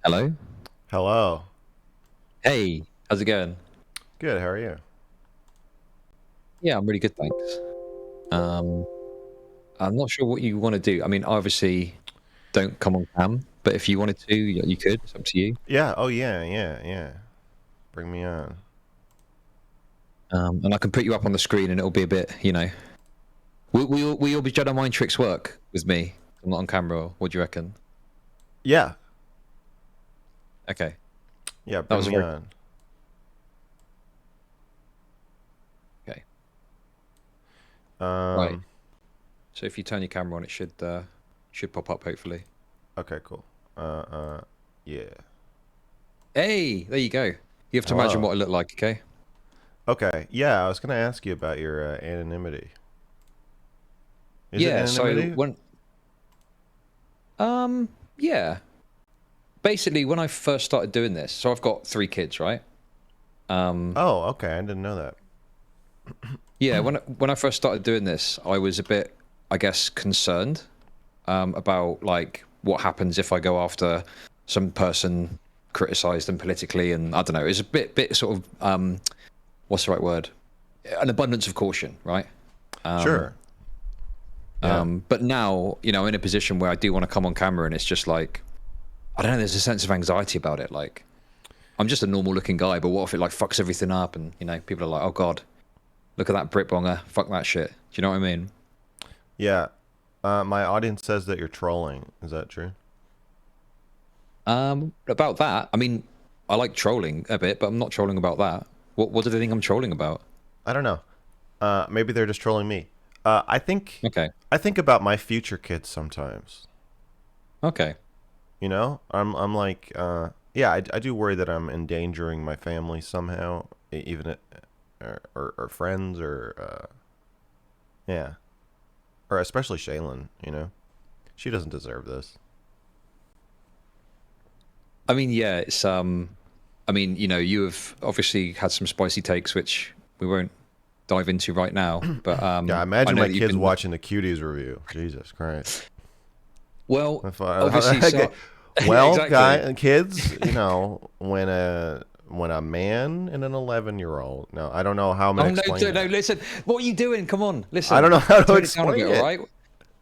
Hello. Hello. Hey, how's it going? Good. How are you? Yeah, I'm really good, thanks. Um, I'm not sure what you want to do. I mean, obviously, don't come on cam, but if you wanted to, you could. It's up to you. Yeah. Oh, yeah. Yeah. Yeah. Bring me on. And I can put you up on the screen, and it'll be a bit, will be Jedi mind tricks work with me? I'm not on camera. What do you reckon? Yeah. Okay, Yeah. that Bring was me very on. okay. Right. Um. So if you turn your camera on, it should pop up hopefully. Okay. Cool. Uh. Yeah. Hey, there you go. You have to imagine Hello. what I look like, okay? Okay. Yeah. I was gonna ask you about your anonymity. Is it Yeah. So anonymity? yeah. Basically, when I first started doing this, so I've got three kids, right? Um, Oh. Okay. I didn't know that. yeah, when I first started doing this, I was a bit, I guess, concerned about like what happens if I go after some person, criticize them politically, and I don't know. It's a bit sort of what's the right word? An abundance of caution, right? Sure. Yeah. But now, I'm in a position where I do want to come on camera, and it's just like I don't know. There's a sense of anxiety about it, like. I'm just a normal looking guy, but what if it like fucks everything up and people are like, oh god, look at that Brit bonger, fuck that shit. Do you know what I mean? Yeah. My audience says that you're trolling. Is that true? About that, I mean, I like trolling a bit, but I'm not trolling about that. What do they think I'm trolling about? I don't know. Maybe they're just trolling me. I think. Okay, I think about my future kids sometimes. okay, I'm like, yeah, I do worry that I'm endangering my family somehow, even or friends yeah, or especially Shaylin. She doesn't deserve this. I mean, yeah, it's I mean, you have obviously had some spicy takes, which we won't dive into right now, but Yeah, I imagine know my that you've kids been watching the Cuties review. Jesus Christ. well, If I, obviously, so well, exactly. kids, when a man and an 11-year-old. No, I don't know how I'm gonna Oh no, explain no, that. listen. What are you doing? Come on, I don't listen. know how to Tone it down a bit, explain all it. right?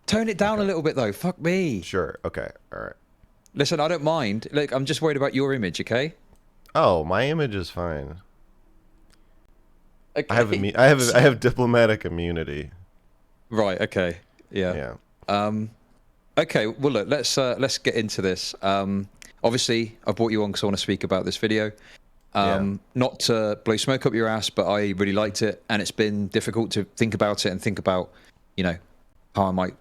Tone it down a Okay, little bit though. Fuck me. sure. Okay, all right. Listen, I don't mind. Look, I'm just worried about your image, okay? Oh, my image is fine. Okay. I have diplomatic immunity. Right, okay. Yeah. Yeah. Um okay, well look, let's get into this. Obviously, I brought you on because I want to speak about this video. Yeah. Not to blow smoke up your ass, but I really liked it and it's been difficult to think about it and think about, you know, how I might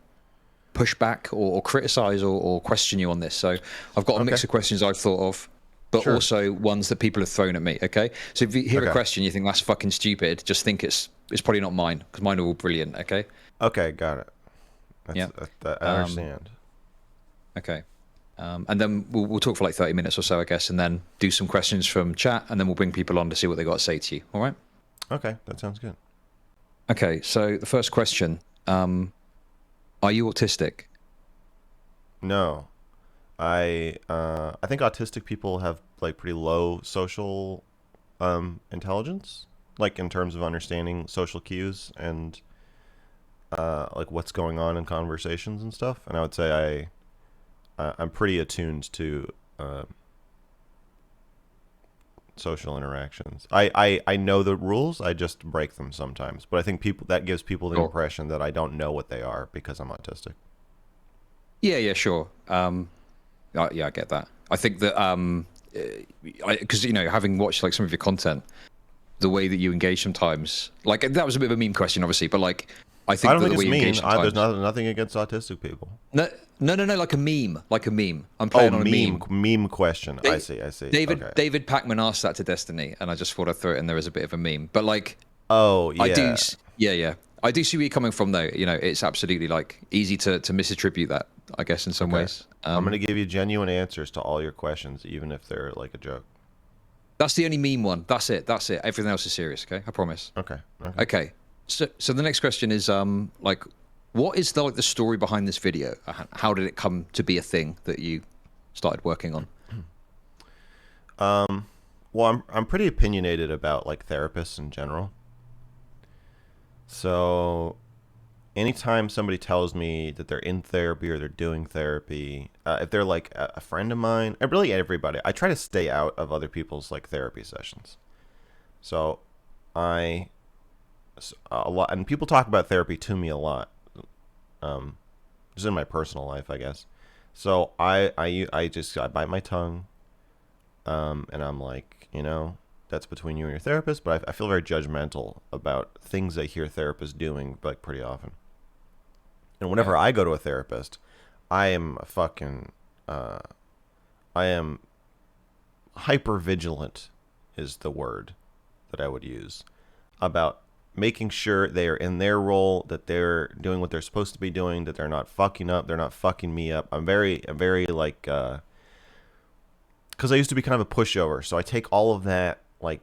push back or criticize or question you on this. So I've got a Okay. mix of questions I've thought of, but Sure. also ones that people have thrown at me. Okay, so if you hear a Okay. question you think that's fucking stupid, just think it's probably not mine because mine are all brilliant. Okay, Okay. Got it. yeah, I um, understand. okay. And then we'll talk for like 30 minutes or so, I guess, and then do some questions from chat, and then we'll bring people on to see what they got to say to you. All right? Okay. That sounds good. Okay. So the first question: are you autistic? No, I think autistic people have like pretty low social intelligence, like in terms of understanding social cues and like what's going on in conversations and stuff. And I would say I'm pretty attuned to social interactions. I know the rules. I just break them sometimes. But I think people that gives people the Sure. impression that I don't know what they are because I'm autistic. Yeah. Yeah. Sure. Yeah, I get that. I think that because having watched like some of your content, the way that you engage sometimes, like that was a bit of a meme question, obviously, but like I I think don't that think the way it's you mean. engage There's sometimes, nothing against autistic people. no, no, no, no, like a meme, like a meme. I'm Oh, playing on a meme. meme question. I They, see. I see. David Okay. David Pacman asked that to Destiny, and I just thought I'd throw it in there as a bit of a meme. But like, Oh I do, yeah. yeah, yeah, I do see where you're coming from, though. It's absolutely like easy to misattribute that, I guess, in some Okay. ways. I'm gonna give you genuine answers to all your questions, even if they're like a joke. That's the only meme one. That's it. That's it. Everything else is serious. Okay, I promise. Okay. Okay. Okay. So the next question is like what is the story behind this video? How did it come to be a thing that you started working on? Well, I'm pretty opinionated about like therapists in general. So anytime somebody tells me that they're in therapy or they're doing therapy, if they're like a friend of mine, and really everybody, I try to stay out of other people's like therapy sessions. So I a lot, and people talk about therapy to me a lot, um, just in my personal life, I guess. So I bite my tongue, and I'm like, that's between you and your therapist. But I feel very judgmental about things I hear therapists doing, like pretty often. And Yeah. whenever I go to a therapist, I am a fucking, uh, I am hyper vigilant, is the word that I would use, about making sure they are in their role, that they're doing what they're supposed to be doing, that they're not fucking up, they're not fucking me up. I'm very like, because I used to be kind of a pushover, so I take all of that like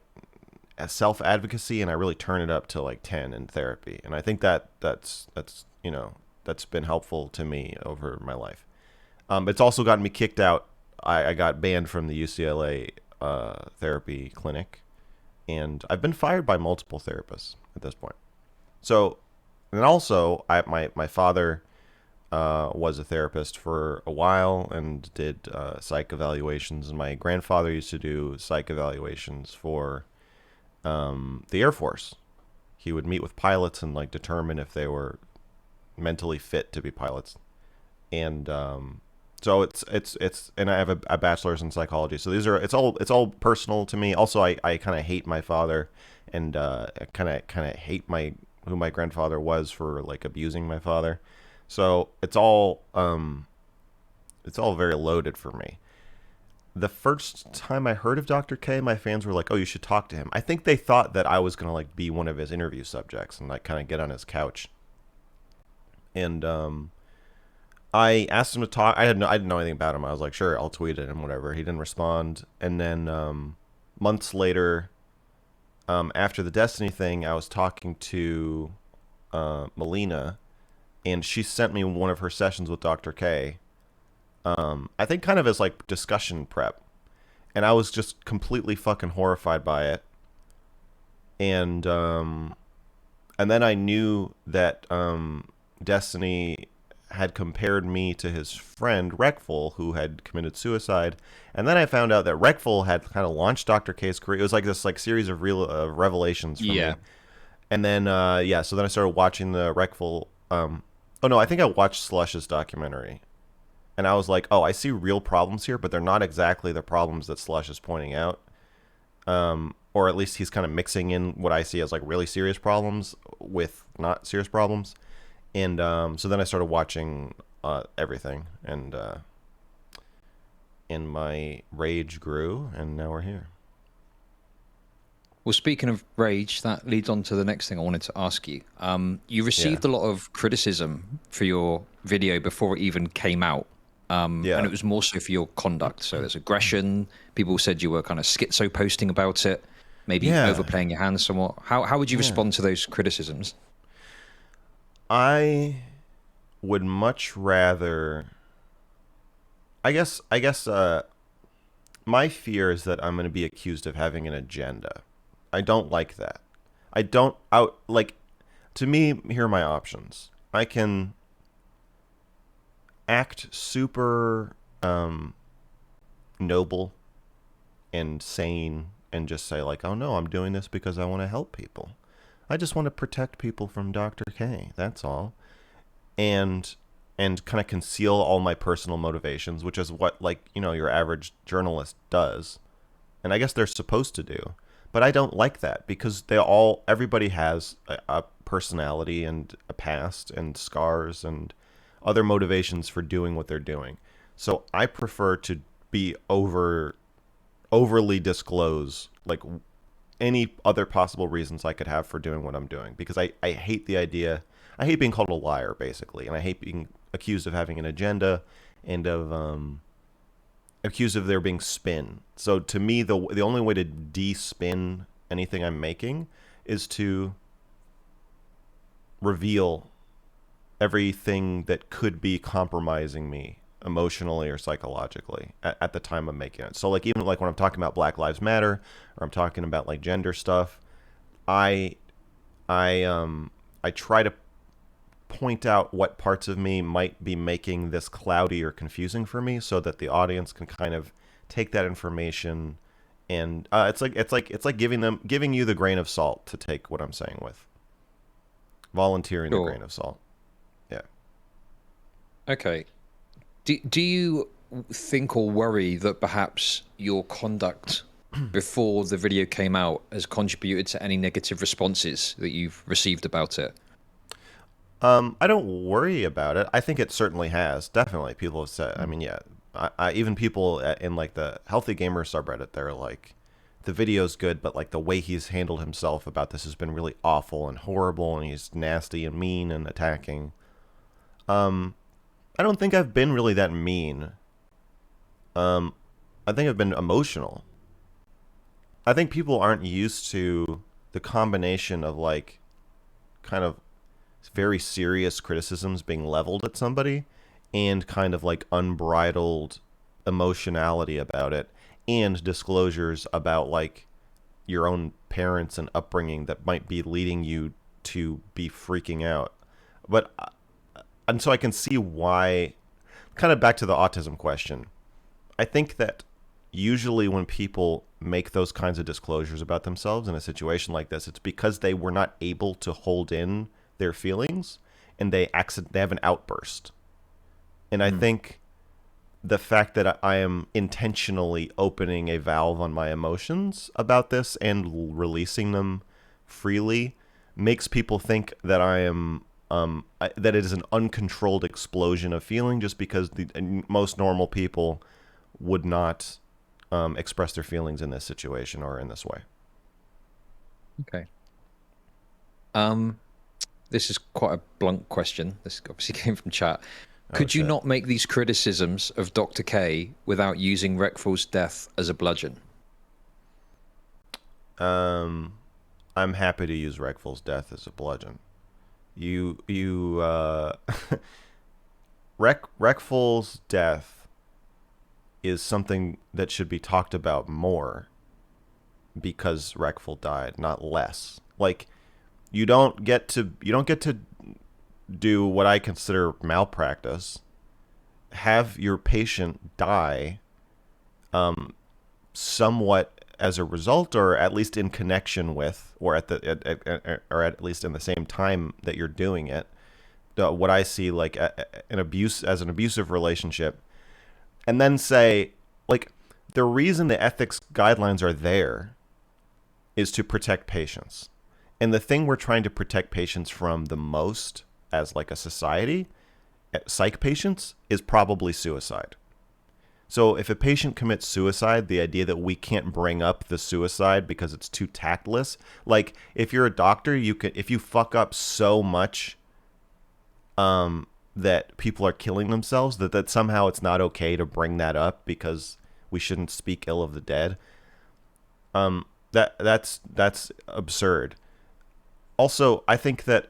as self advocacy and I really turn it up to like 10 in therapy, and I think that's that's been helpful to me over my life. It's also gotten me kicked out. I got banned from the UCLA therapy clinic, and I've been fired by multiple therapists at this point. So, and also, my father was a therapist for a while and did psych evaluations, and my grandfather used to do psych evaluations for the Air Force. He would meet with pilots and like determine if they were mentally fit to be pilots, and so and I have a bachelor's in psychology. So these are it's all personal to me. Also, I kind of hate my father, and kind of hate my who my grandfather was for like abusing my father. So it's all very loaded for me. The first time I heard of Dr. K, my fans were like, "Oh, you should talk to him." I think they thought that I was gonna like be one of his interview subjects and like kind of get on his couch. And I asked him to talk. I didn't know anything about him. I was like, sure, I'll tweet at him, whatever. He didn't respond. And then months later, after the Destiny thing, I was talking to Melina, and she sent me one of her sessions with Dr. K. I think kind of as like discussion prep, and I was just completely fucking horrified by it. And and then I knew that Destiny had compared me to his friend Reckful, who had committed suicide, and then I found out that Reckful had kind of launched Dr. K's career. It was like this like series of real revelations for Yeah. me. And then yeah, so then I started watching the Reckful. Oh no, I think I watched Slush's documentary, and I was like, oh, I see real problems here, but they're not exactly the problems that Slush is pointing out. Or at least he's kind of mixing in what I see as like really serious problems with not serious problems. And so then I started watching everything, and my rage grew, and now we're here. Well, speaking of rage, that leads on to the next thing I wanted to ask you. You Yeah, received a lot of criticism for your video before it even came out, and yeah, it was more so for your conduct. So there's aggression. People said you were kind of schizo posting about it, maybe yeah, overplaying your hand somewhat. How would you yeah. respond to those criticisms? I would much rather. I guess my fear is that I'm going to be accused of having an agenda. I don't like that. I don't out like to me. Here are my options. I can act super noble and sane and just say like, "Oh no, I'm doing this because I want to help people. I just want to protect people from Dr. K. That's all." And kind of conceal all my personal motivations, which is what like, your average journalist does. And I guess they're supposed to do. But I don't like that because everybody has a personality and a past and scars and other motivations for doing what they're doing. So I prefer to be overly disclose like any other possible reasons I could have for doing what I'm doing, because I hate the idea. I hate being called a liar, basically, and I hate being accused of having an agenda and of accused of there being spin. So to me, the only way to de-spin anything I'm making is to reveal everything that could be compromising me emotionally or psychologically at the time of making it. So like even like when I'm talking about Black Lives Matter or I'm talking about like gender stuff, I I try to point out what parts of me might be making this cloudy or confusing for me so that the audience can kind of take that information and it's like giving you the grain of salt to take what I'm saying with volunteering the Sure. grain of salt. Yeah. Okay. Do you think or worry that perhaps your conduct before the video came out has contributed to any negative responses that you've received about it? I don't worry about it. I think it certainly has. Definitely, people have said. I mean, yeah. Even people in like the Healthy Gamer subreddit, they're like, the video's good, but like the way he's handled himself about this has been really awful and horrible, and he's nasty and mean and attacking. I don't think I've been really that mean. Um, I think I've been emotional. I think people aren't used to the combination of like kind of very serious criticisms being leveled at somebody and kind of like unbridled emotionality about it and disclosures about like your own parents and upbringing that might be leading you to be freaking out. But and so I can see why, kind of back to the autism question. I think that usually when people make those kinds of disclosures about themselves in a situation like this, it's because they were not able to hold in their feelings and they have an outburst. And I think the fact that I am intentionally opening a valve on my emotions about this and releasing them freely makes people think that I am that it is an uncontrolled explosion of feeling, just because most normal people would not express their feelings in this situation or in this way. Okay. Um, this is quite a blunt question. This obviously came from chat. Oh Could you shit. not make these criticisms of Dr. K without using Reckful's death as a bludgeon? Um, I'm happy to use Reckful's death as a bludgeon. You Reckful's death is something that should be talked about more because Reckful died, not less. Like you don't get to do what I consider malpractice. Have your patient die somewhat as a result, or at least in connection with, or or at least in the same time that you're doing it. What I see like an abuse as an abusive relationship, and then say like the reason the ethics guidelines are there is to protect patients, and the thing we're trying to protect patients from the most as like a society, psych patients, is probably suicide. So if a patient commits suicide, the idea that we can't bring up the suicide because it's too tactless, like if you're a doctor, you can, if you fuck up so much that people are killing themselves, that somehow it's not okay to bring that up because we shouldn't speak ill of the dead. That's absurd. Also, I think that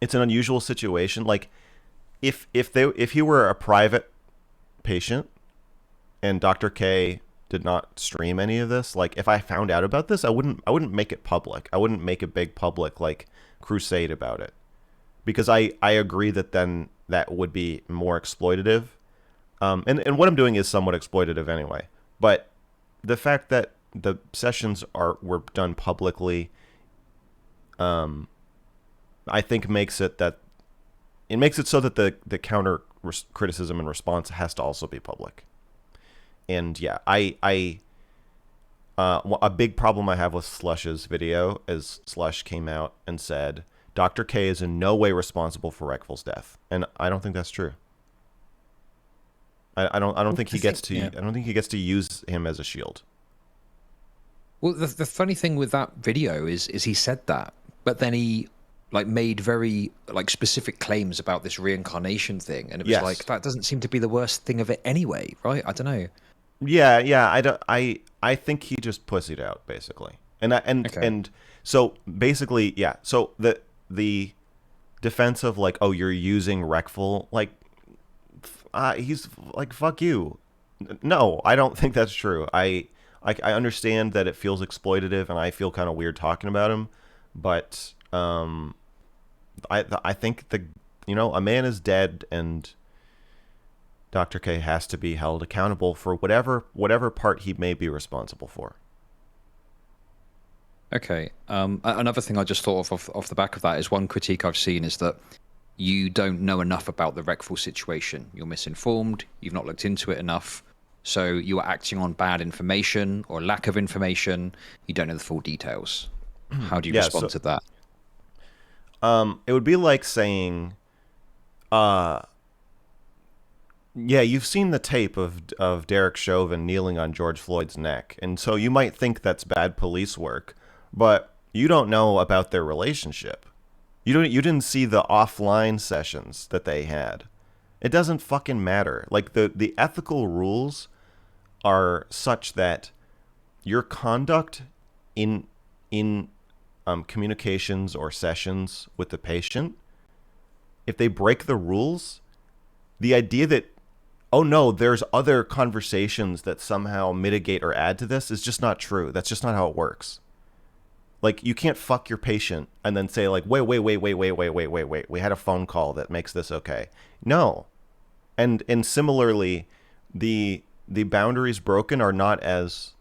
it's an unusual situation. Like if he were a private patient and Dr. K did not stream any of this, like if I found out about this, I wouldn't make it public. I wouldn't make a big public like crusade about it, because I agree that then that would be more exploitative. And what I'm doing is somewhat exploitative anyway. But the fact that the sessions were done publicly, I think makes it so that the counter criticism and response has to also be public. And yeah, a big problem I have with Slush's video is Slush came out and said Dr. K is in no way responsible for Reckful's death, and I don't think that's true. I don't think he gets to Yeah. I don't think he gets to use him as a shield. Well, the funny thing with that video is he said that, but then he like made very like specific claims about this reincarnation thing, and it was Yes. like that doesn't seem to be the worst thing of it anyway, right? I don't know. Yeah. I think he just pussied out basically, Okay. and so basically, So the defense of like, oh, you're using Reckful, like he's like, fuck you. No, I don't think that's true. I understand that it feels exploitative, and I feel kind of weird talking about him, but I think a man is dead, and Dr. K has to be held accountable for whatever part he may be responsible for. Okay. Another thing I just thought of off the back of that is one critique I've seen is that you don't know enough about the Reckful situation. You're misinformed. You've not looked into it enough. So you are acting on bad information or lack of information. You don't know the full details. How do you Yeah, respond so to that? it would be like saying, yeah, you've seen the tape of Derek Chauvin kneeling on George Floyd's neck, and so you might think that's bad police work, but you don't know about their relationship. You didn't see the offline sessions that they had. It doesn't fucking matter. Like the ethical rules are such that your conduct in communications or sessions with the patient, if they break the rules, the idea that, oh no, there's other conversations that somehow mitigate or add to this is just not true. That's just not how it works. Like, you can't fuck your patient and then say like, wait. We had a phone call that makes this okay. No. And similarly, the boundaries broken are not as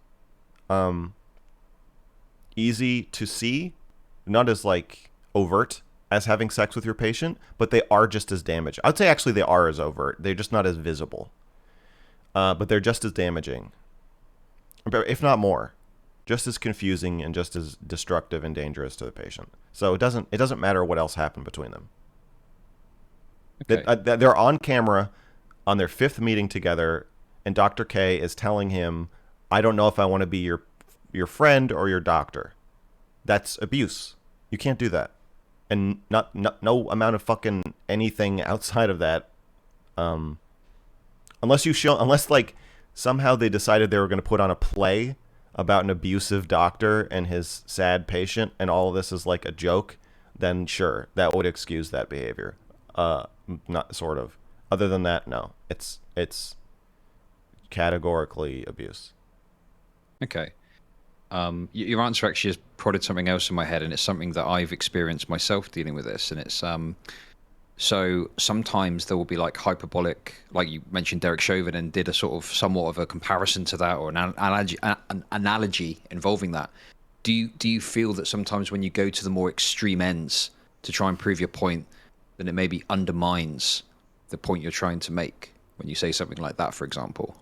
easy to see, not as like overt as having sex with your patient, but they are just as damaging. I'd say actually they are as overt. They're just not as visible. But they're just as damaging, if not more, just as confusing and just as destructive and dangerous to the patient. So it doesn't matter what else happened between them. Okay. They're on camera on their 5th meeting together, and Dr. K is telling him, I don't know if I want to be your friend or your doctor. That's abuse. You can't do that. And no amount of fucking anything outside of that, unless like somehow they decided they were going to put on a play about an abusive doctor and his sad patient, and all of this is like a joke, then sure, that would excuse that behavior. Not sort of. Other than that, no. It's categorically abuse. Okay. Your answer actually has prodded something else in my head, and it's something that I've experienced myself dealing with this. And it's so sometimes there will be like hyperbolic, like you mentioned Derek Chauvin, and did a sort of somewhat of a comparison to that, or an analogy involving that. Do you feel that sometimes when you go to the more extreme ends to try and prove your point, then it maybe undermines the point you're trying to make when you say something like that, for example?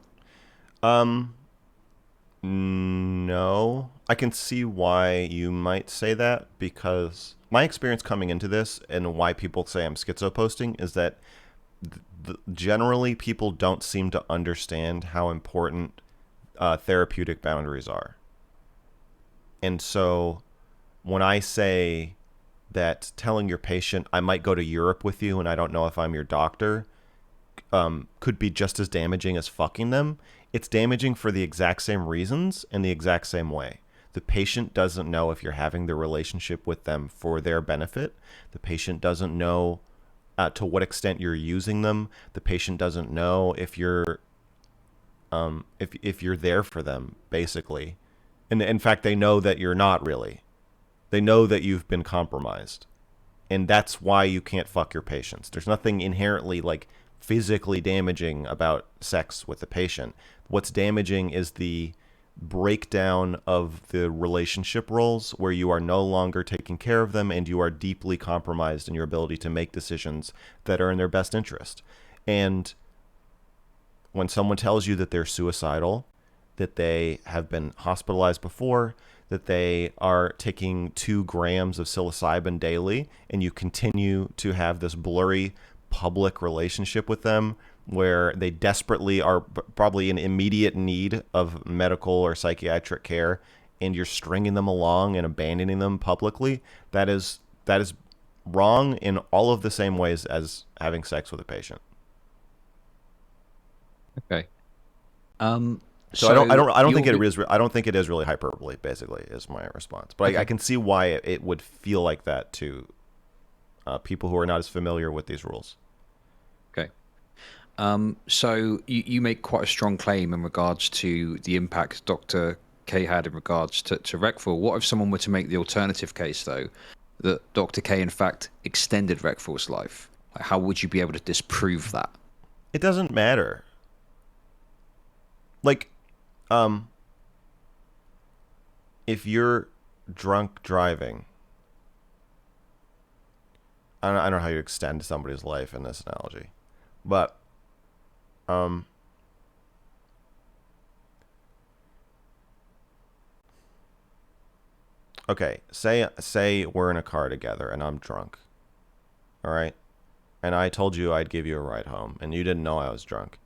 No, I can see why you might say that, because my experience coming into this and why people say I'm schizo posting is that generally people don't seem to understand how important therapeutic boundaries are. And so when I say that telling your patient I might go to Europe with you and I don't know if I'm your doctor could be just as damaging as fucking them, it's damaging for the exact same reasons and the exact same way. The patient doesn't know if you're having the relationship with them for their benefit. The patient doesn't know to what extent you're using them. The patient doesn't know if you're if you're there for them, basically. And in fact, they know that you're not really. They know that you've been compromised. And that's why you can't fuck your patients. There's nothing inherently like physically damaging about sex with the patient. What's damaging is the breakdown of the relationship roles, where you are no longer taking care of them and you are deeply compromised in your ability to make decisions that are in their best interest. And when someone tells you that they're suicidal, that they have been hospitalized before, that they are taking 2 grams of psilocybin daily, and you continue to have this blurry public relationship with them where they desperately are probably in immediate need of medical or psychiatric care, and you're stringing them along and abandoning them publicly, that is wrong in all of the same ways as having sex with a patient. Okay. So I don't think it is really hyperbole, basically, is my response. But okay. I can see why it would feel like that to people who are not as familiar with these rules. Okay. So you make quite a strong claim in regards to the impact Dr. K had in regards to Reckful. What if someone were to make the alternative case, though, that Dr. K in fact extended Reckful's life? Like, how would you be able to disprove that? It doesn't matter. Like, if you're drunk driving, I don't know how you extend somebody's life in this analogy, but okay, say we're in a car together and I'm drunk, all right, and I told you I'd give you a ride home, and you didn't know I was drunk,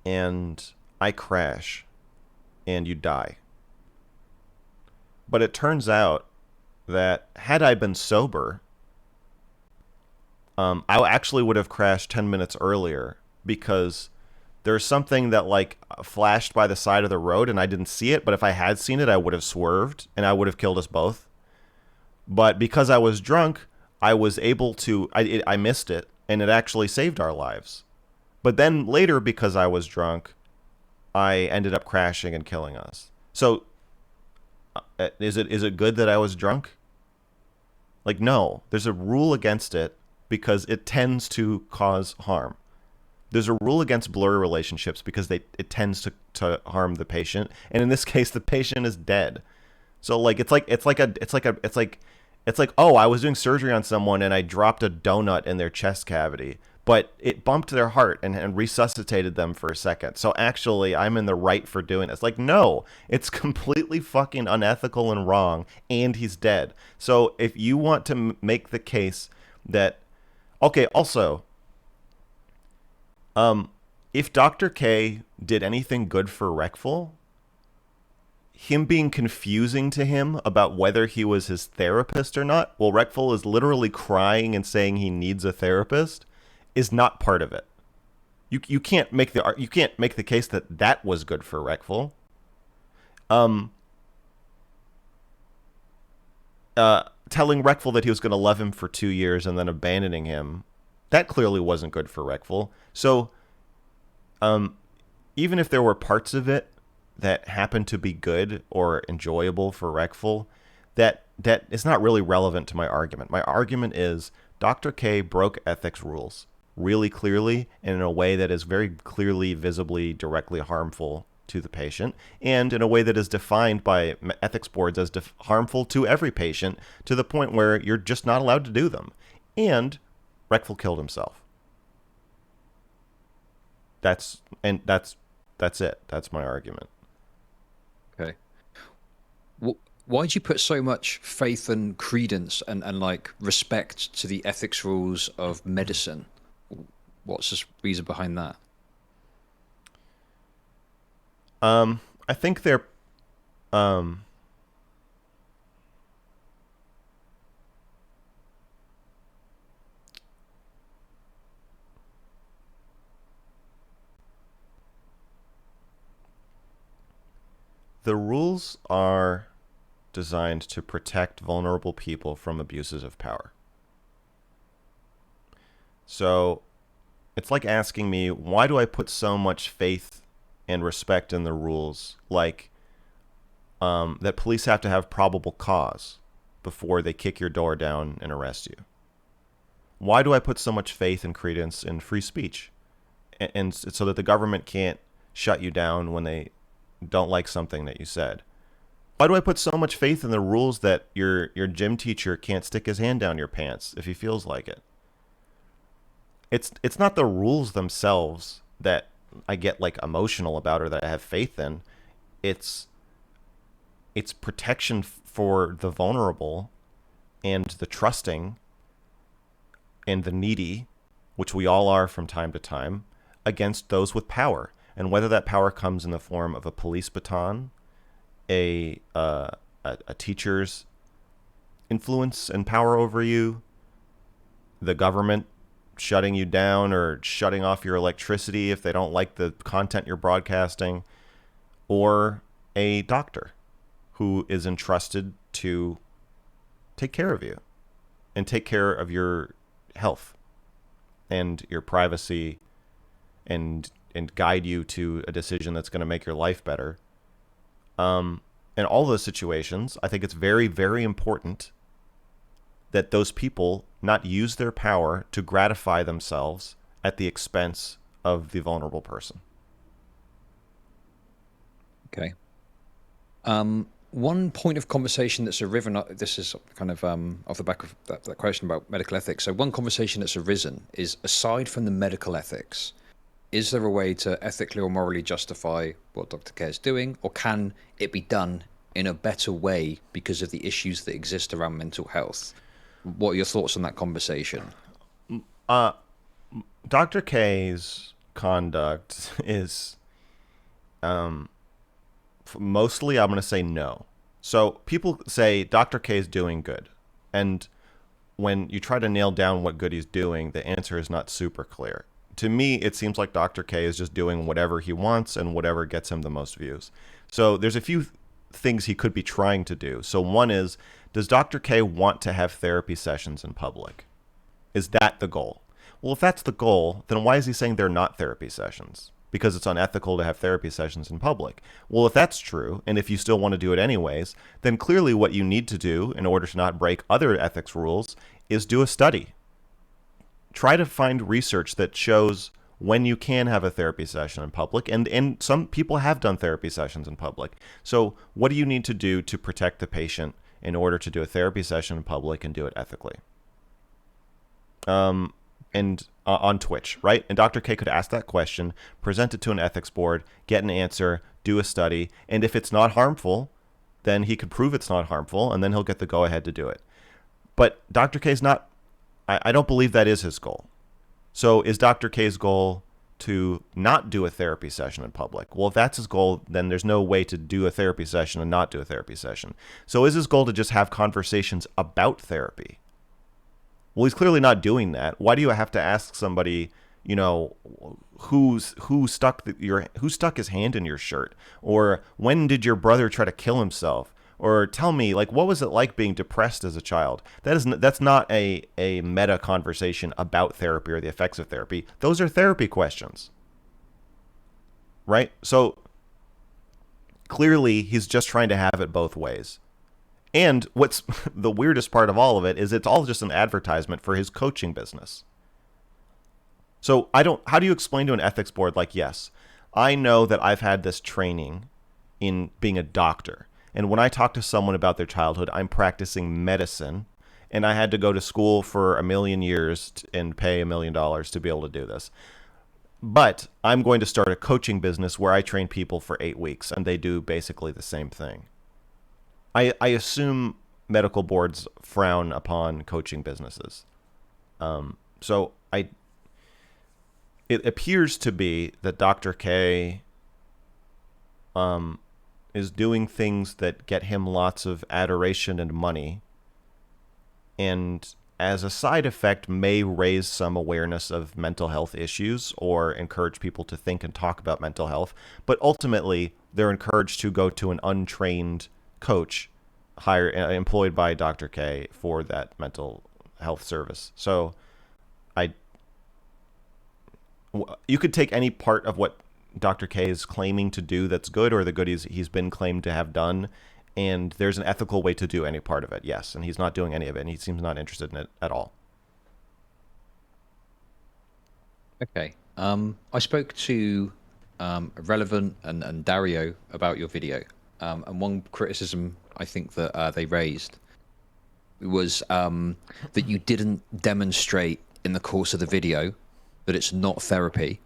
and I crash, and you die. But it turns out that had I been sober, I actually would have crashed 10 minutes earlier because there's something that like flashed by the side of the road and I didn't see it. But if I had seen it, I would have swerved and I would have killed us both. But because I was drunk, I was able to, I missed it and it actually saved our lives. But then later, because I was drunk, I ended up crashing and killing us. So is it good that I was drunk? Like, no, there's a rule against it because it tends to cause harm. There's a rule against blurry relationships because it tends to harm the patient, and in this case, the patient is dead. So like it's like oh, I was doing surgery on someone and I dropped a donut in their chest cavity, but it bumped their heart and resuscitated them for a second. So actually, I'm in the right for doing this. Like, no, it's completely fucking unethical and wrong, and he's dead. So if you want to make the case that, okay, also, if Dr. K did anything good for Reckful, him being confusing to him about whether he was his therapist or not, while Reckful is literally crying and saying he needs a therapist, is not part of it. You can't make the case that that was good for Reckful. Telling Reckful that he was going to love him for 2 years and then abandoning him, that clearly wasn't good for Reckful. So, even if there were parts of it that happened to be good or enjoyable for Reckful, that is not really relevant to my argument. My argument is Dr. K broke ethics rules really clearly and in a way that is very clearly, visibly, directly harmful to the patient, and in a way that is defined by ethics boards as harmful to every patient, to the point where you're just not allowed to do them. And Reckful killed himself. That's it. That's my argument. Okay. Why'd you put so much faith and credence and like respect to the ethics rules of medicine? What's the reason behind that? I think they're, the rules are designed to protect vulnerable people from abuses of power. So it's like asking me, why do I put so much faith and respect in the rules, like that police have to have probable cause before they kick your door down and arrest you? Why do I put so much faith and credence in free speech, and so that the government can't shut you down when they don't like something that you said? Why do I put so much faith in the rules that your gym teacher can't stick his hand down your pants if he feels like it? It's not the rules themselves that I get like emotional about or that I have faith in. It's protection for the vulnerable and the trusting and the needy, which we all are from time to time, against those with power. And whether that power comes in the form of a police baton, a teacher's influence and power over you, the government shutting you down or shutting off your electricity if they don't like the content you're broadcasting, or a doctor who is entrusted to take care of you and take care of your health and your privacy and guide you to a decision that's going to make your life better. In all those situations, I think it's very, very important that those people not use their power to gratify themselves at the expense of the vulnerable person. Okay. One point of conversation that's arisen, this is kind of off the back of that question about medical ethics. So one conversation that's arisen is, aside from the medical ethics, is there a way to ethically or morally justify what Dr. K is doing, or can it be done in a better way because of the issues that exist around mental health? What are your thoughts on that conversation? Dr. K's conduct is mostly, I'm going to say no. So people say Dr. K is doing good. And when you try to nail down what good he's doing, the answer is not super clear. To me, it seems like Dr. K is just doing whatever he wants and whatever gets him the most views. So there's a few things he could be trying to do. So one is, does Dr. K want to have therapy sessions in public? Is that the goal? Well, if that's the goal, then why is he saying they're not therapy sessions? Because it's unethical to have therapy sessions in public. Well, if that's true, and if you still want to do it anyways, then clearly what you need to do in order to not break other ethics rules is do a study. Try to find research that shows when you can have a therapy session in public, and some people have done therapy sessions in public. So what do you need to do to protect the patient in order to do a therapy session in public and do it ethically? And on Twitch, right? And Dr. K could ask that question, present it to an ethics board, get an answer, do a study, and if it's not harmful, then he could prove it's not harmful, and then he'll get the go-ahead to do it. But Dr. K's not, I don't believe that is his goal. So is Dr. K's goal to not do a therapy session in public? Well, if that's his goal, then there's no way to do a therapy session and not do a therapy session. So is his goal to just have conversations about therapy? Well, he's clearly not doing that. Why do you have to ask somebody, you know, who stuck his hand in your shirt? Or when did your brother try to kill himself? Or tell me, like, what was it like being depressed as a child? That's not a meta conversation about therapy or the effects of therapy. Those are therapy questions, right? So clearly he's just trying to have it both ways. And what's the weirdest part of all of it is it's all just an advertisement for his coaching business. So how do you explain to an ethics board, like, yes, I know that I've had this training in being a doctor. And when I talk to someone about their childhood, I'm practicing medicine. And I had to go to school for 1,000,000 years and pay $1 million to be able to do this. But I'm going to start a coaching business where I train people for 8 weeks and they do basically the same thing. I assume medical boards frown upon coaching businesses. So it appears to be that Dr. K is doing things that get him lots of adoration and money, and as a side effect may raise some awareness of mental health issues or encourage people to think and talk about mental health. But ultimately, they're encouraged to go to an untrained coach employed by Dr. K for that mental health service. So you could take any part of what Dr. K is claiming to do that's good, or the good he's been claimed to have done, and there's an ethical way to do any part of it, yes, and he's not doing any of it, and he seems not interested in it at all. Okay. I spoke to Relevant and Dario about your video, and one criticism I think that they raised was that you didn't demonstrate in the course of the video that it's not therapy.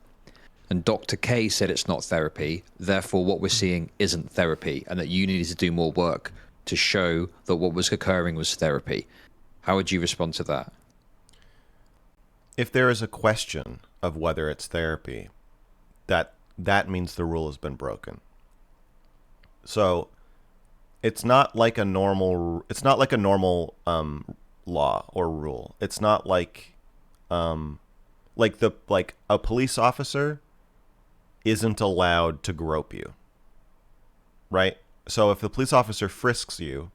And Dr. K said it's not therapy, therefore what we're seeing isn't therapy, and that you needed to do more work to show that what was occurring was therapy. How would you respond to that? If there is a question of whether it's therapy, that means the rule has been broken. So it's not like a normal law or rule. It's not like a police officer isn't allowed to grope you, right? So if the police officer frisks you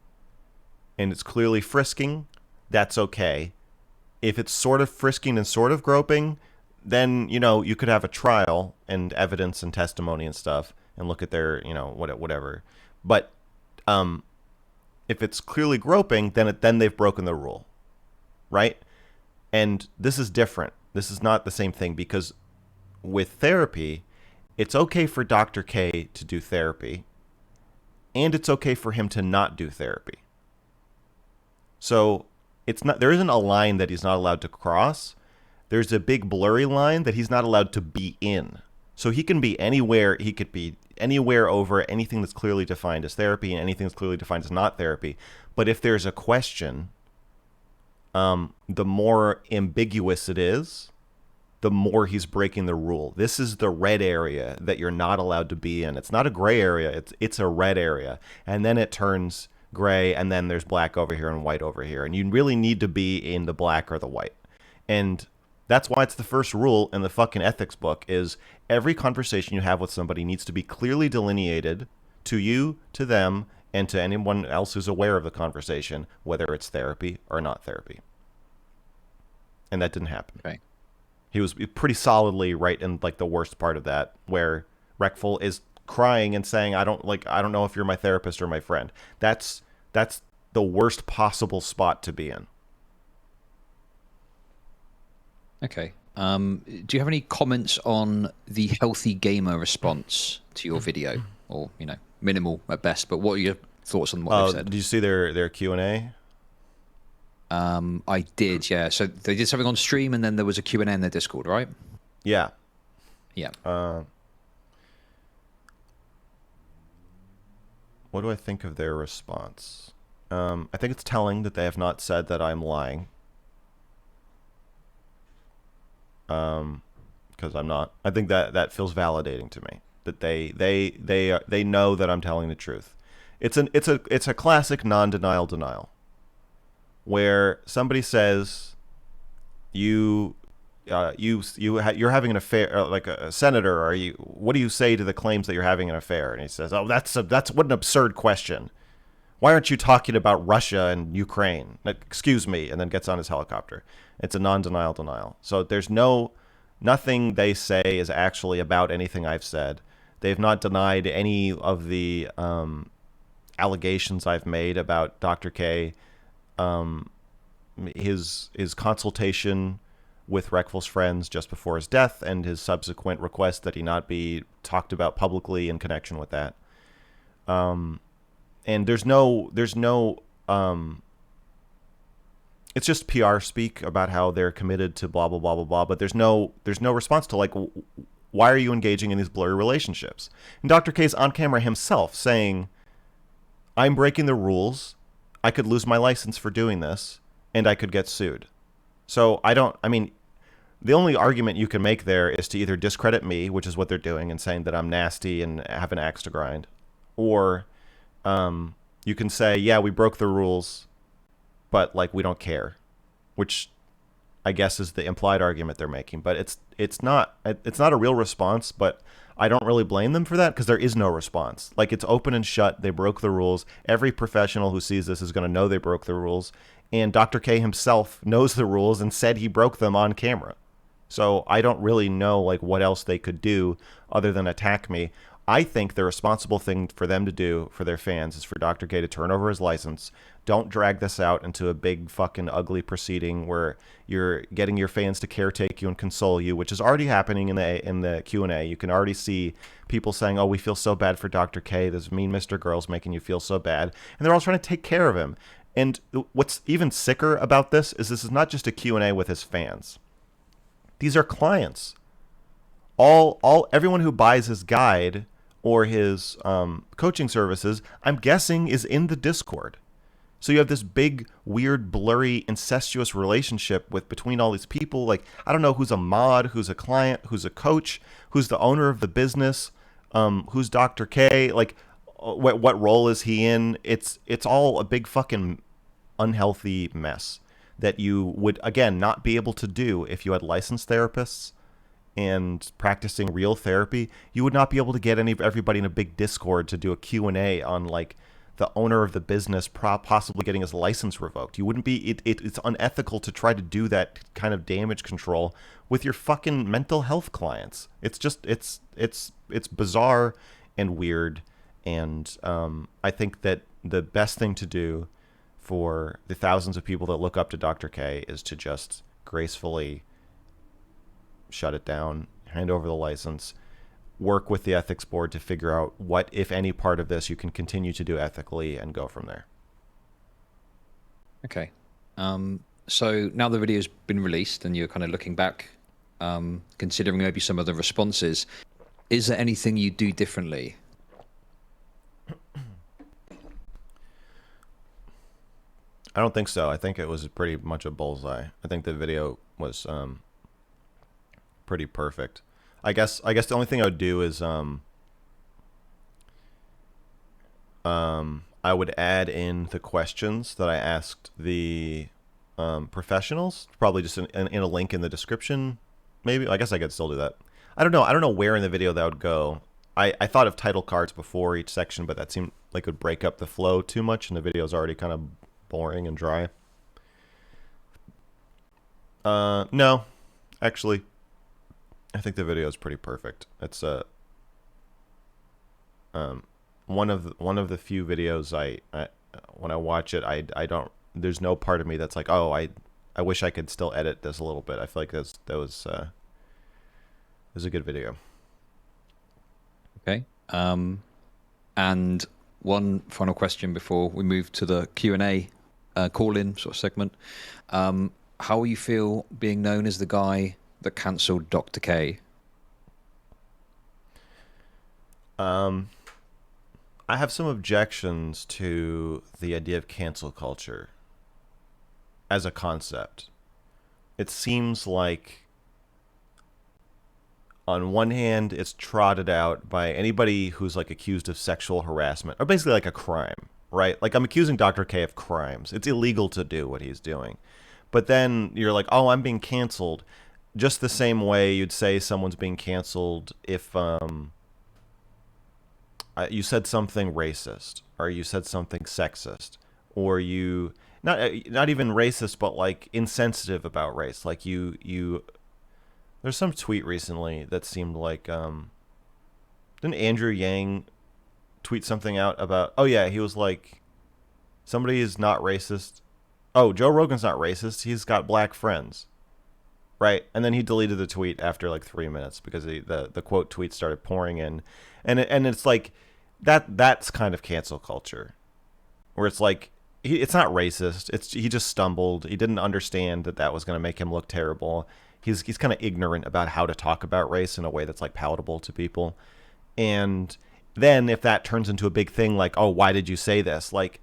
and it's clearly frisking, that's okay. If it's sort of frisking and sort of groping, then, you could have a trial and evidence and testimony and stuff and look at their, whatever. But if it's clearly groping, then they've broken the rule, right? And this is different. This is not the same thing, because with therapy, it's okay for Dr. K to do therapy, and it's okay for him to not do therapy. So there isn't a line that he's not allowed to cross. There's a big blurry line that he's not allowed to be in. So he can be anywhere. He could be anywhere over anything that's clearly defined as therapy and anything that's clearly defined as not therapy. But if there's a question, the more ambiguous it is, the more he's breaking the rule. This is the red area that you're not allowed to be in. It's not a gray area. It's a red area. And then it turns gray, and then there's black over here and white over here. And you really need to be in the black or the white. And that's why it's the first rule in the fucking ethics book, is every conversation you have with somebody needs to be clearly delineated to you, to them, and to anyone else who's aware of the conversation, whether it's therapy or not therapy. And that didn't happen. Okay. He was pretty solidly right in like the worst part of that, where Reckful is crying and saying, I don't know if you're my therapist or my friend. That's the worst possible spot to be in. Okay. Do you have any comments on the healthy gamer response to your video? Or, minimal at best, but what are your thoughts on what they've said? Did you see their Q&A? I did, yeah. So they did something on stream, and then there was a Q&A in their Discord, right? Yeah. Yeah. What do I think of their response? I think it's telling that they have not said that I'm lying. Because I'm not. I think that feels validating to me, that they know that I'm telling the truth. It's a classic non-denial denial, where somebody says you're having an affair, like a senator, what do you say to the claims that you're having an affair? And he says, oh, that's what an absurd question. Why aren't you talking about Russia and Ukraine? Excuse me, and then gets on his helicopter. It's a non-denial denial. So there's nothing they say is actually about anything I've said. They've not denied any of the allegations I've made about Dr. K, his consultation with Reckful's friends just before his death, and his subsequent request that he not be talked about publicly in connection with that. And there's no it's just PR speak about how they're committed to blah blah blah blah blah, but there's no response to, like, why are you engaging in these blurry relationships? And Dr. K's on camera himself saying, I'm breaking the rules, I could lose my license for doing this, and I could get sued. So the only argument you can make there is to either discredit me, which is what they're doing, and saying that I'm nasty and have an axe to grind, or you can say, yeah, we broke the rules, but like we don't care, which I guess is the implied argument they're making. But it's not a real response. But I don't really blame them for that, because there is no response. Like, it's open and shut. They broke the rules. Every professional who sees this is going to know they broke the rules. And Dr. K himself knows the rules and said he broke them on camera. So I don't really know, like, what else they could do other than attack me. I think the responsible thing for them to do for their fans is for Dr. K to turn over his license. Don't drag this out into a big fucking ugly proceeding where you're getting your fans to caretake you and console you, which is already happening in the Q&A. You can already see people saying, oh, we feel so bad for Dr. K. This mean Mr. Girl's making you feel so bad. And they're all trying to take care of him. And what's even sicker about this is not just a Q&A with his fans. These are clients. Everyone who buys his guide or his coaching services, I'm guessing, is in the Discord. So you have this big, weird, blurry, incestuous relationship between all these people. Like, I don't know who's a mod, who's a client, who's a coach, who's the owner of the business, who's Dr. K. Like, what role is he in? It's all a big fucking unhealthy mess that you would, again, not be able to do if you had licensed therapists and practicing real therapy. You would not be able to get everybody in a big Discord to do a Q&A on, like, the owner of the business possibly getting his license revoked. You wouldn't be. It's unethical to try to do that kind of damage control with your fucking mental health clients. It's just it's bizarre and weird, and I think that the best thing to do for the thousands of people that look up to Dr. K is to just gracefully shut it down, hand over the license, work with the ethics board to figure out what, if any, part of this you can continue to do ethically, and go from there. Okay. So now the video's been released and you're kind of looking back, considering maybe some of the responses, is there anything you do differently? I don't think so. I think it was pretty much a bullseye. I think the video was pretty perfect. I guess the only thing I would do is I would add in the questions that I asked the professionals, probably just in a link in the description. Maybe. I guess I could still do that. I don't know. I don't know where in the video that would go. I thought of title cards before each section, but that seemed like it would break up the flow too much, and the video's already kind of boring and dry. No, actually, I think the video is pretty perfect. It's one of the few videos I when I watch it, I don't, there's no part of me that's like, oh, I wish I could still edit this a little bit. I feel like that was a good video. Okay. And one final question before we move to the Q&A call-in sort of segment. How will you feel being known as the guy that cancelled Dr. K? I have some objections to the idea of cancel culture as a concept. It seems like, on one hand, it's trotted out by anybody who's like accused of sexual harassment, or basically like a crime, right? Like, I'm accusing Dr. K of crimes. It's illegal to do what he's doing. But then you're like, oh, I'm being canceled. Just the same way you'd say someone's being canceled if you said something racist, or you said something sexist, or you not even racist, but like insensitive about race. Like you there's some tweet recently that seemed like didn't Andrew Yang tweet something out about, oh yeah, he was like, somebody is not racist. Oh, Joe Rogan's not racist. He's got black friends. Right? And then he deleted the tweet after like 3 minutes because the quote tweets started pouring in. And it's like that's kind of cancel culture, where it's like it's not racist. He just stumbled. He didn't understand that was going to make him look terrible. He's kind of ignorant about how to talk about race in a way that's like palatable to people. And then if that turns into a big thing, like, oh, why did you say this? Like,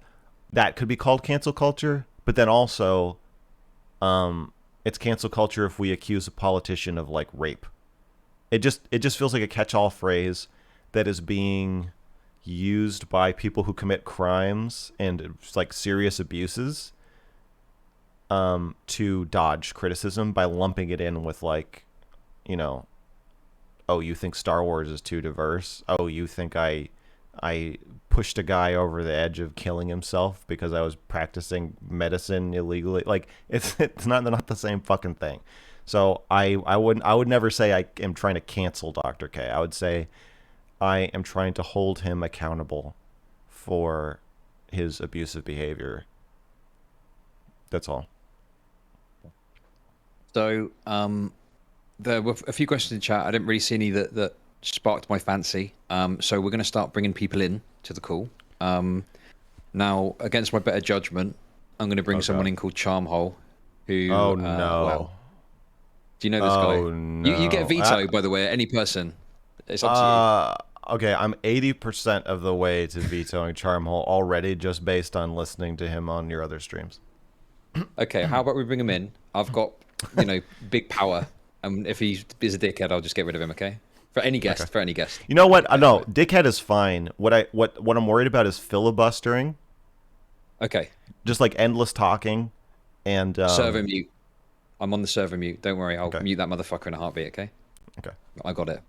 that could be called cancel culture. But then also, it's cancel culture if we accuse a politician of like rape. It just feels like a catch-all phrase that is being used by people who commit crimes and like serious abuses to dodge criticism by lumping it in with like, you know, oh, you think Star Wars is too diverse? Oh, you think I pushed a guy over the edge of killing himself because I was practicing medicine illegally? Like, it's not the same fucking thing. So I would never say I am trying to cancel Dr. K. I would say I am trying to hold him accountable for his abusive behavior. That's all. So there were a few questions in chat. I didn't really see any that sparked my fancy. So we're going to start bringing people in to the call. Now, against my better judgment, I'm going to bring someone in called Charmhole, who... Oh, no. Well, do you know this guy? No. You get veto, by the way, any person. It's up to you. Okay, I'm 80% of the way to vetoing Charmhole already, just based on listening to him on your other streams. Okay, how about we bring him in? I've got, big power. And if he is a dickhead, I'll just get rid of him, okay? For any guest, Okay. for any guest. You know what? No, dickhead is fine. What I'm worried about is filibustering. Okay. Just like endless talking and server mute. I'm on the server mute. Don't worry, I'll Okay. mute that motherfucker in a heartbeat, okay? Okay. I got it.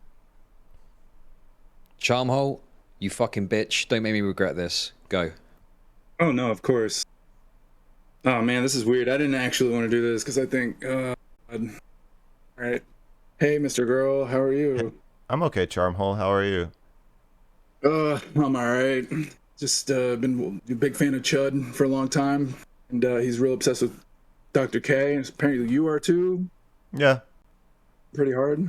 Charmhole, you fucking bitch. Don't make me regret this. Go. Oh no, of course. Oh man, this is weird. I didn't actually want to do this because I think, all right. Hey, Mr. Girl, how are Hey, you? I'm okay, Charmhole. How are you? I'm all right. Just been a big fan of Chud for a long time, and he's real obsessed with Dr. K. Apparently, you are too. Yeah, Pretty hard.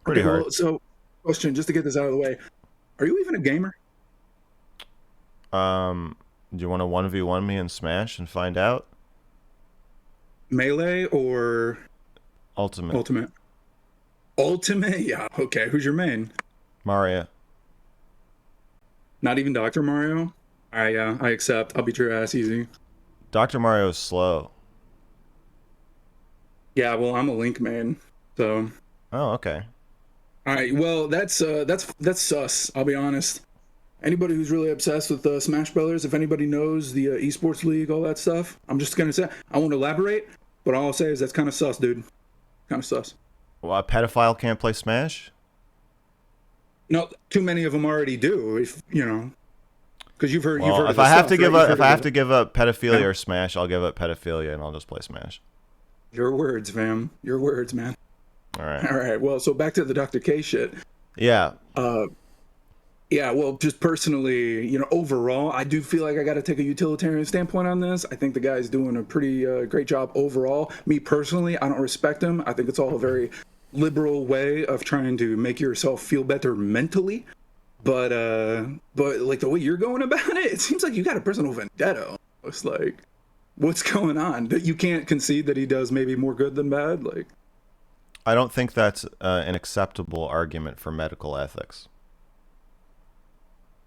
pretty Okay, hard. well, so question, just to get this out of the way, are you even a gamer? Do you want to 1v1 me in Smash and find out? Melee or Ultimate. Ultimate? Ultimate, yeah. Okay, who's your main? Mario. Not even Dr. Mario. I accept. I'll beat your ass easy. Dr. Mario is slow. Yeah, well, I'm a Link main, so. Oh, okay. All right, well, that's sus. I'll be honest. Anybody who's really obsessed with Smash Brothers, if anybody knows the esports league, all that stuff, I'm just gonna say I won't elaborate, but all I'll say is that's kind of sus, dude. Kind of sus. Well, a pedophile can't play Smash? No, too many of them already do. If you know, because you've Well, heard of if this I have stuff, to right? give You've up heard if I of have the to give up pedophilia yeah. or Smash, I'll give up pedophilia and I'll just play Smash. Your words, fam. Your words, man. All right. All right. Well, so back to the Dr. K shit. Yeah. Uh, Yeah, well, just personally, overall, I do feel like I got to take a utilitarian standpoint on this. I think the guy's doing a pretty great job overall. Me personally, I don't respect him. I think it's all a very liberal way of trying to make yourself feel better mentally. But like the way you're going about it, it seems like you got a personal vendetta. It's like, what's going on? That you can't concede that he does maybe more good than bad? Like, I don't think that's an acceptable argument for medical ethics.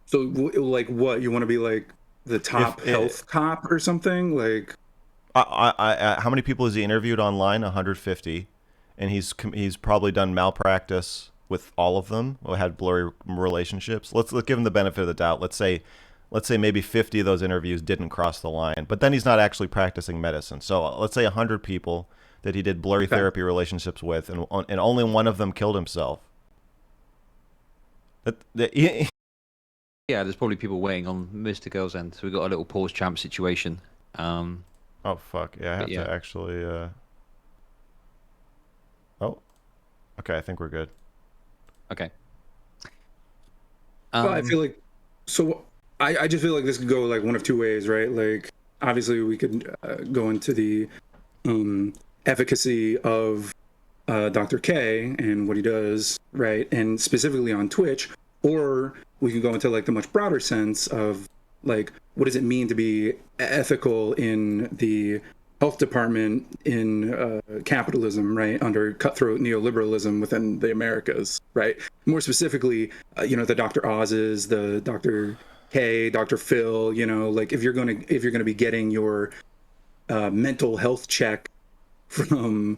so like what? You want to be like the If top it, health cop or something? Like, how many people has he interviewed online? 150, and he's probably done malpractice with all of them. Or had blurry relationships. Let's give him the benefit of the doubt. Let's say maybe 50 of those interviews didn't cross the line, but then he's not actually practicing medicine. So let's say 100 people that he did blurry okay. therapy relationships with, and only one of them killed himself. That Yeah, there's probably people waiting on Mr. Girl's end, so we've got a little pause champ situation. oh fuck yeah, I But have yeah, to actually. Oh, okay, I think we're good. okay. Well, I Um, feel like so. I just feel like this could go like one of two ways, right? Like, obviously, we could go into the efficacy of Dr. K and what he does, right? And specifically on Twitch, or we can go into like the much broader sense of like what does it mean to be ethical in the health department in capitalism, right? Under cutthroat neoliberalism within the Americas, right? More specifically, the Dr. Oz's, the Dr. K, Dr. Phil, like if you're gonna be getting your mental health check from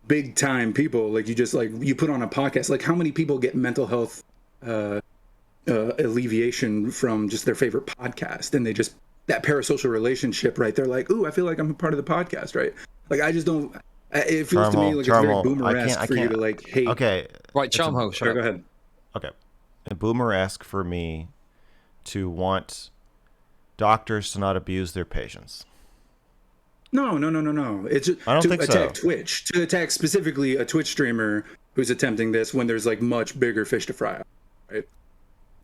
big time people, like you just like you put on a podcast, like how many people get mental health uh, alleviation from just their favorite podcast, and they just that parasocial relationship, right? They're like, ooh, I feel like I'm a part of the podcast, right? Like I just don't. It feels to me Charmel, like it's very Charmel, I can't, boomer-esque I for you can't. to like hate. Okay, right, it's a Charmho, shut Sorry, go up. ahead. okay, a boomer-esque for me to want doctors to not abuse their patients. No, no, no, no, no. It's just I don't to think attack so. Twitch, to attack specifically a Twitch streamer who's attempting this when there's like much bigger fish to fry, right?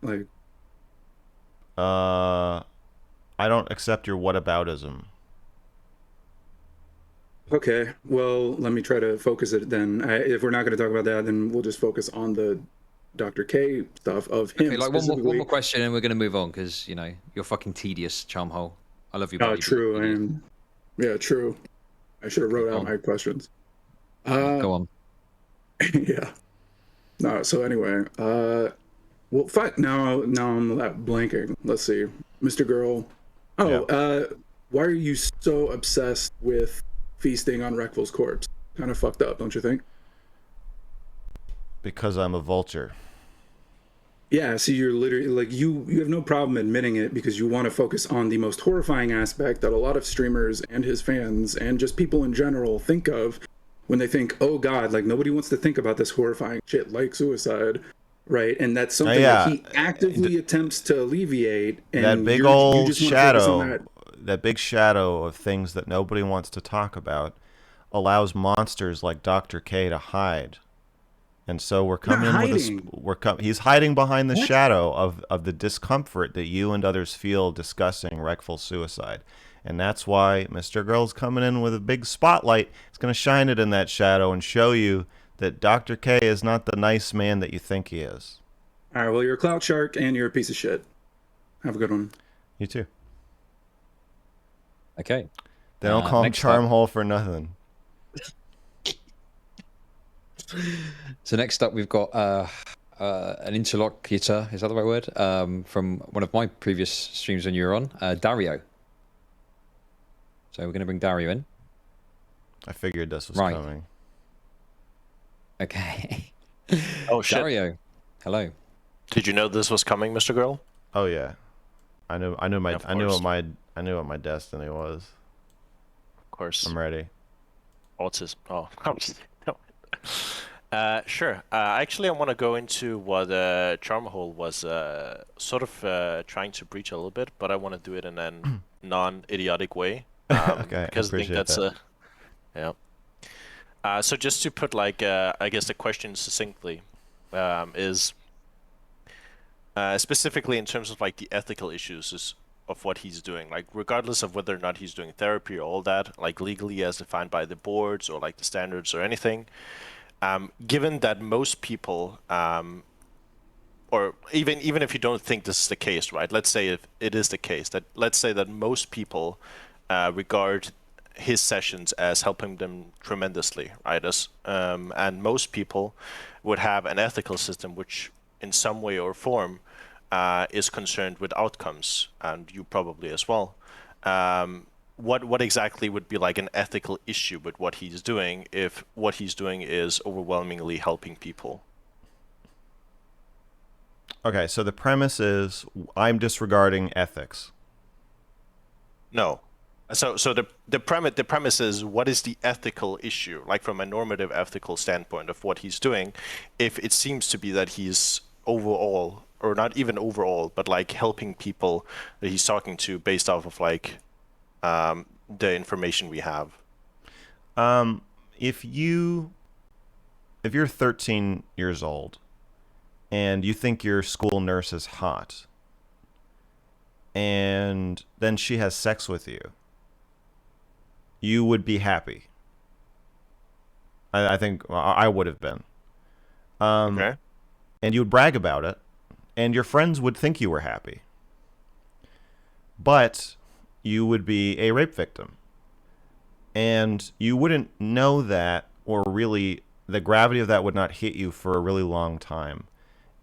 Like, Uh, I don't accept your whataboutism. okay, well, let me try to focus it then. If we're not going to talk about that, then we'll just focus on the Dr. K stuff of Okay, him like one more specifically. question, and we're gonna move on because you're fucking tedious, Charmhole. I love you, buddy, but you're True. tedious. And yeah, true. I should have Okay, wrote go out on. my questions. Yeah, Uh, go on. yeah. No. So anyway, well, fuck. Now I'm blanking. Let's see, Mr. Girl. Yeah, Oh, why are you so obsessed with feasting on Reckful's corpse? Kind of fucked up, don't you think? because I'm a vulture. Yeah, see, you're literally like you have no problem admitting it because you want to focus on the most horrifying aspect that a lot of streamers and his fans and just people in general think of when they think, "Oh God, like nobody wants to think about this horrifying shit like suicide." right? And that's something yeah. that he actively attempts to alleviate, and That big you old just want to focus on shadow, that. that big shadow of things that nobody wants to talk about, allows monsters like Dr. K to hide. And so we're Not coming in with hiding. he's hiding behind the What? shadow of the discomfort that you and others feel discussing rectal suicide. And that's why Mr. Girl's coming in with a big spotlight. It's going to shine it in that shadow and show you that Dr. K is not the nice man that you think he is. All right, well, you're a clout shark and you're a piece of shit. Have a good one. You too. Okay. They don't call him Next up- Charmhole for nothing. So next up, we've got an interlocutor. Is that the right word? From one of my previous streams when you were on, Dario. So we're going to bring Dario in. I figured this was Right. coming. Okay. Oh shit! Dario, hello. Did you know this was coming, Mr. Girl? Oh yeah, I knew my Of I knew course. what my destiny was. Of course. I'm ready. Autism. Oh, I'm just, no. Sure. Actually, I want to go into what Charmhole was sort of trying to breach a little bit, but I want to do it in a non-idiotic way. Okay, I Because I think appreciate that's that. yeah. So just to put like I guess the question succinctly is specifically in terms of like the ethical issues of what he's doing, like regardless of whether or not he's doing therapy or all that, like legally as defined by the boards or like the standards or anything. Given that most people, or even if you don't think this is the case, right? Let's say if it is the case that let's say that most people regard his sessions as helping them tremendously, right? And most people would have an ethical system which, in some way or form, is concerned with outcomes, and you probably as well. What exactly would be like an ethical issue with what he's doing if what he's doing is overwhelmingly helping people? Okay, so the premise is I'm disregarding ethics. No. So the premise is, what is the ethical issue, like from a normative ethical standpoint of what he's doing, if it seems to be that he's overall, or not even overall, but like helping people that he's talking to based off of like the information we have. If you're 13 years old and you think your school nurse is hot, and then she has sex with you, you would be happy. I think I would have been. Okay. And you would brag about it, and your friends would think you were happy. But you would be a rape victim. And you wouldn't know that, or really, the gravity of that would not hit you for a really long time.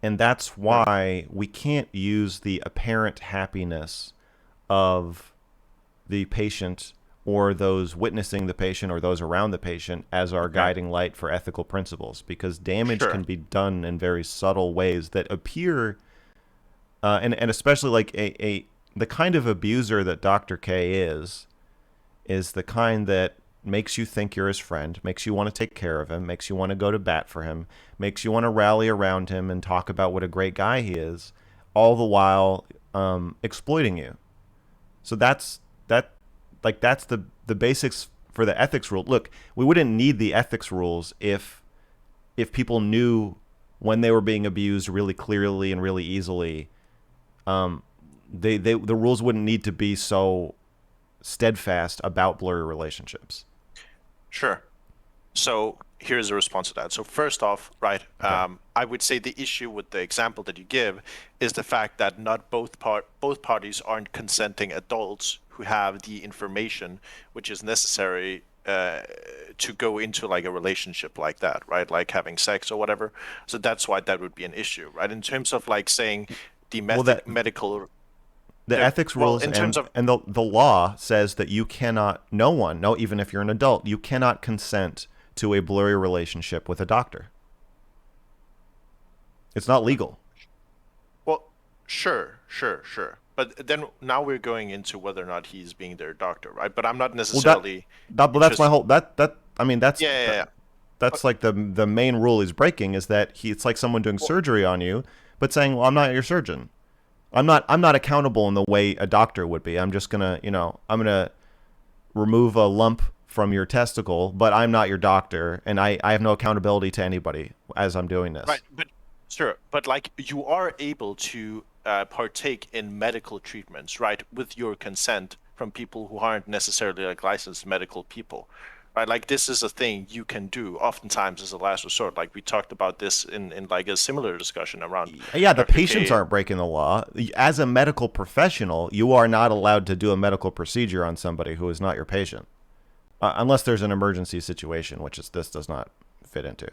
And that's why we can't use the apparent happiness of the patient or those witnessing the patient or those around the patient as our guiding light for ethical principles, because damage Sure. can be done in very subtle ways that appear, and especially like the kind of abuser that Dr. K is the kind that makes you think you're his friend, makes you want to take care of him, makes you want to go to bat for him, makes you want to rally around him and talk about what a great guy he is, all the while exploiting you. So that's the basics for the ethics rule. Look, we wouldn't need the ethics rules if people knew when they were being abused really clearly and really easily. The rules wouldn't need to be so steadfast about blurry relationships. Sure. So here's a response to that. So first off, right, I would say the issue with the example that you give is the fact that not both parties aren't consenting adults who have the information which is necessary to go into like a relationship like that, right? Like having sex or whatever. So that's why that would be an issue, right? In terms of like saying the medical. The ethics rules in terms of and the law says that you cannot, even if you're an adult, you cannot consent to a blurry relationship with a doctor. It's not legal. Well, sure. But then now we're going into whether or not he's being their doctor, right? But I'm not necessarily. That's my whole I mean that's Yeah. that's like the main rule he's breaking, is that it's like someone doing surgery on you, but saying, well, I'm not your surgeon. I'm not accountable in the way a doctor would be. I'm just gonna, I'm gonna remove a lump from your testicle, but I'm not your doctor, and I have no accountability to anybody as I'm doing this. Right, but sure, but like you are able to partake in medical treatments, right, with your consent from people who aren't necessarily like licensed medical people. Right, like this is a thing you can do oftentimes as a last resort. Like we talked about this in like a similar discussion around. Yeah, the Dr. patients K. aren't breaking the law. As a medical professional, you are not allowed to do a medical procedure on somebody who is not your patient, unless there's an emergency situation, which this does not fit into.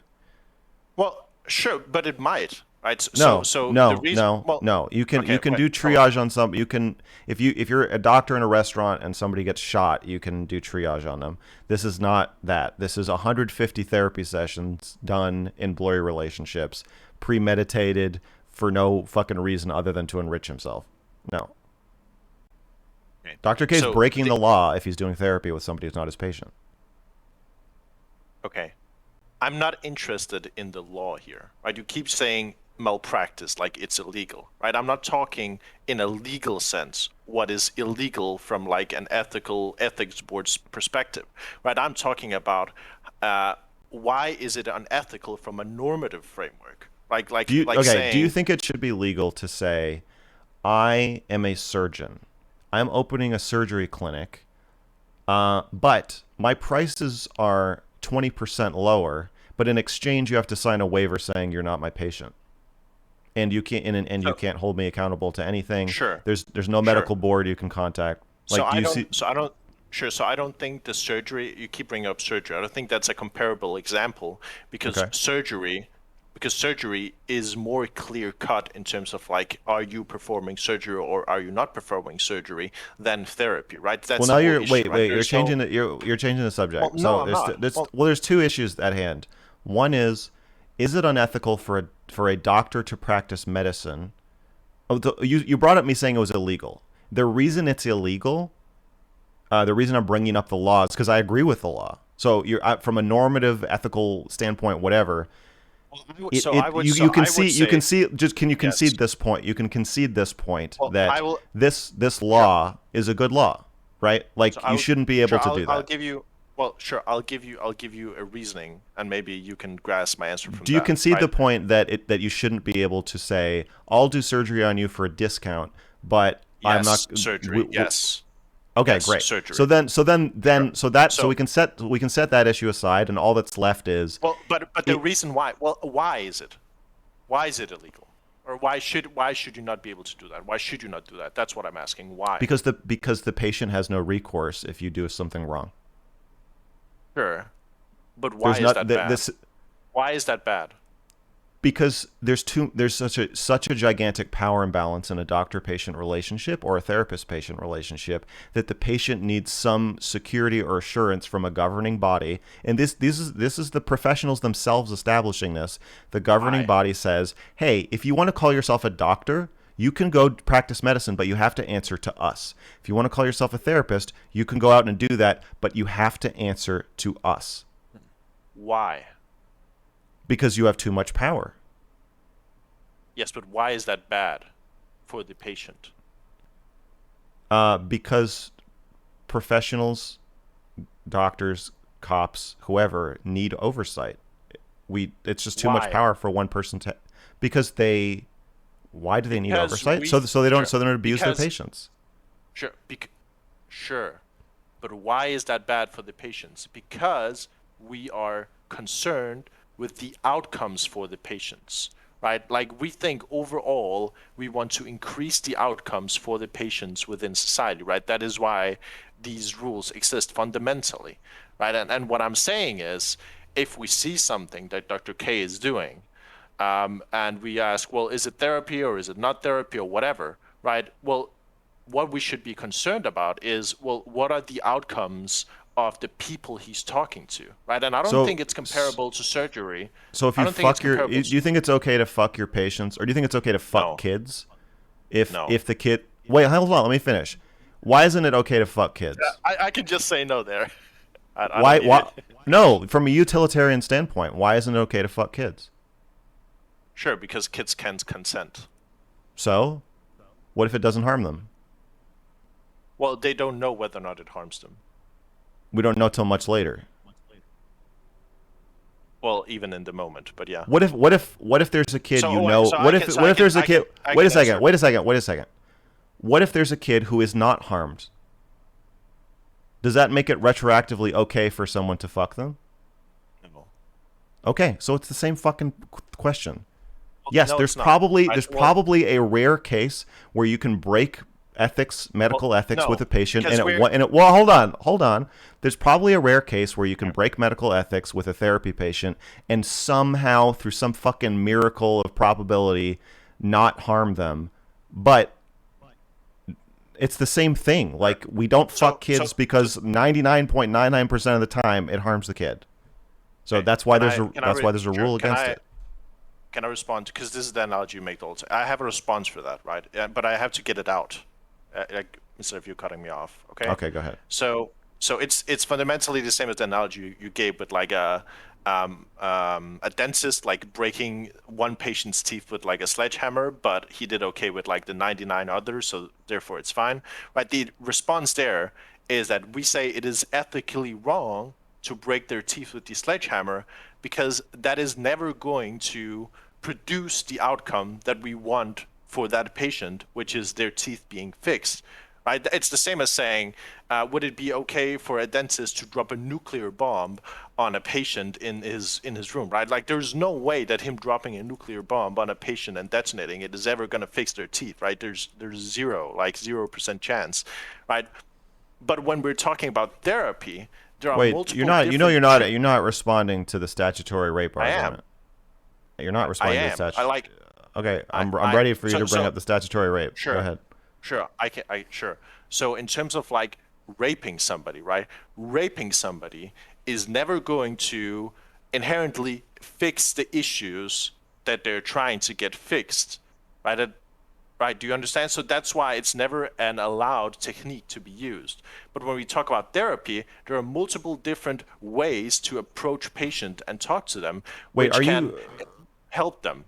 Well, sure, but it might, right? No, The reason, no. You can okay, do triage on some. You can if you're a doctor in a restaurant and somebody gets shot, you can do triage on them. This is not that. This is 150 therapy sessions done in blurry relationships, premeditated for no fucking reason other than to enrich himself. No. Okay. Dr. K is breaking the law if he's doing therapy with somebody who's not his patient. Okay. I'm not interested in the law here, right? You keep saying malpractice like it's illegal, right? I'm not talking in a legal sense what is illegal from like an ethics board's perspective, right? I'm talking about why is it unethical from a normative framework, do you think it should be legal to say, I am a surgeon, I'm opening a surgery clinic, but my prices are 20% lower, but in exchange you have to sign a waiver saying you're not my patient, and you can't you can't hold me accountable to anything. Sure. There's no medical board you can contact. So I don't think the surgery, you keep bringing up surgery, I don't think that's a comparable example, because surgery is more clear cut in terms of like, are you performing surgery or are you not performing surgery, than therapy, right? That's well, now you're issue, right? you're changing you're changing the subject. Well, no, I'm not. There's two issues at hand. One is it unethical for a doctor to practice medicine? You brought up me saying it was illegal. The reason it's illegal, the reason I'm bringing up the law is because I agree with the law. So you're from a normative, ethical standpoint, whatever. You can concede this point? You can concede this point that this law is a good law, right? Like you shouldn't be able to do that. I'll give you. Well, sure. I'll give you a reasoning, and maybe you can grasp my answer from that. Do you concede the point that you shouldn't be able to say, "I'll do surgery on you for a discount," but I'm not surgery? Yes. Okay, yes, great. Surgery. So we can set that issue aside, and all that's left is. Well, but the reason why? Well, why is it? Why is it illegal? Or why should you not be able to do that? Why should you not do that? That's what I'm asking. Why? Because the patient has no recourse if you do something wrong. Sure, but why is that bad? Why is that bad? Because there's such a gigantic power imbalance in a doctor-patient relationship or a therapist-patient relationship that the patient needs some security or assurance from a governing body. And this is the professionals themselves establishing this. The governing body says, "Hey, if you want to call yourself a doctor, you can go practice medicine, but you have to answer to us. If you want to call yourself a therapist, you can go out and do that, but you have to answer to us." Why? Because you have too much power. Yes, but why is that bad for the patient? Because professionals, doctors, cops, whoever, need oversight. It's just too much power for one person to. Because they. Why do they need oversight? So they don't abuse their patients. Sure, sure, but why is that bad for the patients? Because we are concerned with the outcomes for the patients, right? Like we think overall we want to increase the outcomes for the patients within society, right? That is why these rules exist fundamentally, right? And what I'm saying is, if we see something that Dr. K is doing, and we ask, well, is it therapy or is it not therapy or whatever, right? Well, what we should be concerned about is, well, what are the outcomes of the people he's talking to, right? And I don't think it's comparable to surgery. So if you fuck do you think it's okay to fuck your patients, or do you think it's okay to fuck kids? If the kid, wait, hold on, let me finish. Why isn't it okay to fuck kids? I can just say no there. I Why? don't Why? No, from a utilitarian standpoint, why isn't it okay to fuck kids? Sure, because kids can't consent. So, what if it doesn't harm them? Well, they don't know whether or not it harms them. We don't know till much later. Well, even in the moment, but yeah. What if there's a kid So, you wait, know? so What I if can- so what I if there's can- a kid? I Wait a can second. answer. Wait a second. Wait a second. What if there's a kid who is not harmed? Does that make it retroactively okay for someone to fuck them? No. Okay, so it's the same fucking question. Well, Yes, no, there's it's not. probably I- there's well- probably a rare case where you can break ethics, medical Well, ethics no, with a patient, because and we're- well, hold on. There's probably a rare case where you can break medical ethics with a therapy patient, and somehow through some fucking miracle of probability, not harm them. But it's the same thing. Like, we don't fuck kids because 99.99% of the time it harms the kid. So that's why there's a rule against it. Can I respond? Because this is the analogy you make also. I have a response for that, right? But I have to get it out, like, instead of you cutting me off. Okay. Okay, go ahead. So it's fundamentally the same as the analogy you gave with like a dentist like breaking one patient's teeth with like a sledgehammer, but he did okay with like the 99 others, so therefore it's fine, right? The response there is that we say it is ethically wrong to break their teeth with the sledgehammer because that is never going to produce the outcome that we want for that patient, which is their teeth being fixed. Right? It's the same as saying, would it be okay for a dentist to drop a nuclear bomb on a patient in his room? Right? Like, there's no way that him dropping a nuclear bomb on a patient and detonating it is ever going to fix their teeth. Right? There's 0% chance. Right? But when we're talking about therapy, there are Wait, multiple. you're not responding to the statutory rape I am. argument. You're not responding to the I statutory. like. Okay, I'm I- ready for you so- to bring so- up the statutory rape. Sure. Go ahead. Sure, sure. So in terms of like raping somebody, right? Raping somebody is never going to inherently fix the issues that they're trying to get fixed, right? Right? Do you understand? So that's why it's never an allowed technique to be used. But when we talk about therapy, there are multiple different ways to approach patient and talk to them, Wait, which can help them.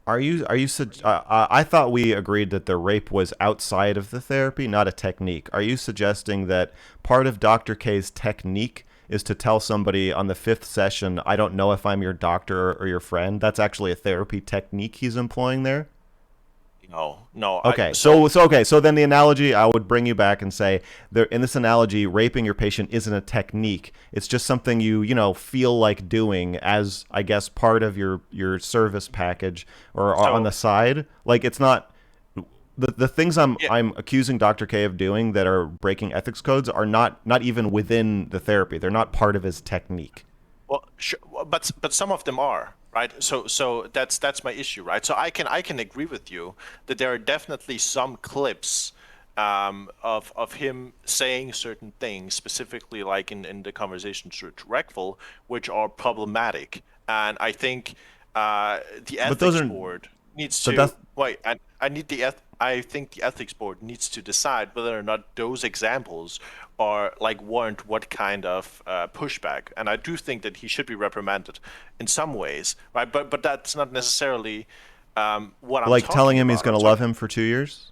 I thought we agreed that the rape was outside of the therapy, not a technique. Are you suggesting that part of Dr. K's technique is to tell somebody on the 5th session, I don't know if I'm your doctor or your friend? That's actually a therapy technique he's employing there? No. Okay, so then the analogy, I would bring you back and say, in this analogy, raping your patient isn't a technique. It's just something you feel like doing as, I guess, part of your service package or on the side. Like, it's not the things I'm accusing Dr. K of doing that are breaking ethics codes are not even within the therapy. They're not part of his technique. Well, sure, but some of them are. Right, so that's my issue, right? So I can agree with you that there are definitely some clips of him saying certain things, specifically like in the conversation to Reckful, which are problematic, and I think the ethics board needs to wait. I think the ethics board needs to decide whether or not those examples are like warrant what kind of pushback, and I do think that he should be reprimanded in some ways, right? But that's not necessarily what I'm like telling him about. he's going to love him for 2 years.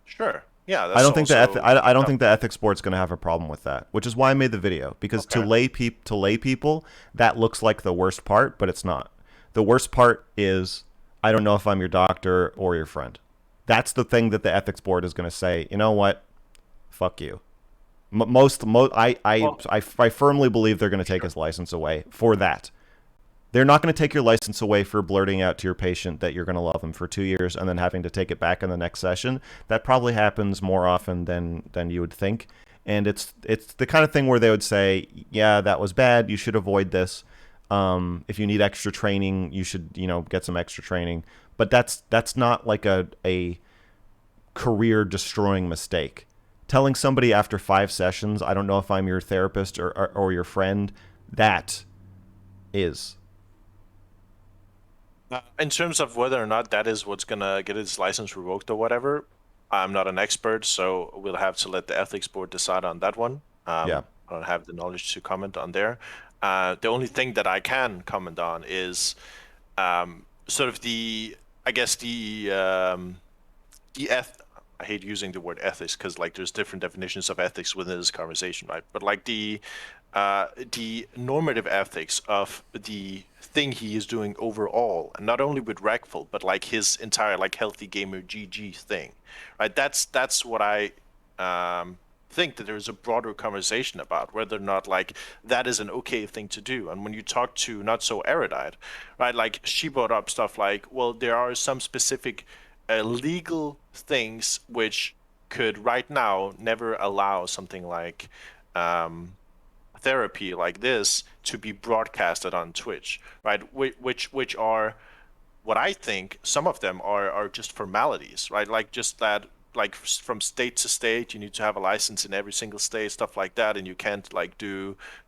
Sure. Yeah. That's I don't think I don't no. think the ethics board's going to have a problem with that, which is why I made the video, because to lay people that looks like the worst part, but it's not. The worst part is I don't know if I'm your doctor or your friend. That's the thing that the ethics board is going to say. You know what? Fuck you. I firmly believe they're going to take his license away for that. They're not going to take your license away for blurting out to your patient that you're going to love him for 2 years and then having to take it back in the next session. That probably happens more often than you would think. And it's the kind of thing where they would say, yeah, that was bad. You should avoid this. If you need extra training, you should, get some extra training. But that's not like a career destroying mistake. Telling somebody after 5 sessions, I don't know if I'm your therapist or your friend, that is. In terms of whether or not that is what's gonna get his license revoked or whatever, I'm not an expert, so we'll have to let the ethics board decide on that one. Yeah. I don't have the knowledge to comment on there. The only thing that I can comment on is sort of I guess the I hate using the word ethics because like there's different definitions of ethics within this conversation, right? But like the normative ethics of the thing he is doing overall, and not only with Rackful, but like his entire like healthy gamer GG thing, right? That's what I think that there's a broader conversation about whether or not like that is an okay thing to do. And when you talk to not so erudite, right, like she brought up stuff like, well, there are some specific legal things which could right now never allow something like therapy like this to be broadcasted on Twitch, right? Which are what I think some of them are just formalities, right? Like just that like from state to state you need to have a license in every single state, stuff like that, and you can't like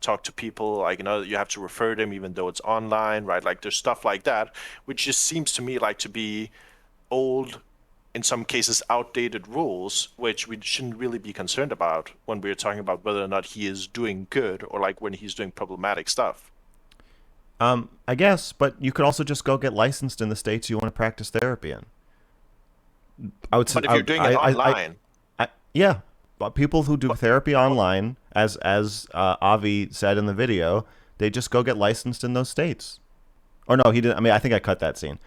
talk to people like you have to refer them even though it's online, right? Like there's stuff like that which just seems to me like to be old, in some cases outdated rules, which we shouldn't really be concerned about when we're talking about whether or not he is doing good or like when he's doing problematic stuff. I guess, but you could also just go get licensed in the states you want to practice therapy in. I would say, But if you're doing it online, yeah, but people who do therapy online, as Avi said in the video, they just go get licensed in those states. Or no, he didn't. I mean, I think I cut that scene,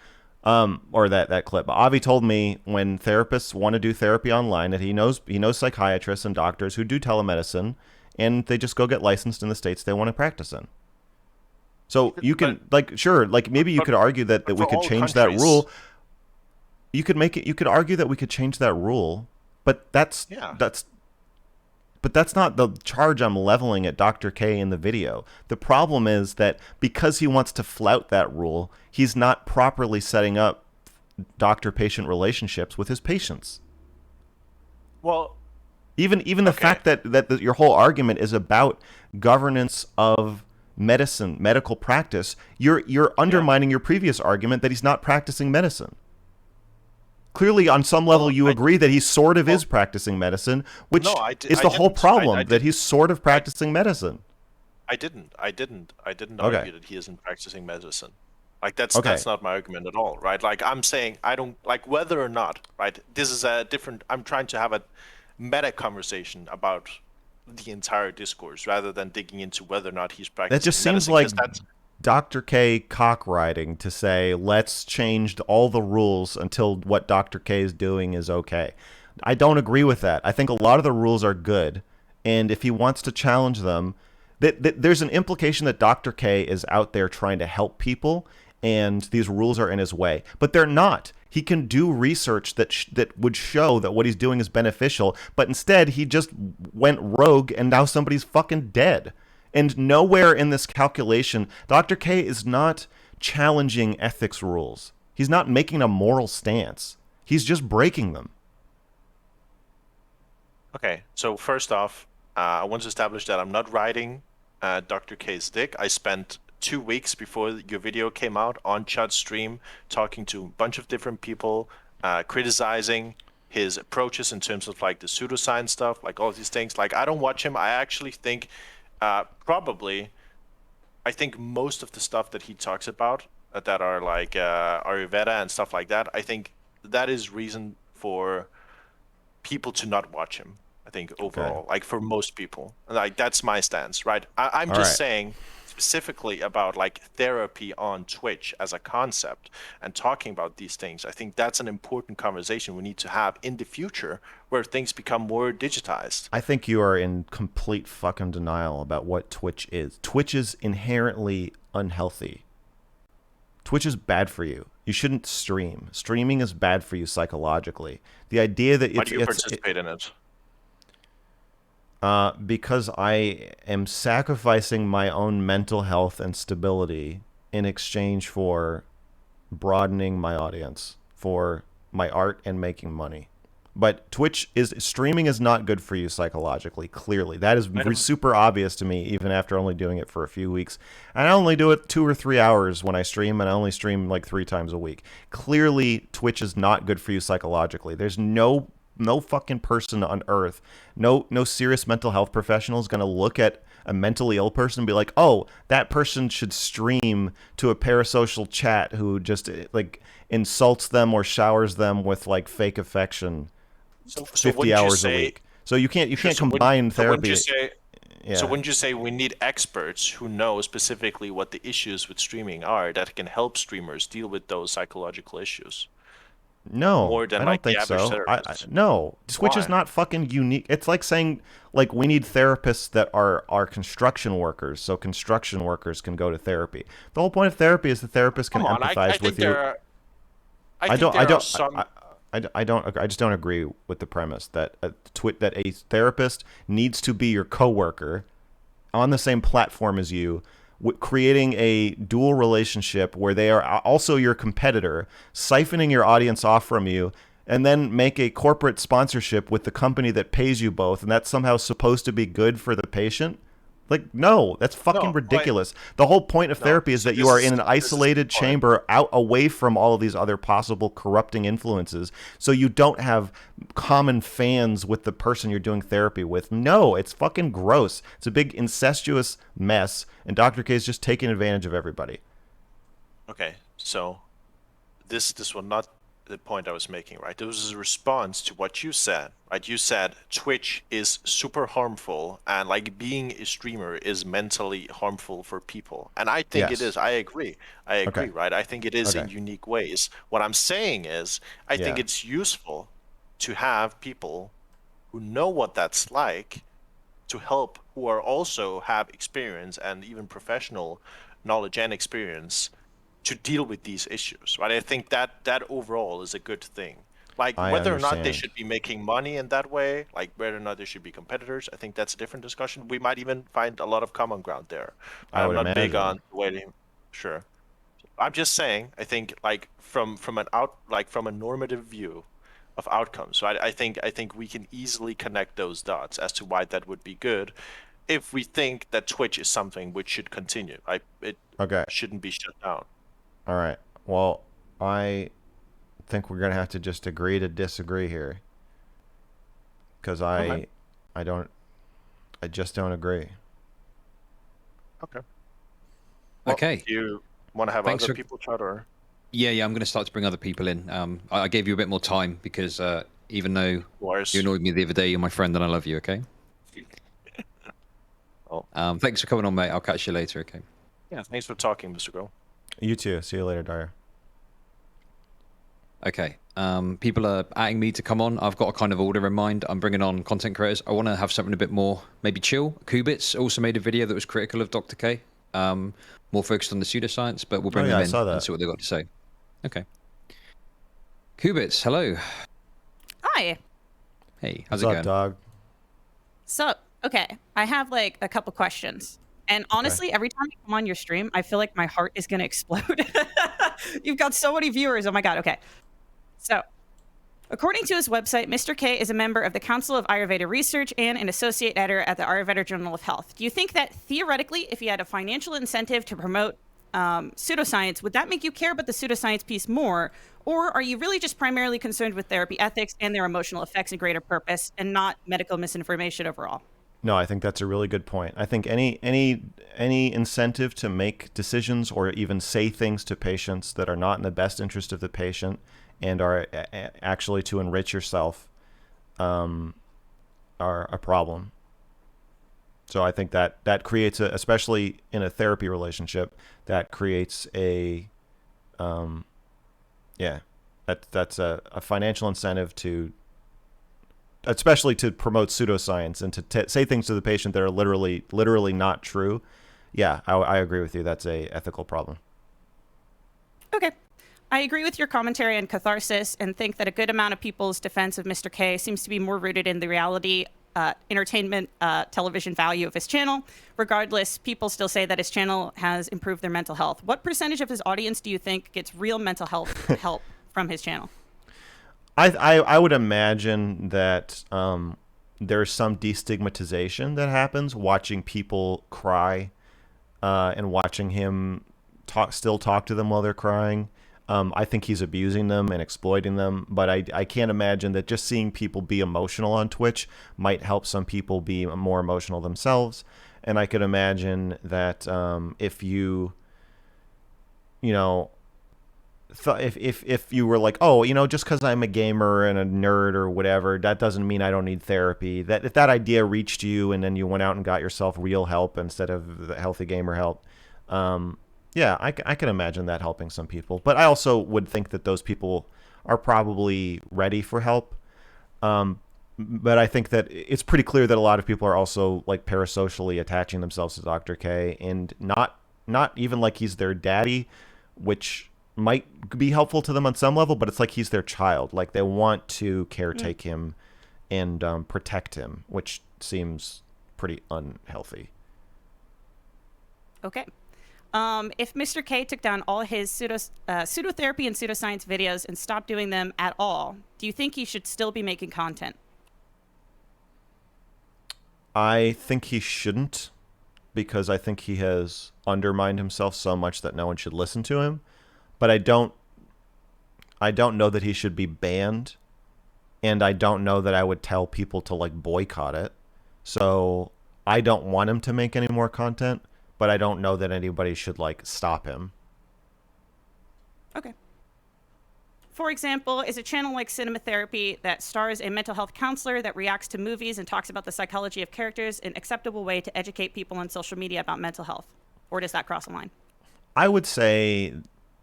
or that clip. Avi told me when therapists want to do therapy online that he knows psychiatrists and doctors who do telemedicine, and they just go get licensed in the states they want to practice in. So you can maybe you could argue that we could change that rule. You could argue that we could change that rule, but that's not the charge I'm leveling at Dr. K in the video. The problem is that because he wants to flout that rule, he's not properly setting up doctor-patient relationships with his patients. Well, even the fact that your whole argument is about governance of medical practice, you're undermining your previous argument that he's not practicing medicine. Clearly, on some level, you agree that he sort of is practicing medicine, which is the whole problem, that he's sort of practicing medicine. I didn't argue that he isn't practicing medicine. Like that's not my argument at all, right? Like I'm saying I don't like whether or not, right? This is I'm trying to have a meta conversation about the entire discourse rather than digging into whether or not he's practicing That just seems medicine, like Dr. K cockriding to say, let's change all the rules until what Dr. K is doing is okay. I don't agree with that. I think a lot of the rules are good, and if he wants to challenge them, there's an implication that Dr. K is out there trying to help people, and these rules are in his way. But they're not. He can do research that would show that what he's doing is beneficial, but instead he just went rogue, and now somebody's fucking dead. And nowhere in this calculation, Dr. K is not challenging ethics rules. He's not making a moral stance. He's just breaking them. Okay, so first off, I want to establish that I'm not riding Dr. K's dick. I spent 2 weeks before your video came out on Chud's stream talking to a bunch of different people, criticizing his approaches in terms of like the pseudoscience stuff, like all these things. Like I don't watch him. I actually think I think most of the stuff that he talks about that are like Ayurveda and stuff like that, I think that is reason for people to not watch him. I think overall, like for most people, like that's my stance, right? I'm just saying specifically about like therapy on Twitch as a concept and talking about these things. I think that's an important conversation we need to have in the future where things become more digitized. I think you are in complete fucking denial about what Twitch is. Twitch is inherently unhealthy. Twitch is bad for you. You shouldn't stream. Streaming is bad for you psychologically. The idea that Why do you participate in it? Because I am sacrificing my own mental health and stability in exchange for broadening my audience, for my art and making money. But streaming is not good for you psychologically, clearly. That is super obvious to me, even after only doing it for a few weeks. And I only do it 2 or 3 hours when I stream, and I only stream like 3 times a week. Clearly, Twitch is not good for you psychologically. There's no fucking person on earth, no serious mental health professional is going to look at a mentally ill person and be like, oh, that person should stream to a parasocial chat who just like insults them or showers them with like fake affection So 50 hours a week. So you can't combine therapy. So wouldn't you say we need experts who know specifically what the issues with streaming are that can help streamers deal with those psychological issues? No, More than I like don't think the average so. therapist. No, Twitch is Why? not fucking unique. It's like saying like we need therapists that are construction workers, so construction workers can go to therapy. The whole point of therapy is the therapist can Come on, I empathize think with you. there are. I I think don't. I there are don't. some. I just don't agree with the premise that that a therapist needs to be your coworker on the same platform as you, creating a dual relationship where they are also your competitor, siphoning your audience off from you, and then make a corporate sponsorship with the company that pays you both, and that's somehow supposed to be good for the patient. Like, no, that's fucking No, ridiculous. The whole point of therapy is so that you this are is- in an this is the isolated point. chamber out away from all of these other possible corrupting influences. So you don't have common fans with the person you're doing therapy with. No, it's fucking gross. It's a big incestuous mess, and Dr. K is just taking advantage of everybody. Okay, so this was not the point I was making, right? This was a response to what you said, right? You said Twitch is super harmful and like being a streamer is mentally harmful for people. And I think it Yes. is. I agree. I agree, Okay. right? I think it is in Okay. unique ways. What I'm saying is I think Yeah. it's useful to have people who know what that's like to help, who are also have experience and even professional knowledge and experience to deal with these issues, right? I think that overall is a good thing. Like I whether or not they understand. should be making money in that way, like whether or not they should be competitors, I think that's a different discussion. We might even find a lot of common ground there. I I'm would not big imagine. on waiting. Sure. I'm just saying, I think like from an out like from a normative view of outcomes, right? I think we can easily connect those dots as to why that would be good if we think that Twitch is something which should continue. Right? It Okay. shouldn't be shut down. All right. Well, I think we're gonna have to just agree to disagree here, because Okay. I just don't agree. Okay. Well, Okay. do you want to have Thanks other for- people chat or? Yeah, I'm going to start to bring other people in. I gave you a bit more time because even though Wars? you annoyed me the other day, you're my friend and I love you, okay? Oh. Thanks for coming on, mate. I'll catch you later, okay? Yeah. Thanks for talking, Mr. Girl. You too. See you later, Dyer. Okay. People are adding me to come on. I've got a kind of order in mind. I'm bringing on content creators. I want to have something a bit more, maybe chill. Kubits also made a video that was critical of Dr. K. More focused on the pseudoscience, but we'll bring Oh, them yeah, I in saw that. and see what they've got to say. Okay. Kubits, hello. Hi. Hey, how's What's it up, going? dog? So, okay, I have like a couple questions. And honestly, every time you come on your stream, I feel like my heart is going to explode. You've got so many viewers. Oh my God. Okay. So, according to his website, Mr. K is a member of the Council of Ayurveda Research and an associate editor at the Ayurveda Journal of Health. Do you think that theoretically, if you had a financial incentive to promote pseudoscience, would that make you care about the pseudoscience piece more? Or are you really just primarily concerned with therapy ethics and their emotional effects and greater purpose and not medical misinformation overall? No, I think that's a really good point. I think any incentive to make decisions or even say things to patients that are not in the best interest of the patient and are actually to enrich yourself are a problem. So I think that creates especially in a therapy relationship, that creates that's a financial incentive to, especially to promote pseudoscience and to say things to the patient that are literally not true. Yeah, I agree with you. That's a ethical problem. Okay. I agree with your commentary on catharsis and think that a good amount of people's defense of Mr. K seems to be more rooted in the reality, entertainment, television value of his channel. Regardless, people still say that his channel has improved their mental health. What percentage of his audience do you think gets real mental health help from his channel? I would imagine that there's some destigmatization that happens watching people cry and watching him still talk to them while they're crying. I think he's abusing them and exploiting them, but I can't imagine that just seeing people be emotional on Twitch might help some people be more emotional themselves. And I could imagine that if you know, if you were like, oh, just because I'm a gamer and a nerd or whatever, that doesn't mean I don't need therapy. That if that idea reached you and then you went out and got yourself real help instead of the healthy gamer help, yeah, I can imagine that helping some people. But I also would think that those people are probably ready for help. But I think that it's pretty clear that a lot of people are also like parasocially attaching themselves to Dr. K, and not even like he's their daddy, which might be helpful to them on some level, but it's like he's their child. Like they want to caretake him and protect him, which seems pretty unhealthy. Okay. If Mr. K took down all his pseudotherapy and pseudoscience videos and stopped doing them at all, do you think he should still be making content? I think he shouldn't, because I think he has undermined himself so much that no one should listen to him. But I don't know that he should be banned, and I don't know that I would tell people to like boycott it. So I don't want him to make any more content, but I don't know that anybody should like stop him. Okay. For example, is a channel like Cinema Therapy that stars a mental health counselor that reacts to movies and talks about the psychology of characters an acceptable way to educate people on social media about mental health? Or does that cross a line? I would say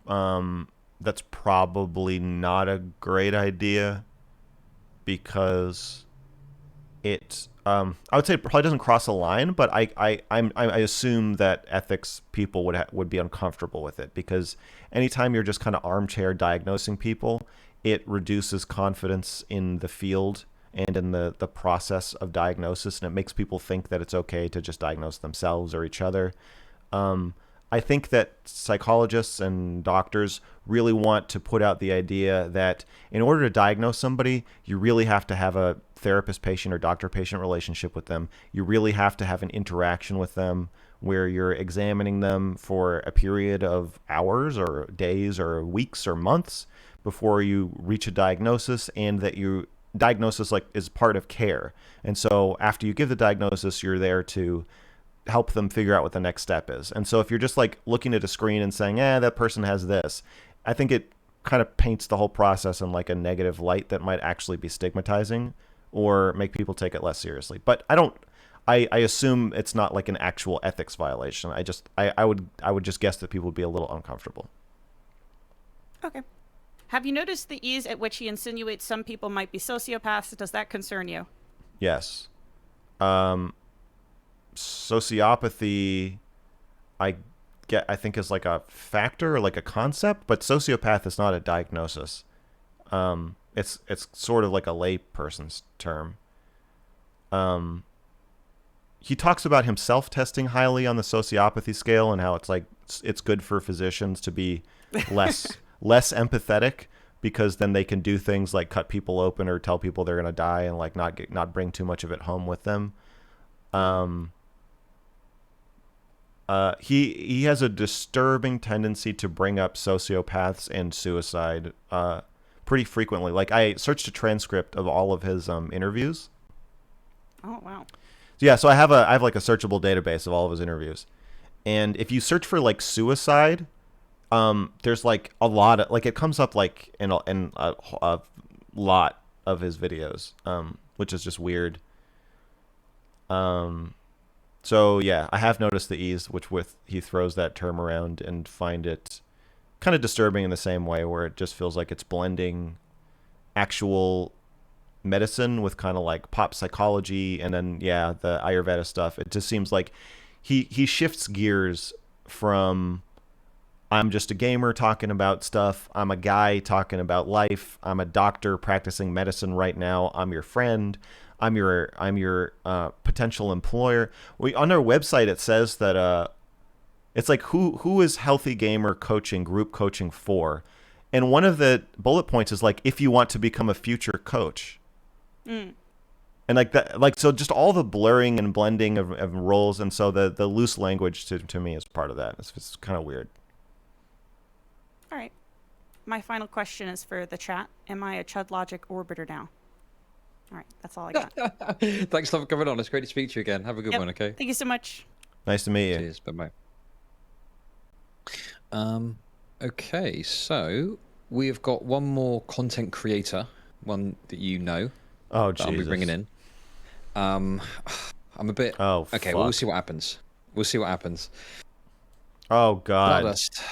that's probably not a great idea, because it I would say it probably doesn't cross a line, but I assume that ethics people would be uncomfortable with it, because anytime you're just kind of armchair diagnosing people, it reduces confidence in the field and in the process of diagnosis, and it makes people think that it's okay to just diagnose themselves or each other. I think that psychologists and doctors really want to put out the idea that in order to diagnose somebody, you really have to have a therapist-patient or doctor-patient relationship with them. You really have to have an interaction with them where you're examining them for a period of hours or days or weeks or months before you reach a diagnosis, and that diagnosis like is part of care. And so after you give the diagnosis, you're there to help them figure out what the next step is. And so if you're just like looking at a screen and saying, that person has this, I think it kind of paints the whole process in like a negative light that might actually be stigmatizing or make people take it less seriously. But I assume it's not like an actual ethics violation. I would just guess that people would be a little uncomfortable. Okay. Have you noticed the ease at which he insinuates some people might be sociopaths? Does that concern you? Yes. Sociopathy, I think is like a factor or like a concept, but sociopath is not a diagnosis. It's sort of like a lay person's term. He talks about himself testing highly on the sociopathy scale and how it's good for physicians to be less empathetic, because then they can do things like cut people open or tell people they're going to die and like not bring too much of it home with them. He has a disturbing tendency to bring up sociopaths and suicide pretty frequently. Like I searched a transcript of all of his interviews. Oh wow. Yeah, so I have like a searchable database of all of his interviews, and if you search for like suicide, there's like a lot of like it comes up like in a lot of his videos, which is just weird. So yeah, I have noticed the ease with he throws that term around, and find it kind of disturbing in the same way, where it just feels like it's blending actual medicine with kind of like pop psychology, and then the Ayurveda stuff. It just seems like he shifts gears from I'm just a gamer talking about stuff, I'm a guy talking about life, I'm a doctor practicing medicine right now, I'm your friend, I'm your potential employer. On their website it says that it's like who is healthy gamer coaching, group coaching for, and one of the bullet points is like if you want to become a future coach. And like that, like so, just all the blurring and blending of roles, and so the loose language to me is part of that. It's kind of weird. All right. my final question is for the chat. Am I a Chudlogic orbiter now? All right, that's all I got. Thanks for coming on. It's great to speak to you again. Have a good Yep. one, okay? Thank you so much. Nice to meet you. Cheers. Bye-bye. Okay, so we've got one more content creator, one that you know, Oh, that I'll be Jesus. bringing in. I'm a bit... Oh, okay, well, we'll fuck. see what happens. We'll see what happens. Oh, God. Stardust.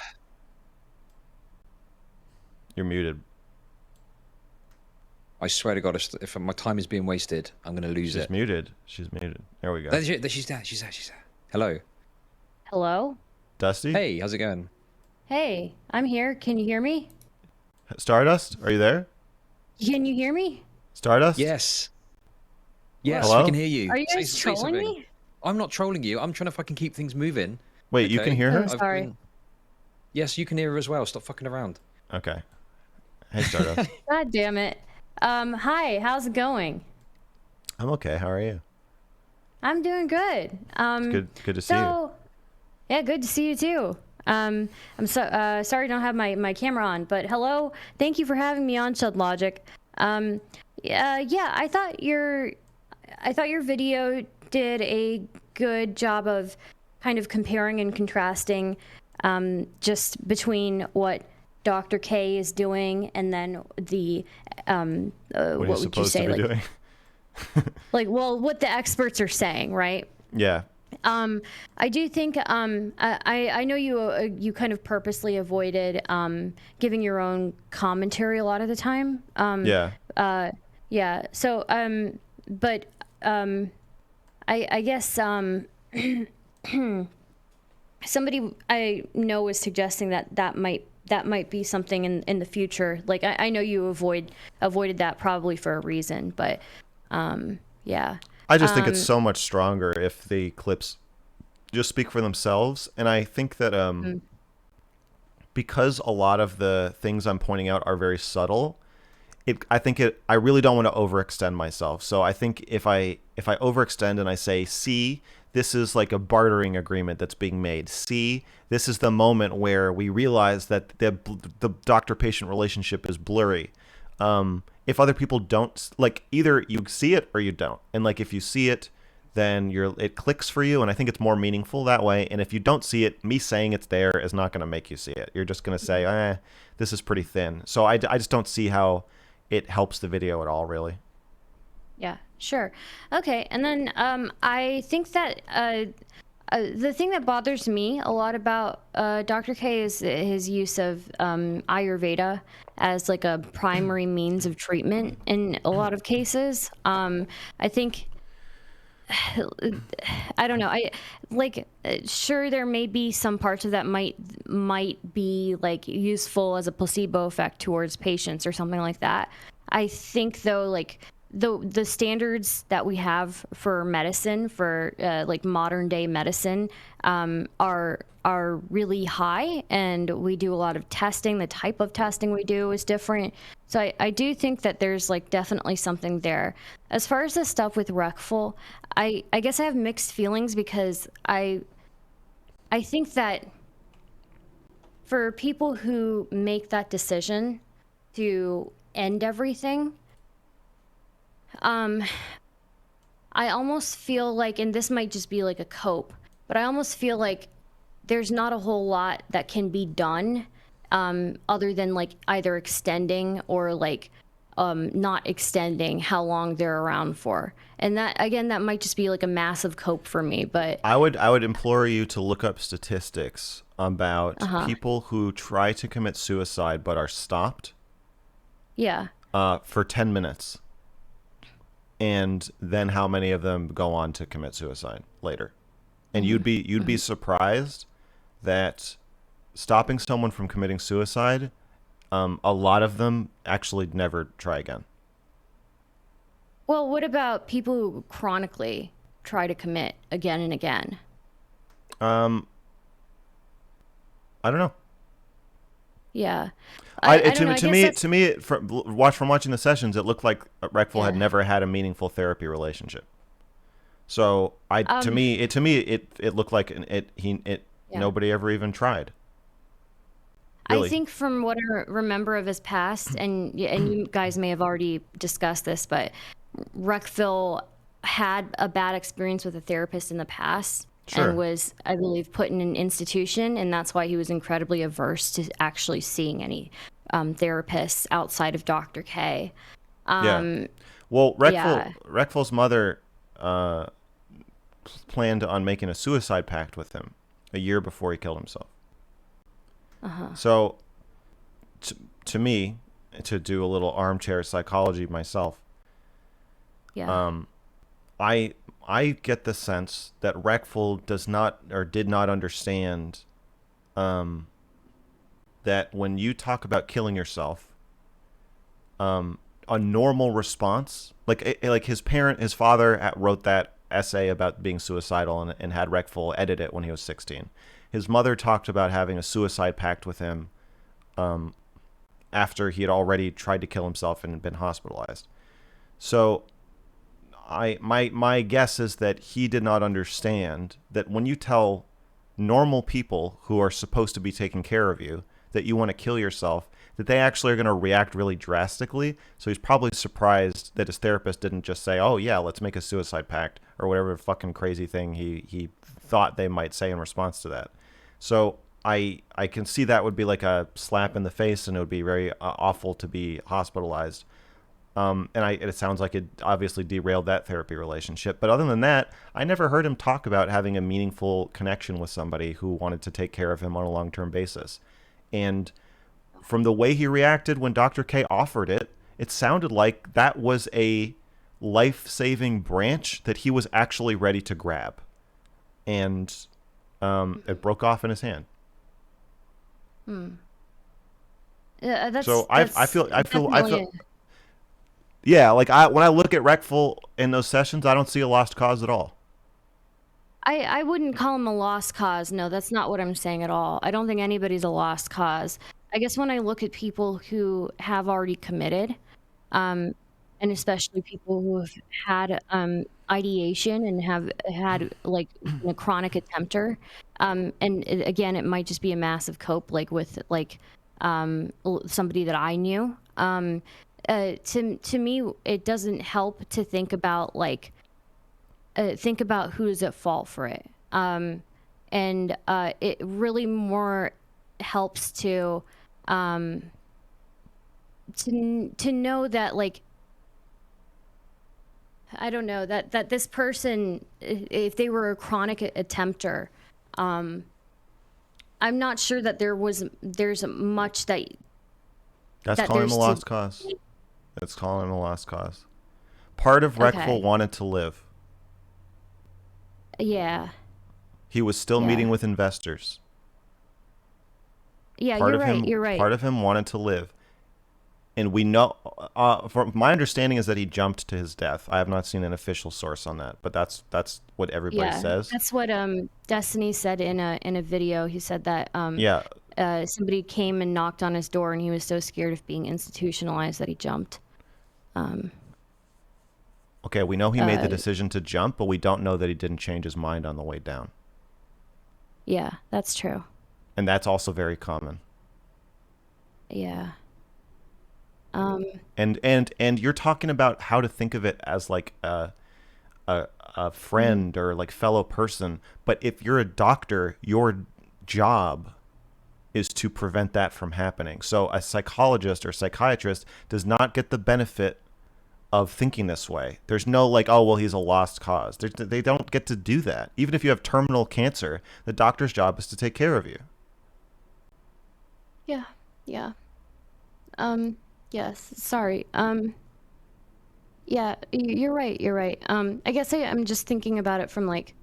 You're muted. I swear to God, if my time is being wasted, I'm going to lose She's it. muted. She's muted. There we go. She's there. She's there. Hello. Hello? Dusty? Hey, how's it going? Hey, I'm here. Can you hear me? Stardust? Are you there? Can you hear me? Stardust? Yes. Yes, Hello? we can hear you. Are you guys Say trolling something. me? I'm not trolling you. I'm trying to fucking keep things moving. Wait, you Okay. can hear her? Oh, sorry. Yes, you can hear her as well. Stop fucking around. Okay. Hey, Stardust. God damn it. Hi, how's it going? I'm okay. How are you? I'm doing good. Good to see you. Yeah, good to see you too. I'm sorry I don't have my camera on, but hello. Thank you for having me on Chudlogic. Yeah, I thought your video did a good job of kind of comparing and contrasting just between what Dr. K is doing and then the What are you what would you supposed say to be doing? what the experts are saying, right? Yeah. I do think I know you kind of purposely avoided giving your own commentary a lot of the time. Yeah. Yeah. So but I guess somebody I know was suggesting that might be something in the future. Like I know you avoided that probably for a reason, but yeah. I just think it's so much stronger if the clips just speak for themselves. And I think that because a lot of the things I'm pointing out are very subtle, I really don't want to overextend myself. So I think if I overextend and I say, see, this is like a bartering agreement that's being made. See, this is the moment where we realize that the doctor-patient relationship is blurry. If other people don't, like, either you see it or you don't. And like, if you see it, then it clicks for you. And I think it's more meaningful that way. And if you don't see it, me saying it's there is not going to make you see it. You're just going to say, this is pretty thin. So I just don't see how it helps the video at all, really. Yeah, sure. Okay, and then I think that the thing that bothers me a lot about Dr. K is his use of Ayurveda as like a primary means of treatment in a lot of cases. I think, I don't know. Sure, there may be some parts of that might be like useful as a placebo effect towards patients or something like that. I think though, like the standards that we have for medicine, for like modern day medicine, are really high, and we do a lot of testing. The type of testing we do is different. So I do think that there's like definitely something there. As far as the stuff with Recful, I guess I have mixed feelings because I think that for people who make that decision to end everything, I almost feel like, and this might just be like a cope, but I almost feel like there's not a whole lot that can be done other than like either extending or like not extending how long they're around for. And that, again, that might just be like a massive cope for me, but I would implore you to look up statistics about people who try to commit suicide but are stopped. Yeah. For 10 minutes. And then how many of them go on to commit suicide later. And you'd be surprised that stopping someone from committing suicide, a lot of them actually never try again. Well, what about people who chronically try to commit again and again? I don't know. Yeah. To me, from watching the sessions, it looked like Recful had never had a meaningful therapy relationship. So to me, it looked like nobody ever even tried. Really? I think from what I remember of his past, and you guys may have already discussed this, but Reckville had a bad experience with a therapist in the past. Sure. And was, I believe, put in an institution, and that's why he was incredibly averse to actually seeing any therapists outside of Dr. K. Yeah. Well, yeah. Reckville's mother planned on making a suicide pact with him a year before he killed himself. So, to me, to do a little armchair psychology myself, Yeah. I get the sense that Reckville does not or did not understand that when you talk about killing yourself, a normal response, like his father wrote that essay about being suicidal and had Reckville edit it when he was 16. His mother talked about having a suicide pact with him after he had already tried to kill himself and been hospitalized. So my guess is that he did not understand that when you tell normal people who are supposed to be taking care of you that you want to kill yourself, that they actually are going to react really drastically. So he's probably surprised that his therapist didn't just say, oh yeah, let's make a suicide pact, or whatever fucking crazy thing he thought they might say in response to that. So I can see that would be like a slap in the face, and it would be very awful to be hospitalized. And it sounds like it obviously derailed that therapy relationship. But other than that, I never heard him talk about having a meaningful connection with somebody who wanted to take care of him on a long-term basis. And from the way he reacted when Dr. K offered it, it sounded like that was a life-saving branch that he was actually ready to grab. And it broke off in his hand. That's, so that's I feel definitely yeah, like when I look at Reckville in those sessions, I don't see a lost cause at all. I wouldn't call him a lost cause. No, that's not what I'm saying at all. I don't think anybody's a lost cause. I guess when I look at people who have already committed, and especially people who have had ideation and have had like a chronic attempter, again, it might just be a massive cope, like with like somebody that I knew. To me, it doesn't help to think about like who's at fault for it, and it really more helps to know that, like, I don't know, that this person, if they were a chronic attempter, I'm not sure that there's much That's calling him a lost cause. That's calling him a lost cause. Part of Reckville wanted to live. Yeah. He was still meeting with investors. Yeah, you're right. Part of him wanted to live. And we know, from my understanding is that he jumped to his death. I have not seen an official source on that, but that's what everybody says. That's what Destiny said in a video. He said that somebody came and knocked on his door, and he was so scared of being institutionalized that he jumped. Okay, we know he made the decision to jump, but we don't know that he didn't change his mind on the way down. Yeah, that's true. And that's also very common. Yeah. And you're talking about how to think of it as like a friend or like fellow person, but if you're a doctor, your job is to prevent that from happening. So a psychologist or psychiatrist does not get the benefit of thinking this way. There's no like, oh, well, he's a lost cause. They don't get to do that. Even if you have terminal cancer, the doctor's job is to take care of you. Yeah. Yeah. Yes. Sorry. Yeah, you're right. You're right. I guess I'm just thinking about it from like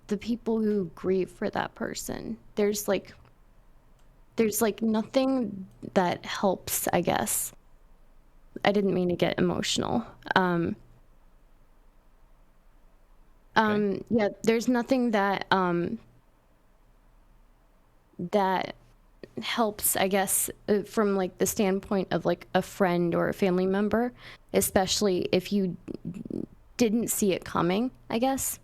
the people who grieve for that person. There's nothing that helps, I guess. I didn't mean to get emotional. Yeah, there's nothing that that helps, I guess, from like the standpoint of like a friend or a family member, especially if you didn't see it coming, I guess.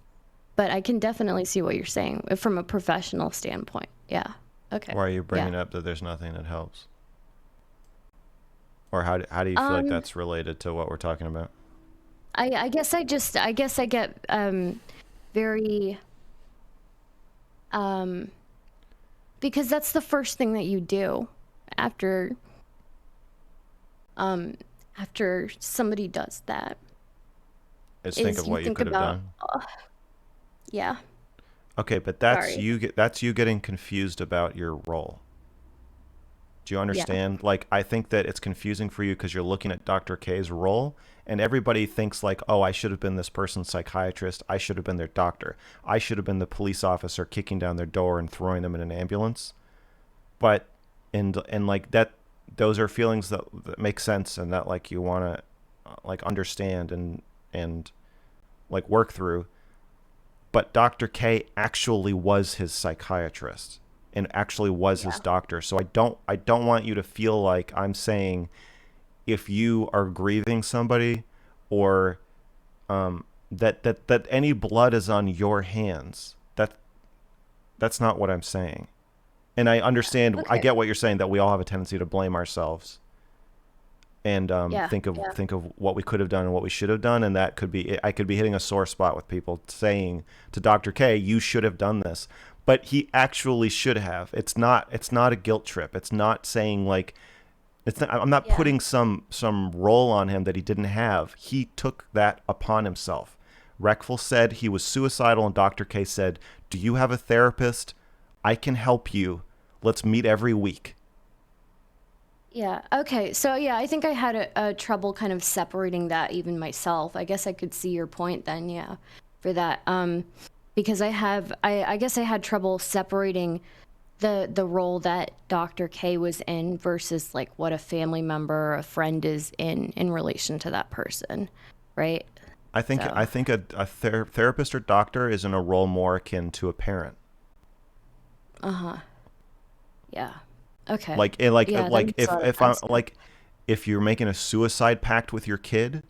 But I can definitely see what you're saying from a professional standpoint. Yeah. Okay. Why are you bringing up that there's nothing that helps? Or how do you feel like that's related to what we're talking about? I guess I get very because that's the first thing that you do after somebody does that. Is think of what you could have done. Yeah. Okay, but that's Sorry. that's you getting confused about your role. Do you understand? Yeah. Like, I think that it's confusing for you because you're looking at Dr. K's role, and everybody thinks like, oh, I should have been this person's psychiatrist. I should have been their doctor. I should have been the police officer kicking down their door and throwing them in an ambulance. But, and like that, those are feelings that make sense and that like you want to like understand and like work through. But Dr. K actually was his psychiatrist and actually was his doctor. So I don't want you to feel like I'm saying if you are grieving somebody or that any blood is on your hands. That's not what I'm saying. And I understand, I get what you're saying, that we all have a tendency to blame ourselves and think of what we could have done and what we should have done, and that could be, I could be hitting a sore spot with people saying to Dr. K, you should have done this, but he actually should have. It's not a guilt trip. It's not saying like, I'm not putting some role on him that he didn't have. He took that upon himself. Reckful said he was suicidal, and Dr. K said, do you have a therapist? I can help you. Let's meet every week. Yeah. Okay. So yeah, I think I had a trouble kind of separating that even myself. I guess I could see your point then. Yeah, for that. Because I guess I had trouble separating the role that Dr. K was in versus like what a family member or a friend is in relation to that person, right? I think a therapist or doctor is in a role more akin to a parent. Yeah. Okay. If you're making a suicide pact with your kid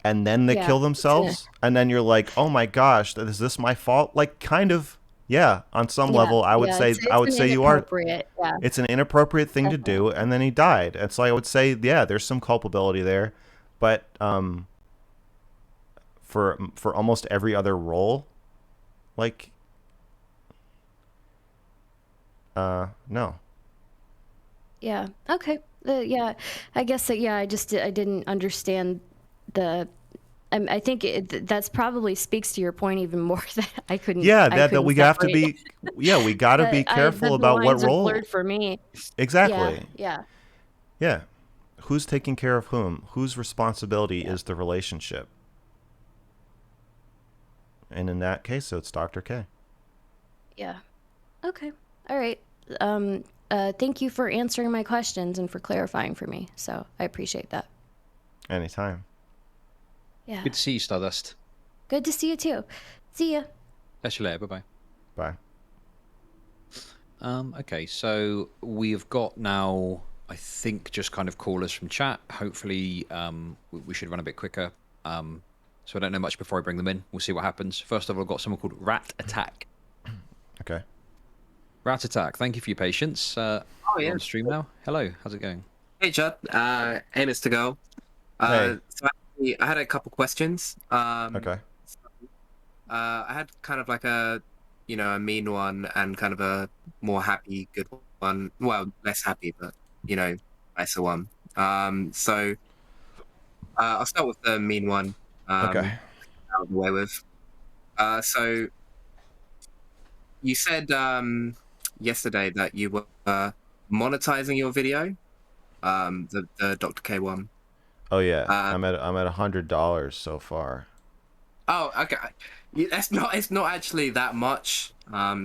and then they kill themselves and then you're like, oh my gosh, is this my fault? Like kind of, on some level I would say you are. It's an inappropriate thing to do, and then he died. It's like I would say, there's some culpability there, but for almost every other role, like no. Yeah. Okay. I guess that. Yeah. I didn't understand the. I think that's probably speaks to your point even more that I couldn't. Yeah. That we have to be. Yeah. We got to be careful about what role. Blurred for me. Exactly. Yeah. Who's taking care of whom? Whose responsibility is the relationship? And in that case, so it's Dr. K. Yeah. Okay. All right. Thank you for answering my questions and for clarifying for me. So I appreciate that. Anytime. Yeah. Good to see you, Stardust. Good to see you too. See ya. Catch you later. Bye-bye. Bye. Okay, so we've got now, I think, just kind of callers from chat. Hopefully, we should run a bit quicker. So I don't know much before I bring them in. We'll see what happens. First of all, I've got someone called Rat Attack. Okay. Rat Attack, thank you for your patience. Yeah. On stream now. Hello, how's it going? Hey, Chud. Hey, Mr. Girl. Hey. So I had a couple questions. Okay. I had kind of like a mean one and kind of a more happy, good one. Well, less happy, but nicer one. So I'll start with the mean one. Okay. Out of the way with. So you said yesterday that you were monetizing your video, the Dr. K one. Oh yeah, I'm at $100 so far. Oh, okay. It's not actually that much.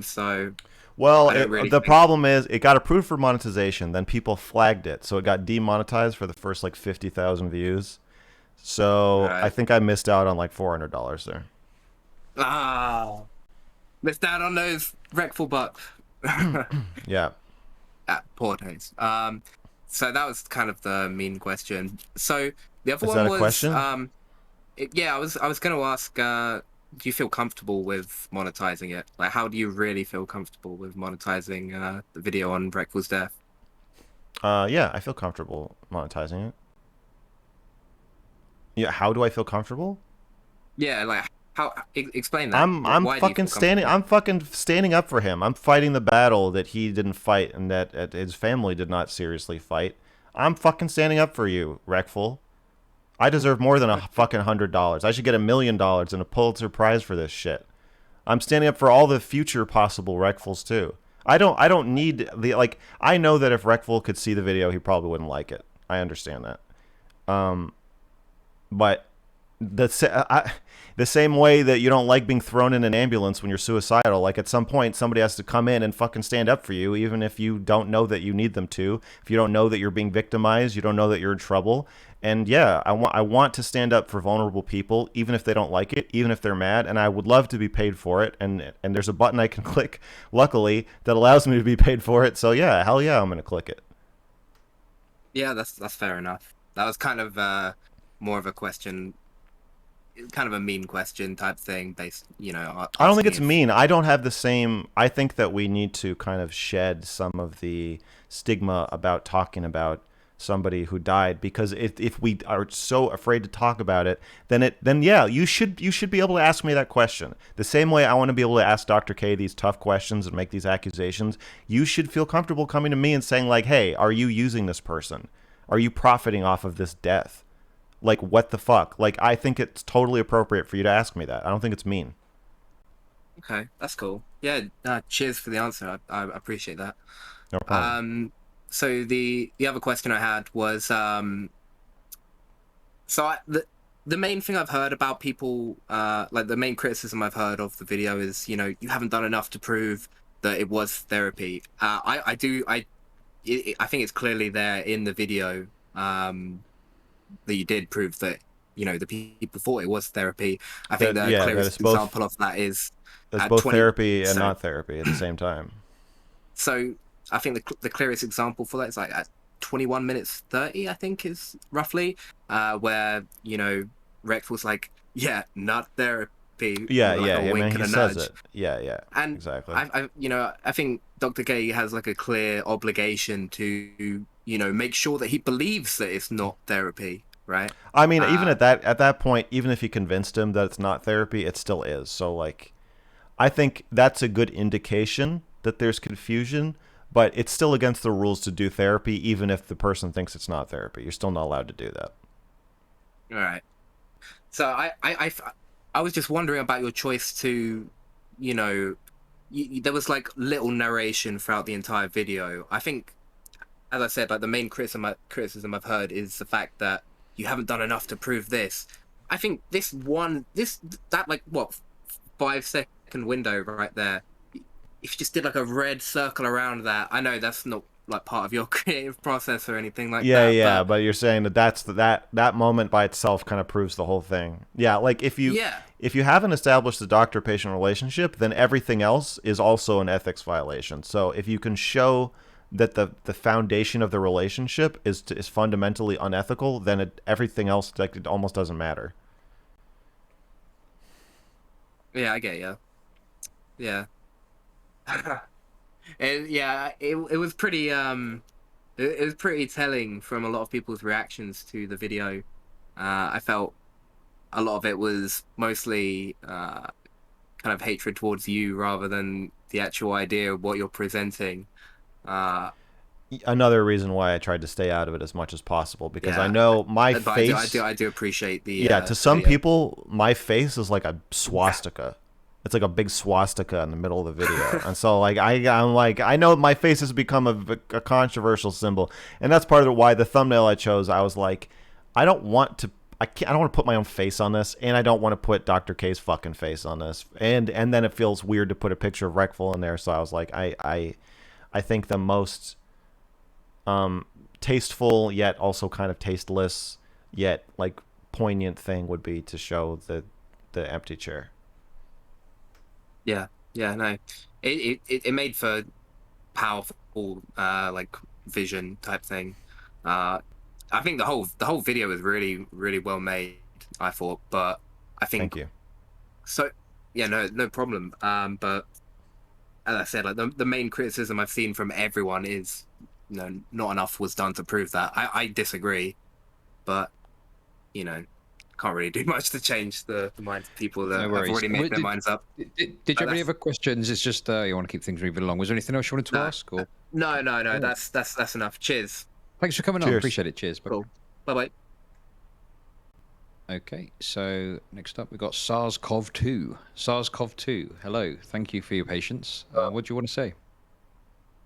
So. Well, the problem is it got approved for monetization, then people flagged it, so it got demonetized for the first like 50,000 views. So I think I missed out on like $400 there. Ah, missed out on those Reckful bucks. Yeah. Poor taste. So that was kind of the mean question. So the other Is one that was a question? I was going to ask do you feel comfortable with monetizing it? Like, how do you really feel comfortable with monetizing the video on Breckful's death? Yeah, I feel comfortable monetizing it. Yeah, how do I feel comfortable? Yeah, like how explain that. I'm Why do you feel I'm fucking standing up for him. I'm fighting the battle that he didn't fight and that his family did not seriously fight. I'm fucking standing up for you, Reckful. I deserve more than a fucking $100. I should get $1 million and a Pulitzer Prize for this shit. I'm standing up for all the future possible Reckfuls too. I don't need the like. I know that if Reckful could see the video, he probably wouldn't like it. I understand that. But the same way that you don't like being thrown in an ambulance when you're suicidal, like at some point somebody has to come in and fucking stand up for you, even if you don't know that you need them to. If you don't know that you're being victimized, you don't know that you're in trouble. And yeah, I want to stand up for vulnerable people, even if they don't like it, even if they're mad, and I would love to be paid for it. And there's a button I can click, luckily, that allows me to be paid for it. So yeah, hell yeah, I'm gonna click it. Yeah, that's fair enough. That was kind of more of a question, kind of a mean question type thing. Based, I don't think it's mean. I don't have the same. I think that we need to kind of shed some of the stigma about talking about somebody who died, because if we are so afraid to talk about it, then yeah, you should be able to ask me that question. The same way I want to be able to ask Dr. K these tough questions and make these accusations, you should feel comfortable coming to me and saying like, hey, are you using this person? Are you profiting off of this death? Like, what the fuck? Like, I think it's totally appropriate for you to ask me that. I don't think it's mean. Okay, that's cool. Yeah, cheers for the answer. I appreciate that. No problem. So the other question I had was, the main thing I've heard about people, like the main criticism I've heard of the video is, you haven't done enough to prove that it was therapy. I think it's clearly there in the video, that you did prove that, the people thought it was therapy. I think the clearest example of that is it's both therapy and not therapy at the same time. So I think the clearest example for that is like at 21 minutes 30, I think is roughly, where, Rex was like, yeah, not therapy. Yeah, like yeah, wink man, and he a says nudge. it. Yeah, And exactly. I think Dr. K has like a clear obligation to, make sure that he believes that it's not therapy, right? I mean, even at that point, even if he convinced him that it's not therapy, it still is. So like, I think that's a good indication that there's confusion, but it's still against the rules to do therapy, even if the person thinks it's not therapy. You're still not allowed to do that. All right. So I was just wondering about your choice to, there was like little narration throughout the entire video. I think, as I said, like the main criticism I've heard is the fact that you haven't done enough to prove this. I think that like what 5-second window right there, if you just did like a red circle around that, I know that's not like part of your creative process or anything like that. Yeah, but you're saying that moment by itself kind of proves the whole thing. Yeah, like if you haven't established the doctor-patient relationship, then everything else is also an ethics violation. So if you can show that the foundation of the relationship is fundamentally unethical, then everything else, like, it almost doesn't matter. Yeah, I get you. Yeah. And yeah, it was pretty it was pretty telling from a lot of people's reactions to the video. I felt a lot of it was mostly kind of hatred towards you rather than the actual idea of what you're presenting. Another reason why I tried to stay out of it as much as possible, because I know my face. I do appreciate the. To some people, my face is like a swastika. It's like a big swastika in the middle of the video, and so like I'm like, I know my face has become a controversial symbol, and that's part of why the thumbnail I chose. I was like, I don't want to put my own face on this, and I don't want to put Dr. K's fucking face on this, and then it feels weird to put a picture of Reckful in there. So I was like, I think the most tasteful yet also kind of tasteless yet like poignant thing would be to show the empty chair. Yeah, no, it made for powerful like vision type thing. I think the whole video is really, really well made, I thought, but I think. Thank you. So yeah, no problem. But as I said, like the main criticism I've seen from everyone is, not enough was done to prove that. I disagree, but can't really do much to change the minds of people that No have worries. already made their minds up. Did you have any other questions? It's just you want to keep things moving along. Was there anything else you wanted to No, ask? Or no. Cool. That's enough. Cheers. Thanks for coming on. Cheers. Appreciate it. Cheers. Bye. Cool. Bye. Okay, so next up we've got SARS-CoV-2. SARS-CoV-2, hello. Thank you for your patience. What do you want to say?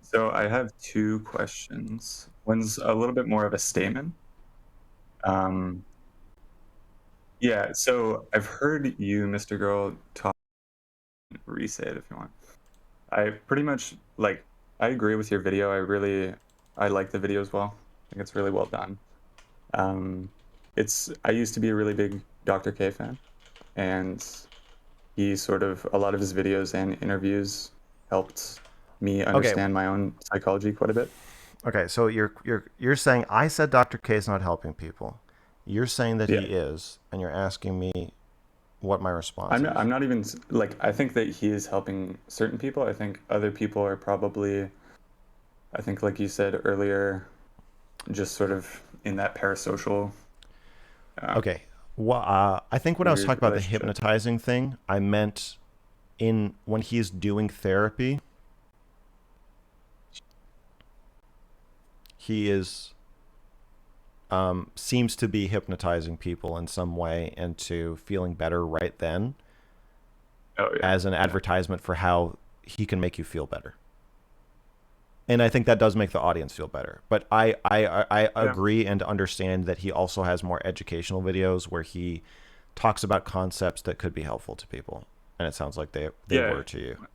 So I have two questions. One's a little bit more of a statement. Yeah, so I've heard you, Mr. Girl, talk, re-say it if you want. I pretty much, like, I agree with your video. I like the video as well. I think it's really well done. I used to be a really big Dr. K fan, and a lot of his videos and interviews helped me understand my own psychology quite a bit. Okay, so you're saying I said Dr. K is not helping people. You're saying that Yeah. he is, and you're asking me what my response is. I'm not even like, I think that he is helping certain people. I think other people are probably, I think like you said earlier, just sort of in that parasocial. Okay. Well, I think when I was weird talking about the relationship. hypnotizing thing, I meant when he's doing therapy, he is seems to be hypnotizing people in some way into feeling better right then, as an advertisement for how he can make you feel better. And I think that does make the audience feel better. But I agree and understand that he also has more educational videos where he talks about concepts that could be helpful to people. And it sounds like they were to you.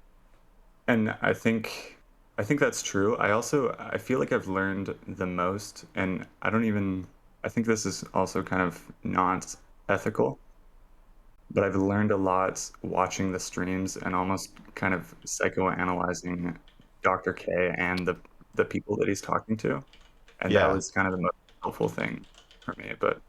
And I think that's true. I feel like I've learned the most, and I think this is also kind of not ethical, but I've learned a lot watching the streams and almost kind of psychoanalyzing Dr. K and the people that he's talking to. And that was kind of the most helpful thing for me. But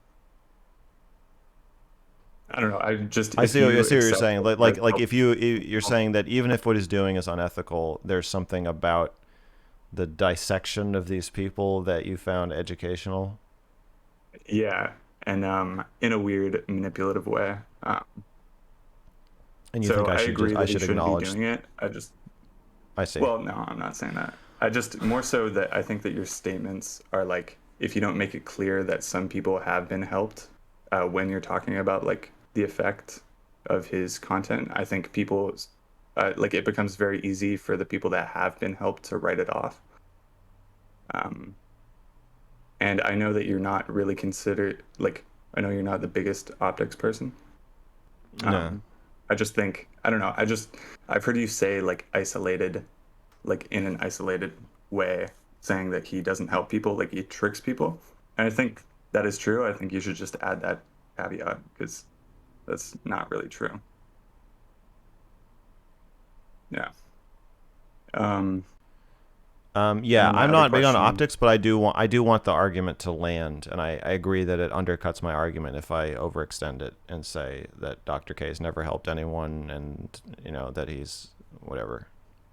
I don't know. I see what you're saying. Like if you're saying that even if what he's doing is unethical, there's something about the dissection of these people that you found educational. Yeah, and in a weird manipulative way. And you think I should acknowledge be doing it? I see. Well, no, I'm not saying that. I just more so that I think that your statements are like, if you don't make it clear that some people have been helped when you're talking about like the effect of his content, I think people like it becomes very easy for the people that have been helped to write it off. And I know that you're not really considered, like, I know you're not the biggest optics person. No. I just think, I don't know, I've heard you say like isolated, like in an isolated way, saying that he doesn't help people, like he tricks people. And I think that is true. I think you should just add that caveat because that's not really true. Yeah. Yeah, And my I'm other not big on question- optics, but I do want the argument to land, and I agree that it undercuts my argument if I overextend it and say that Dr. K has never helped anyone, and that he's whatever,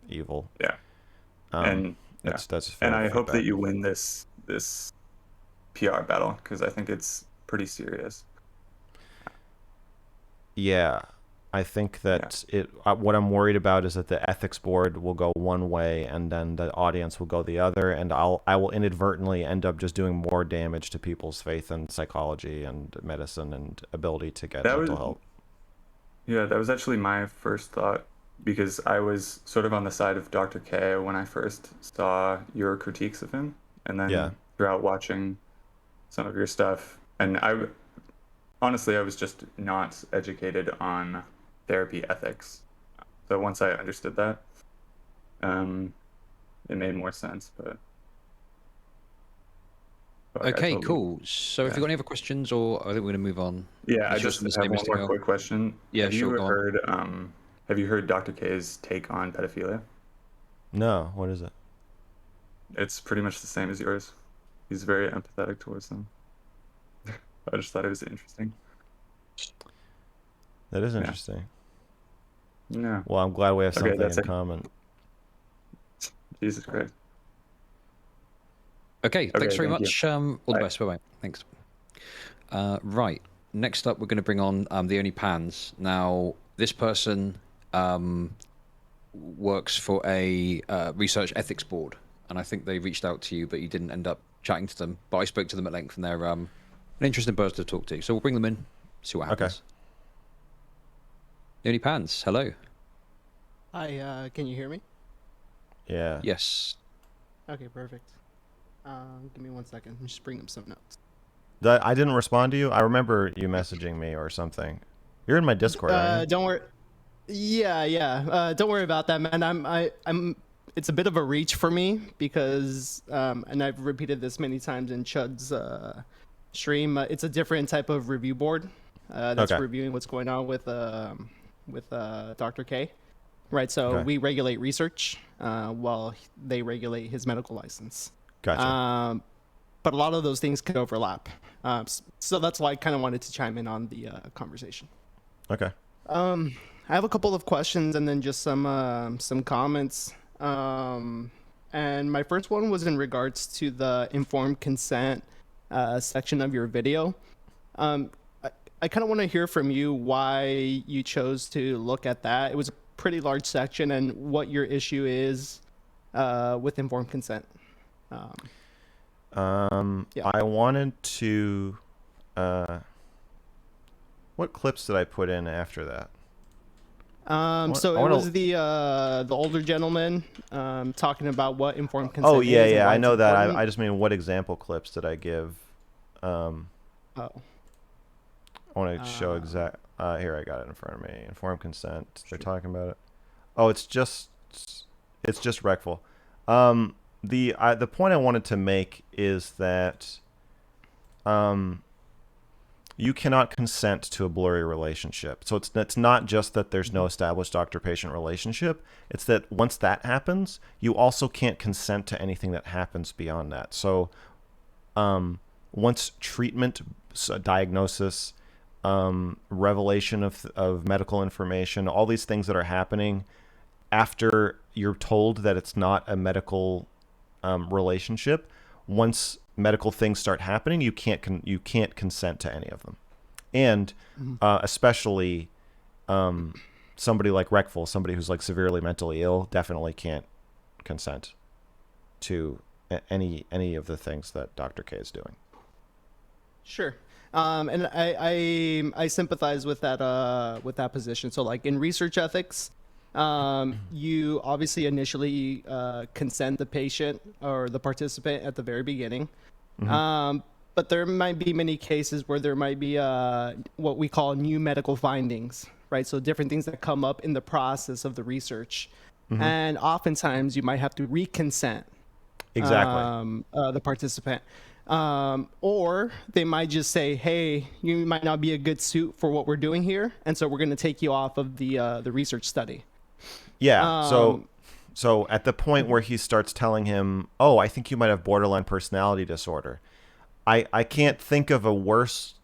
evil. Yeah. And that's fair and I hope feedback. that you win this PR battle because I think it's pretty serious. Yeah, I think that what I'm worried about is that the ethics board will go one way and then the audience will go the other, and I will inadvertently end up just doing more damage to people's faith in psychology and medicine and ability to get mental help. Yeah, that was actually my first thought because I was sort of on the side of Dr. K when I first saw your critiques of him, and then throughout watching some of your stuff, and honestly, I was just not educated on therapy ethics. So once I understood that, it made more sense. But okay, cool. So if you've got any other questions, or I think we're going to move on. Yeah, I just have one more quick question. Yeah, sure. Have you heard Dr. K's take on pedophilia? No, what is it? It's pretty much the same as yours. He's very empathetic towards them. I just thought it was interesting. That is interesting. No. Well, I'm glad we have Okay, something that's in it. common. Jesus Christ. Okay, thanks very thank you. much. All the Bye. best. Bye bye. Thanks. Right. Next up, we're going to bring on the Only Pans. Now, this person works for a research ethics board, and I think they reached out to you, but you didn't end up chatting to them. But I spoke to them at length, and they're an interesting person to talk to. So we'll bring them in, see what happens. The Only Pans, hello. Hi, can you hear me? Yeah. Yes. Okay, perfect. Give me 1 second. Let me just bring up some notes. I didn't respond to you. I remember you messaging me or something. You're in my Discord, aren't you? Don't worry. Yeah. Don't worry about that, man. I'm. It's a bit of a reach for me because, and I've repeated this many times in Chud's stream. It's a different type of review board that's Okay. reviewing what's going on with Dr. K. Right. So Okay. we regulate research while they regulate his medical license. Gotcha. But a lot of those things could overlap. So that's why I kind of wanted to chime in on the conversation. Okay. I have a couple of questions and then just some comments. And my first one was in regards to the informed consent section of your video. I kind of want to hear from you why you chose to look at that. It was a pretty large section, and what your issue is with informed consent. Yeah. I wanted to. What clips did I put in after that? So I it wanna- was the older gentleman talking about what informed consent Oh yeah, is and yeah. why I it's know that. important. I just mean, what example clips did I give? Oh. I want to show exact. Here, I got it in front of me. Informed consent. They're talking about it. Oh, it's just Rectful. The point I wanted to make is that you cannot consent to a blurry relationship. So it's not just that there's no established doctor-patient relationship. It's that once that happens, you also can't consent to anything that happens beyond that. So once treatment, diagnosis, revelation of medical information, all these things that are happening after you're told that it's not a medical relationship, once medical things start happening, you can't consent to any of them. And especially somebody like Rectful, somebody who's like severely mentally ill, definitely can't consent to any of the things that Dr. K is doing. Sure. And I sympathize with that position. So like in research ethics, you obviously initially consent the patient or the participant at the very beginning. But there might be many cases where there might be what we call new medical findings, right? So different things that come up in the process of the research. And oftentimes you might have to reconsent Exactly. the participant. Or they might just say, hey, you might not be a good suit for what we're doing here, and so we're going to take you off of the research study. Yeah. So at the point where he starts telling him, "Oh, I think you might have borderline personality disorder," I can't think of a worse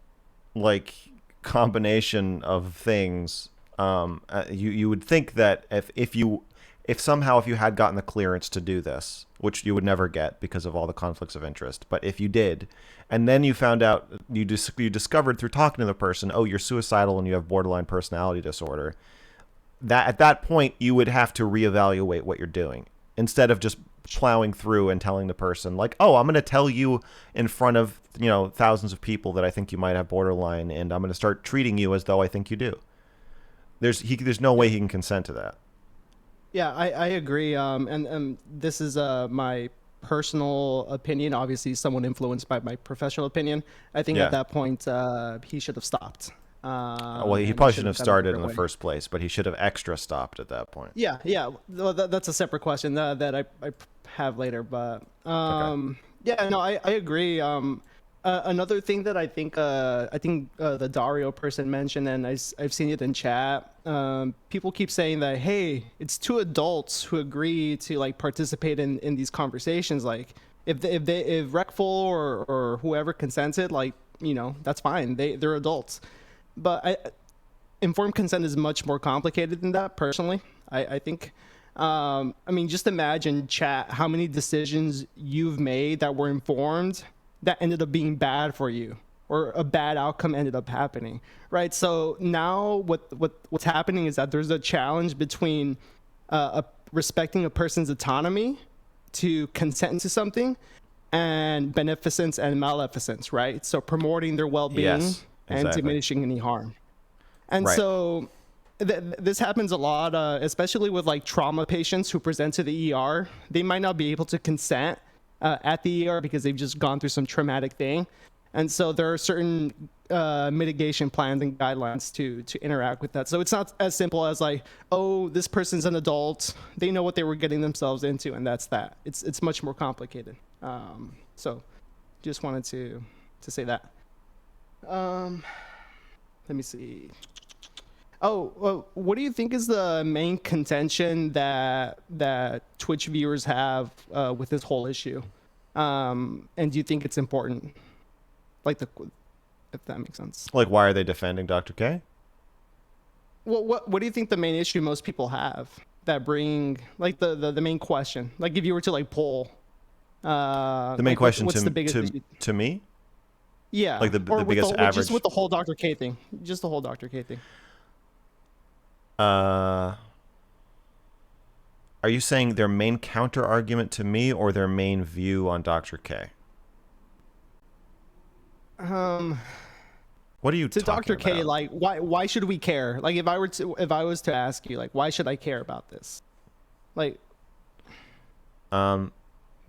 like combination of things. You would think that if somehow you had gotten the clearance to do this, which you would never get because of all the conflicts of interest, but if you did, and then you found out, you discovered through talking to the person, oh, you're suicidal and you have borderline personality disorder, that at that point you would have to reevaluate what you're doing instead of just plowing through and telling the person like, oh, I'm going to tell you in front of thousands of people that I think you might have borderline, and I'm going to start treating you as though I think you do. There's no way he can consent to that. Yeah, I agree. And this is my personal opinion, obviously somewhat influenced by my professional opinion. I think Yeah. at that point he should have stopped. Well, he and probably should shouldn't have gone a started in different the way. first place, but he should have extra stopped at that point. Yeah. Well, that's a separate question that I have later. But yeah, no, I agree. Another thing that I think the Dario person mentioned, and I've seen it in chat. People keep saying that, hey, it's two adults who agree to like participate in these conversations. Like if Rectful or whoever consented, like that's fine. They're adults. But informed consent is much more complicated than that. Personally, I think. I mean, just imagine, chat, how many decisions you've made that were informed that ended up being bad for you, or a bad outcome ended up happening, right? So now what's happening is that there's a challenge between respecting a person's autonomy to consent to something, and beneficence and maleficence, right? So promoting their well-being Yes, and exactly. diminishing any harm. And Right. so this happens a lot, especially with like trauma patients who present to the ER. They might not be able to consent at the ER because they've just gone through some traumatic thing. And so there are certain mitigation plans and guidelines to interact with that. So it's not as simple as like, oh, this person's an adult, they know what they were getting themselves into, and that's that. It's much more complicated. So just wanted to say that. Let me see. Oh, well, what do you think is the main contention that Twitch viewers have with this whole issue? And do you think it's important? Like if that makes sense. Like, why are they defending Dr. K? Well, what do you think the main issue most people have that bring, like the main question? Like if you were to like poll, The main like, question what's the biggest issue? to me? Yeah, Like the or with biggest average. just with the whole Dr. K thing, just the whole Dr. K thing. Are you saying their main counter argument to me, or their main view on Dr. K? What are you To talking Dr. K, about? like why should we care? Like if I was to ask you, like, why should I care about this? Like,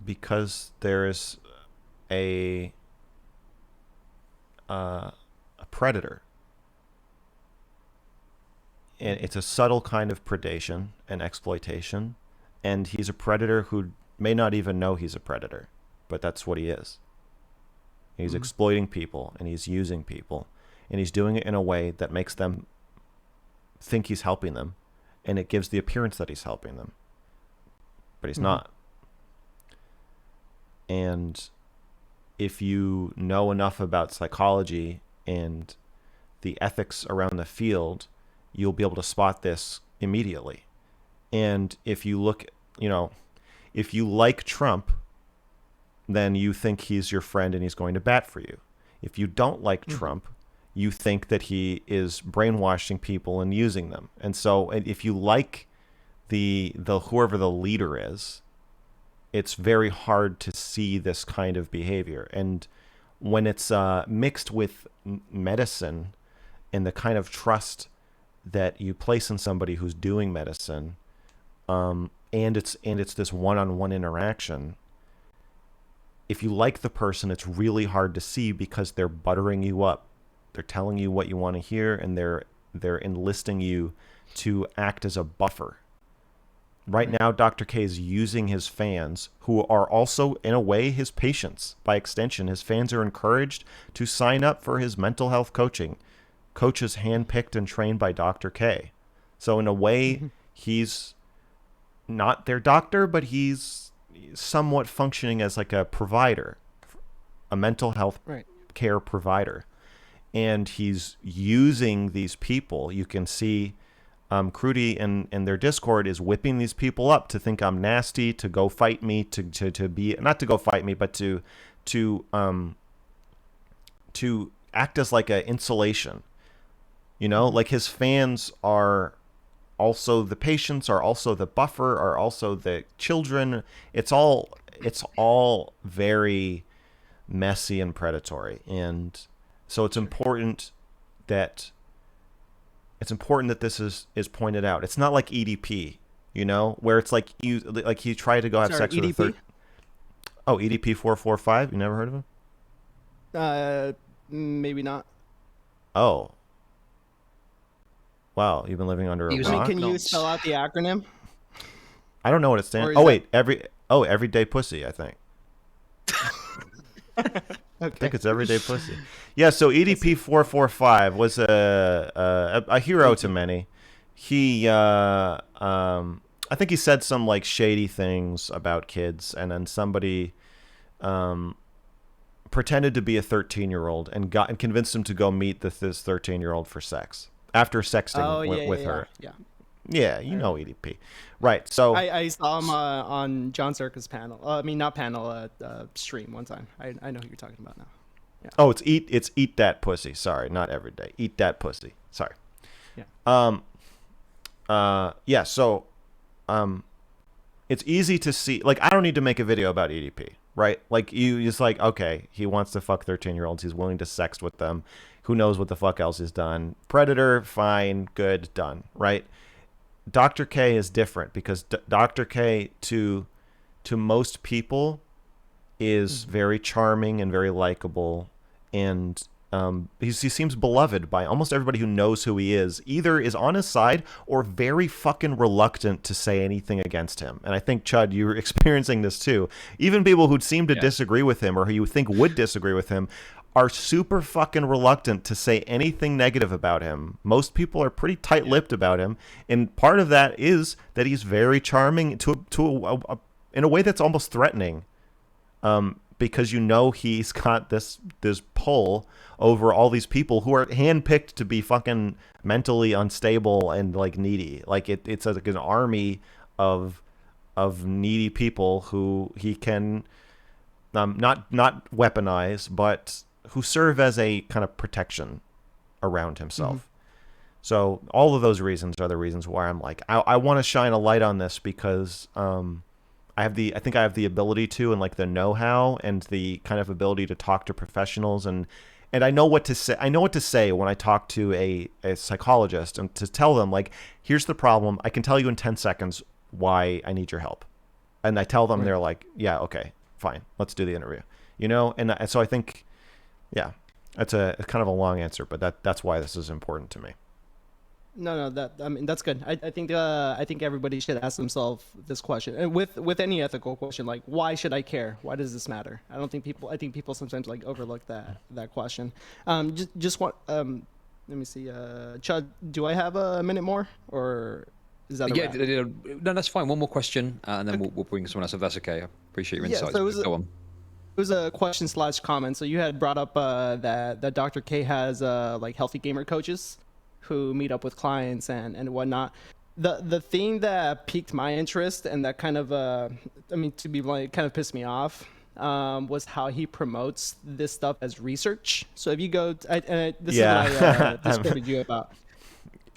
because there is a predator, and it's a subtle kind of predation and exploitation, and he's a predator who may not even know he's a predator, but that's what he is. He's exploiting people, and he's using people, and he's doing it in a way that makes them think he's helping them, and it gives the appearance that he's helping them, but he's not. And if you know enough about psychology and the ethics around the field, you'll be able to spot this immediately. And if you look, if you like Trump, then you think he's your friend and he's going to bat for you. If you don't like Trump, you think that he is brainwashing people and using them. And so if you like the whoever the leader is, it's very hard to see this kind of behavior. And when it's mixed with medicine and the kind of trust that you place in somebody who's doing medicine, and it's this one-on-one interaction, if you like the person, it's really hard to see because they're buttering you up. They're telling you what you want to hear, and they're enlisting you to act as a buffer. Right now, Dr. K is using his fans, who are also, in a way, his patients. By extension, his fans are encouraged to sign up for his mental health coaching. Coaches handpicked and trained by Dr. K. So in a way, he's not their doctor, but he's somewhat functioning as like a provider, a mental health care provider. And he's using these people. You can see Crudy in their Discord is whipping these people up to think I'm nasty, to go fight me, to be, not to go fight me, but to act as like a insulation. Like his fans are also the patients, are also the buffer, are also the children. It's all very messy and predatory. And so it's important that this is pointed out. It's not like EDP, where it's like he tried to go have sex with a third. Oh, EDP 445. You never heard of him? Maybe not. Oh. Wow, you've been living under a rock? Can you spell out the acronym? I don't know what it stands for. Oh, wait. Everyday pussy, I think. Okay. I think it's everyday pussy. Yeah, so EDP 445 was a hero to many. He, I think he said some like shady things about kids, and then somebody pretended to be a 13-year-old and convinced him to go meet this 13-year-old for sex. after sexting Oh with yeah, her. yeah. Yeah, you know EDP, right? So I saw him on John Circus panel. I mean, not panel, stream one time. I know who you're talking about now. oh, it's eat that pussy. Sorry, not every day. Eat that pussy. Sorry. Yeah. Yeah. So, it's easy to see. Like, I don't need to make a video about EDP, right? Like, you just like, okay, he wants to fuck 13-year-olds. He's willing to sext with them. Who knows what the fuck else he's done? Predator, fine, good, done, right? Dr. K is different because Dr. K to most people is very charming and very likable, and he seems beloved by almost everybody who knows who he is, either is on his side or very fucking reluctant to say anything against him. And I think, Chud, you're experiencing this too. Even people who seem to disagree with him or who you think would disagree with him are super fucking reluctant to say anything negative about him. Most people are pretty tight-lipped about him, and part of that is that he's very charming in a way that's almost threatening, because you know he's got this pull over all these people who are handpicked to be fucking mentally unstable and like needy. Like it's like an army of needy people who he can not weaponize, but who serve as a kind of protection around himself. So all of those reasons are the reasons why I'm like, I want to shine a light on this because I think I have the ability to, and like the know-how and the kind of ability to talk to professionals, and I know what to say. I know what to say when I talk to a psychologist, and to tell them like, here's the problem. I can tell you in 10 seconds why I need your help. And I tell them, they're like, yeah, okay, fine. Let's do the interview. You know? And so I think, yeah, it's kind of a long answer, but that's why this is important to me. No, that's good. I think everybody should ask themselves this question, and with any ethical question, like, why should I care? Why does this matter? I think people sometimes like overlook that question. Just want let me see. Chud, do I have a minute more, or is that a wrap? No, that's fine. One more question, and then we'll bring someone else if that's okay. I appreciate your insights. So Go on. It was a question / comment. So you had brought up that Dr. K has like healthy gamer coaches who meet up with clients and whatnot. The thing that piqued my interest and that kind of to be blunt, kind of pissed me off was how he promotes this stuff as research. So if you go, this is what I discovered you about.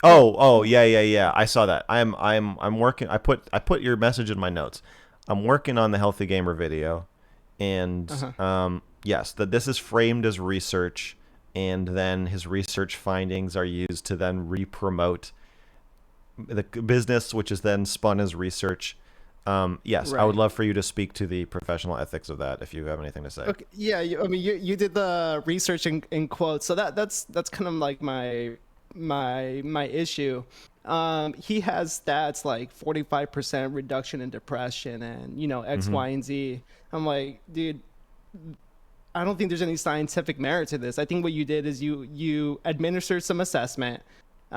Oh yeah. I saw that. I'm working. I put your message in my notes. I'm working on the Healthy Gamer video, and yes, that this is framed as research. And then his research findings are used to then re-promote the business, which is then spun as research. Yes, right. I would love for you to speak to the professional ethics of that if you have anything to say. Okay. Yeah, you did the research in quotes, so that's kind of like my issue. He has stats like 45% reduction in depression and X, Y, and Z. I'm like, dude, I don't think there's any scientific merit to this. I think what you did is you administered some assessment, did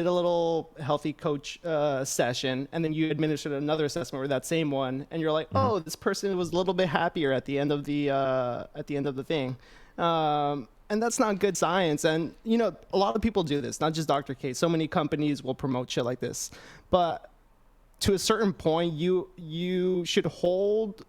a little healthy coach session, and then you administered another assessment or that same one, and you're like, oh, this person was a little bit happier at the end of the thing, and that's not good science. And a lot of people do this, not just Dr. K. So many companies will promote shit like this, but to a certain point, you should hold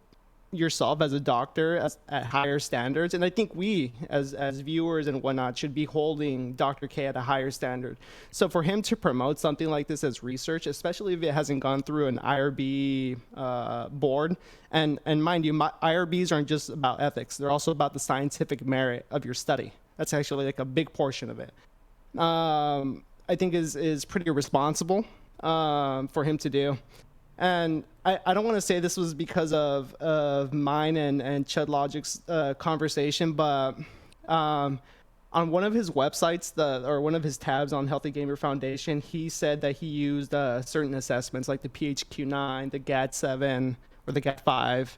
yourself as a doctor at higher standards, and I think we as viewers and whatnot should be holding Dr. K at a higher standard. So for him to promote something like this as research, especially if it hasn't gone through an IRB board, and mind you, IRBs aren't just about ethics, they're also about the scientific merit of your study. That's actually like a big portion of it. I think is pretty irresponsible for him to do. And I don't want to say this was because of mine and Chudlogic's conversation, but on one of his websites, or one of his tabs on Healthy Gamer Foundation, he said that he used certain assessments like the PHQ-9, the GAD-7, or the GAD-5.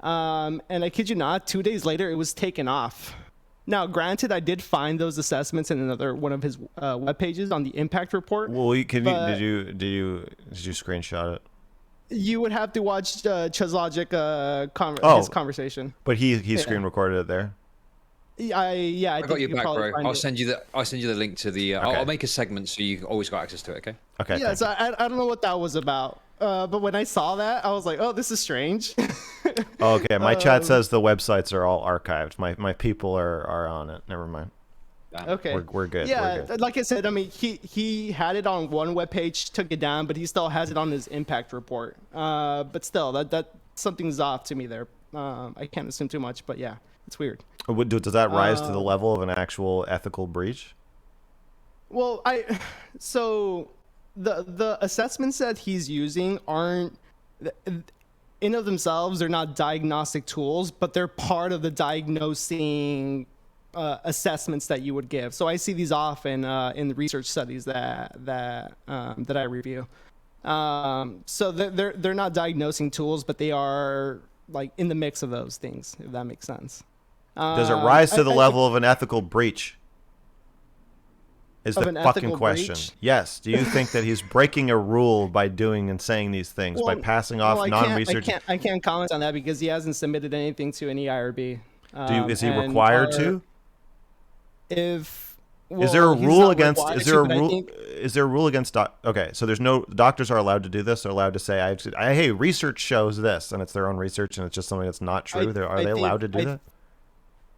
And I kid you not, 2 days later, it was taken off. Now, granted, I did find those assessments in another one of his web pages on the impact report. Well, did you screenshot it? You would have to watch Chudlogic his conversation. But he screen recorded it there. I I think got you your could back, probably bro. find I'll it. send you the link to the. Okay. I'll make a segment so you always got access to it. Okay. Okay. Yeah, thank so you. I don't know what that was about. But when I saw that, I was like, oh, this is strange. Oh, okay. My chat says the websites are all archived. My people are on it. Never mind. Okay. We're good. Yeah, We're good. like I said, I mean, he had it on one webpage, took it down, but he still has it on his impact report. But still, that something's off to me there. I can't assume too much, but yeah, it's weird. Does that rise to the level of an actual ethical breach? Well, so the assessments that he's using aren't in of themselves, they're not diagnostic tools, but they're part of the diagnosing assessments that you would give. So I see these often in the research studies that I review. So they're not diagnosing tools, but they are like in the mix of those things, if that makes sense. Does it rise to the level of an ethical breach? Is the fucking question. Breach? Yes. Do you think that he's breaking a rule by doing and saying these things, by passing off non-research? I can't comment on that because he hasn't submitted anything to any IRB. Is he required to? Is there a rule against? Is there a rule against? Okay, so there's no doctors are allowed to do this. They're allowed to say, "Hey, research shows this," and it's their own research, and it's just something that's not true. Are they allowed to do that?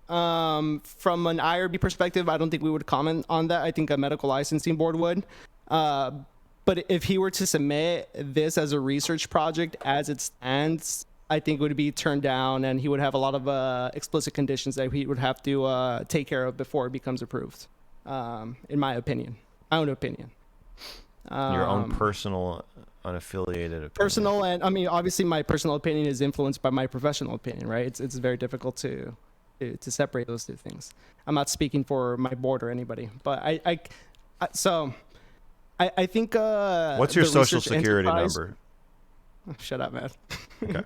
From an IRB perspective, I don't think we would comment on that. I think a medical licensing board would. But if he were to submit this as a research project as it stands, I think it would be turned down, and he would have a lot of explicit conditions that he would have to take care of before it becomes approved. In my opinion, my own opinion. Your own personal, unaffiliated opinion. Personal, and I mean, obviously, my personal opinion is influenced by my professional opinion, right? It's very difficult to separate those two things. I'm not speaking for my board or anybody, but I think. What's your social security number? Shut up, man. Okay.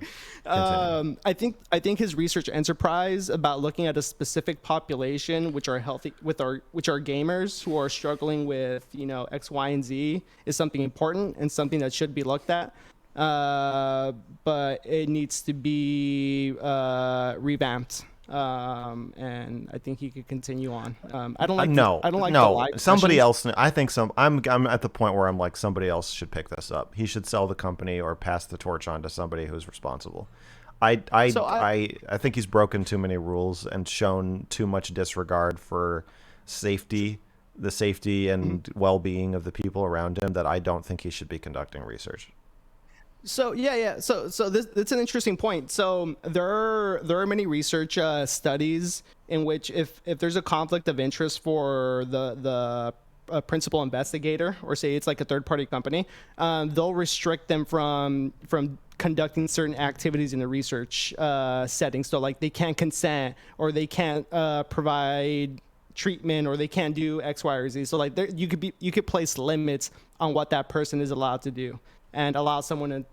I think his research enterprise about looking at a specific population, which are healthy, which are gamers who are struggling with X, Y, and Z, is something important and something that should be looked at. But it needs to be revamped. And I think he could continue on. I don't like. I don't like. No, somebody else. I think I'm at the point where I'm like somebody else should pick this up. He should sell the company or pass the torch on to somebody who's responsible. I think he's broken too many rules and shown too much disregard for the safety and well-being of the people around him, that I don't think he should be conducting research. So yeah. So that's an interesting point. So there are many research studies in which if there's a conflict of interest for the principal investigator, or say it's like a third party company, they'll restrict them from conducting certain activities in the research setting. So like they can't consent, or they can't provide treatment, or they can't do X, Y, or Z. So like you could place limits on what that person is allowed to do, and allow someone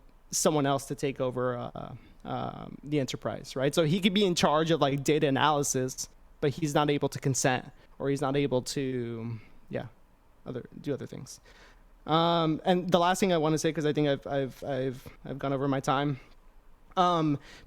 else to take over the enterprise, right? So he could be in charge of like data analysis, but he's not able to consent, or he's not able to, do other things. And the last thing I want to say, because I think I've gone over my time.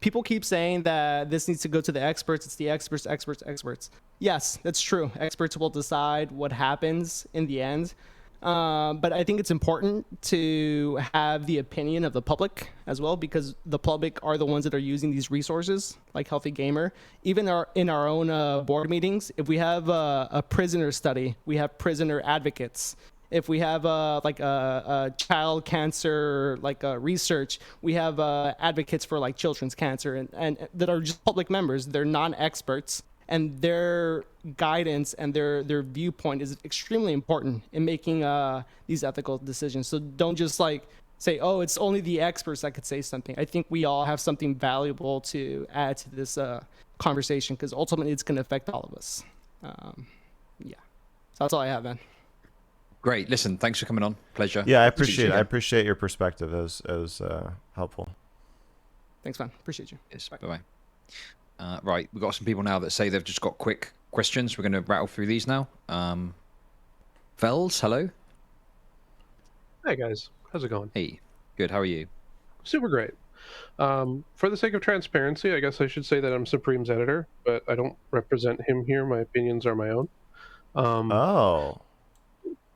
People keep saying that this needs to go to the experts. It's the experts. Yes, that's true. Experts will decide what happens in the end. But I think it's important to have the opinion of the public as well, because the public are the ones that are using these resources, like Healthy Gamer. Even in our own board meetings, if we have a prisoner study, we have prisoner advocates. If we have a child cancer research, we have advocates for like children's cancer, and that are just public members. They're non-experts. And their guidance and their viewpoint is extremely important in making these ethical decisions. So don't just like say, oh, it's only the experts that could say something. I think we all have something valuable to add to this conversation, because ultimately it's going to affect all of us. So that's all I have, man. Great. Listen, thanks for coming on. Pleasure. Yeah, I appreciate your perspective. It was helpful. Thanks, man. Appreciate you. Yes. Bye-bye. Right, we've got some people now that say they've just got quick questions. We're going to rattle through these now. Vels, hello. Hey guys, how's it going? Hey, good. How are you? Super great. For the sake of transparency, I guess I should say that I'm Supreme's editor, but I don't represent him here. My opinions are my own. Oh.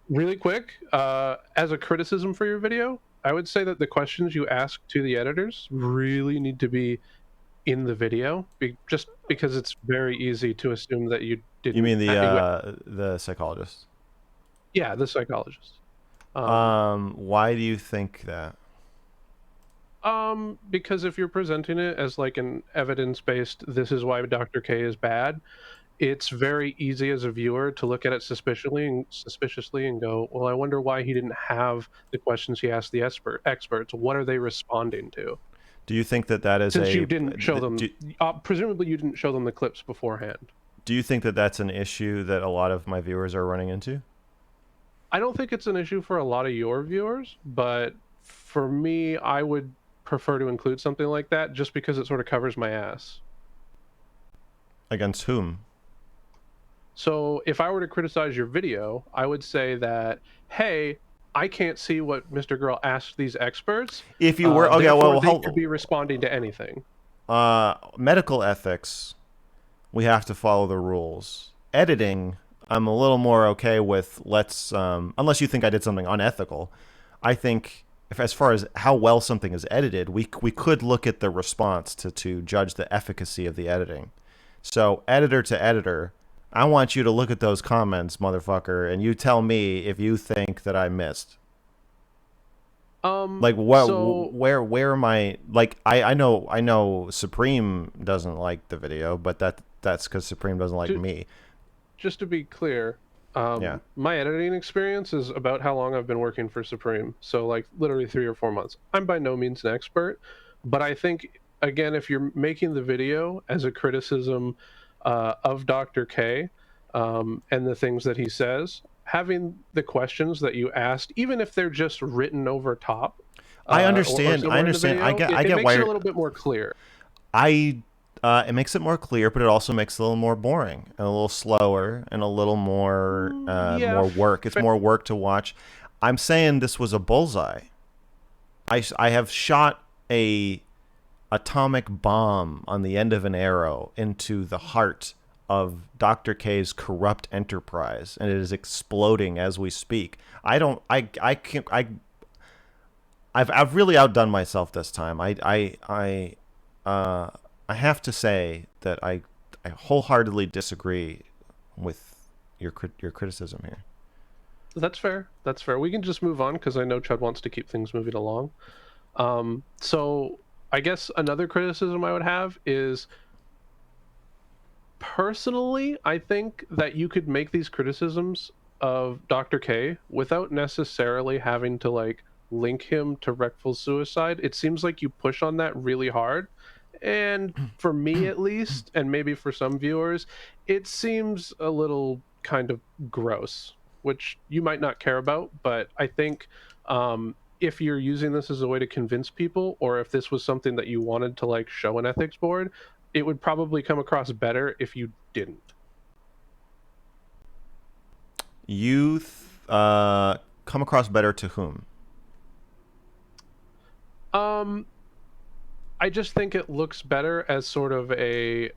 Really quick, as a criticism for your video, I would say that the questions you ask to the editors really need to be in the video, just because it's very easy to assume that you didn't. You mean the psychologist? Yeah, the psychologist. Why do you think that? Because if you're presenting it as like an evidence-based, this is why Dr. K is bad, it's very easy as a viewer to look at it suspiciously and go, well, I wonder why he didn't have the questions he asked the experts. What are they responding to? Do you think that is Since you didn't show them, presumably you didn't show them the clips beforehand. Do you think that that's an issue that a lot of my viewers are running into? I don't think it's an issue for a lot of your viewers, but for me, I would prefer to include something like that just because it sort of covers my ass. Against whom? So if I were to criticize your video, I would say that, hey, I can't see what Mr. Girl asked these experts. If you were, okay, well, they could be responding to anything. Medical ethics, we have to follow the rules. Editing, I'm a little more okay with. Unless you think I did something unethical, I think as far as how well something is edited, we could look at the response to judge the efficacy of the editing. So editor to editor, I want you to look at those comments, motherfucker, and you tell me if you think that I missed. Like what? So, where am I? Like I know Supreme doesn't like the video, but that's because Supreme doesn't like me. Just to be clear, yeah. My editing experience is about how long I've been working for Supreme. So like literally 3 or 4 months. I'm by no means an expert, but I think again, if you're making the video as a criticism of Dr. K and the things that he says, having the questions that you asked, even if they're just written over top, I understand. Video, I get it why makes it a little bit more clear. It makes it more clear, but it also makes it a little more boring and a little slower and a little more more work. It's more work to watch. I'm saying this was a bullseye. I have shot a atomic bomb on the end of an arrow into the heart of Dr. K's corrupt enterprise, and it is exploding as we speak. I've really outdone myself this time. I have to say that I wholeheartedly disagree with your criticism here. That's fair. That's fair. We can just move on because I know Chud wants to keep things moving along. So I guess another criticism I would have is, personally, I think that you could make these criticisms of Dr. K without necessarily having to like link him to Reckful's suicide. It seems like you push on that really hard. And for me at least, and maybe for some viewers, it seems a little kind of gross, which you might not care about, but I think if you're using this as a way to convince people, or if this was something that you wanted to like show an ethics board, it would probably come across better if you didn't. You come across better to whom? I just think it looks better as sort of I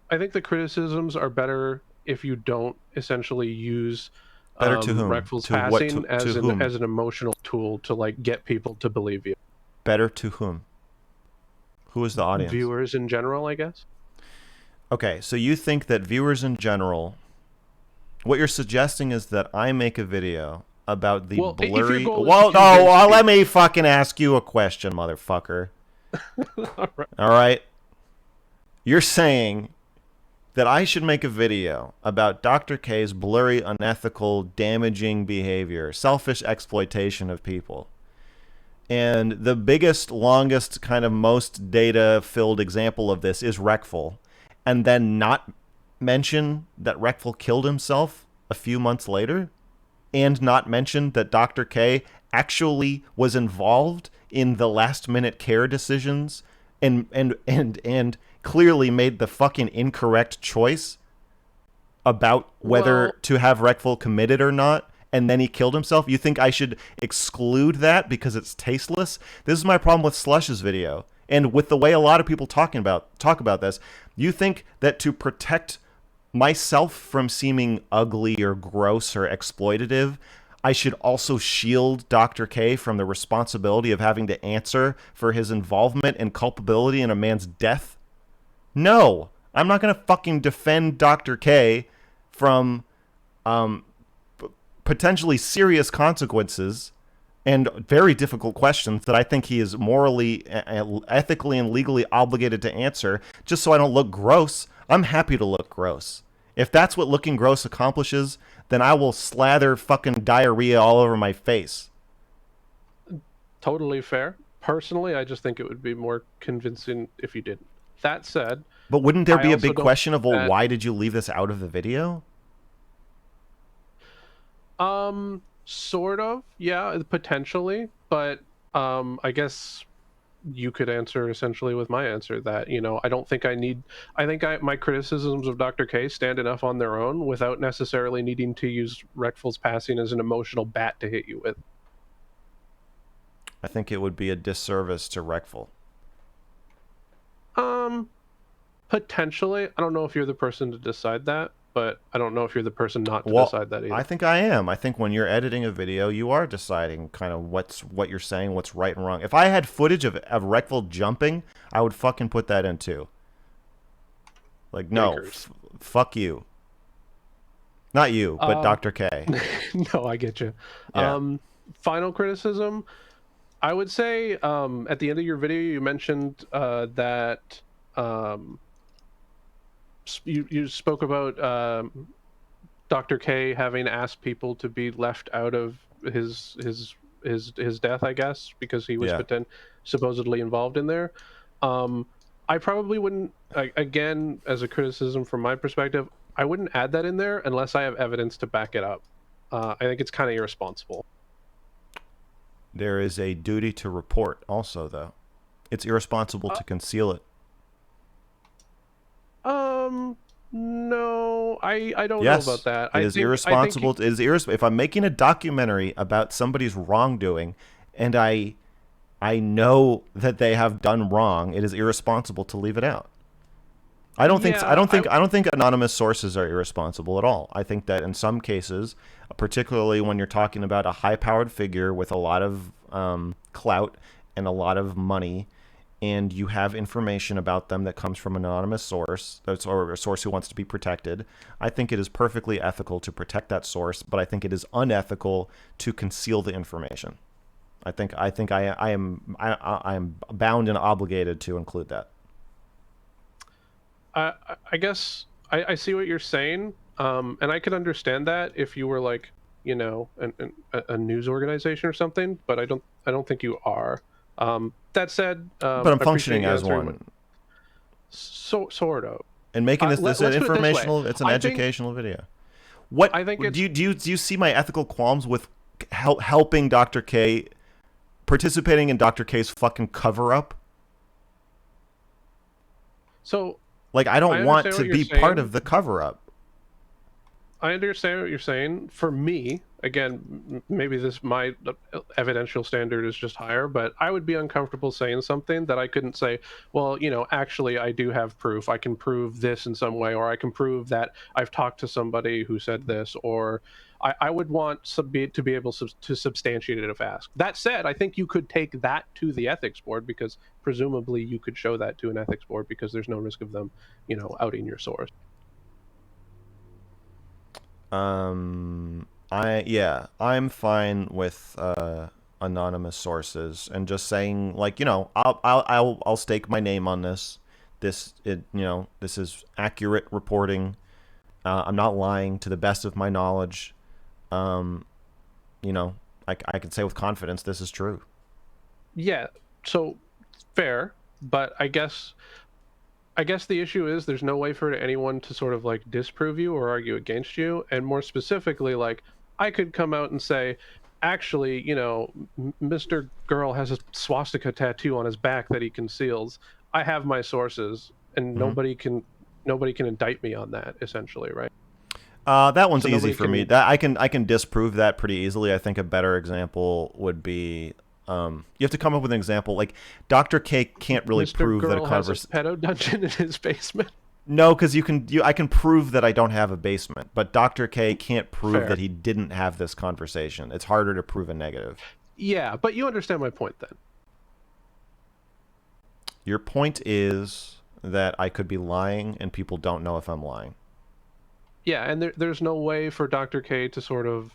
think the criticisms are better if you don't essentially use better to whom? Reckful's To passing what, to as an emotional tool to like get people to believe you. Better to whom? Who is the audience? Viewers in general, I guess. Okay, so you think that viewers in general, what you're suggesting is that I make a video about the blurry... Well, no, let me fucking ask you a question, motherfucker. All right. You're saying that I should make a video about Dr. K's blurry, unethical, damaging behavior, selfish exploitation of people. And the biggest, longest, kind of most data-filled example of this is Reckful. And then not mention that Reckful killed himself a few months later? And not mention that Dr. K actually was involved in the last-minute care decisions and clearly made the fucking incorrect choice about whether to have Reckful committed or not, and then he killed himself? You think I should exclude that because it's tasteless? This is my problem with Slush's video, And with the way a lot of people talk about this, you think that to protect myself from seeming ugly or gross or exploitative, I should also shield Dr. K from the responsibility of having to answer for his involvement and culpability in a man's death? No, I'm not going to fucking defend Dr. K from potentially serious consequences and very difficult questions that I think he is morally, ethically, and legally obligated to answer just so I don't look gross. I'm happy to look gross. If that's what looking gross accomplishes, then I will slather fucking diarrhea all over my face. Totally fair. Personally, I just think it would be more convincing if you didn't. That said, but wouldn't there be a also big don't question of, well, that- why did you leave this out of the video? Sort of, yeah, potentially, but I guess you could answer essentially with my answer that, you know, I don't think my criticisms of Dr. K stand enough on their own without necessarily needing to use Reckful's passing as an emotional bat to hit you with. I think it would be a disservice to Reckful. Potentially. I don't know if you're the person to decide that, but I don't know if you're the person not to decide that either. I think I am. I think when you're editing a video, you are deciding kind of what you're saying, what's right and wrong. If I had footage of Reckful jumping, I would fucking put that in too. Like, no, fuck you. Not you, but Dr. K. No, I get you. Yeah. Final criticism. I would say at the end of your video, you mentioned that you spoke about Dr. K having asked people to be left out of his death, I guess, because he was supposedly involved in there. I probably wouldn't, again, as a criticism from my perspective, I wouldn't add that in there unless I have evidence to back it up. I think it's kind of irresponsible. There is a duty to report also, though. It's irresponsible to conceal it. No, I don't know about that. It is irresponsible. If I'm making a documentary about somebody's wrongdoing, and I know that they have done wrong, it is irresponsible to leave it out. I don't think anonymous sources are irresponsible at all. I think that in some cases, particularly when you're talking about a high-powered figure with a lot of clout and a lot of money, and you have information about them that comes from an anonymous source, or a source who wants to be protected, I think it is perfectly ethical to protect that source, but I think it is unethical to conceal the information. I think I am bound and obligated to include that. I guess I see what you're saying, and I could understand that if you were like, you know, a news organization or something, but I don't think you are. That said, but I'm functioning as one. Sort of. And making this an informational, it's an educational video. What I think do you see my ethical qualms with helping Dr. K, participating in Dr. K's fucking cover up? So, like, I don't want to be part of the cover up. I understand what you're saying. For me, again, maybe my evidential standard is just higher, but I would be uncomfortable saying something that I couldn't say, well, you know, actually I do have proof. I can prove this in some way, or I can prove that I've talked to somebody who said this, or I would want to be able to substantiate it if asked. That said, I think you could take that to the ethics board, because presumably you could show that to an ethics board because there's no risk of them, you know, outing your source. I'm fine with anonymous sources and just saying, like, you know, I'll stake my name on this. This is accurate reporting. I'm not lying to the best of my knowledge. You know, I can say with confidence this is true. Yeah, so fair, but I guess the issue is there's no way for anyone to sort of like disprove you or argue against you. And more specifically, like, I could come out and say, actually, you know, Mr. Girl has a swastika tattoo on his back that he conceals. I have my sources, and nobody can indict me on that, essentially, right? That one's easy for me. That I can disprove that pretty easily. I think a better example would be You have to come up with an example. Like Dr. K can't really Mr. prove that a Girl has a conversation. pedo dungeon in his basement. No, because I can prove that I don't have a basement, but Dr. K can't prove Fair. that he didn't have this conversation. It's harder to prove a negative. Yeah, but you understand my point then. Your point is that I could be lying and people don't know if I'm lying. Yeah, and there's no way for Dr. K to sort of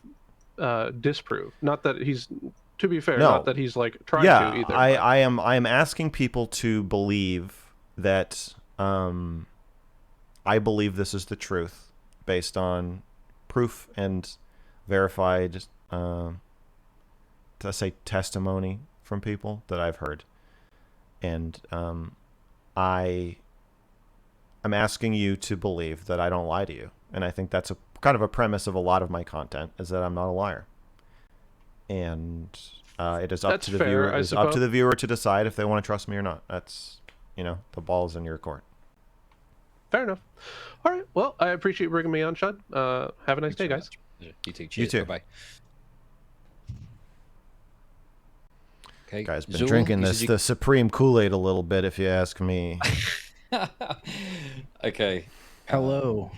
disprove. Not that he's, to be fair, No. not that he's like trying Yeah, to either. I am asking people to believe that I believe this is the truth based on proof and verified testimony from people that I've heard. And I'm asking you to believe that I don't lie to you. And I think that's a kind of a premise of a lot of my content, is that I'm not a liar. And it is up That's to the fair, viewer. I It's up to suppose. the viewer to decide if they want to trust me or not. That's, the ball's in your court. Fair enough. All right. Well, I appreciate you bringing me on, Chud. Have a nice day, guys. You too. Cheers. too. Bye. Okay. Guys, been Zool, drinking you said the Supreme Kool-Aid a little bit, if you ask me. Okay. Hello.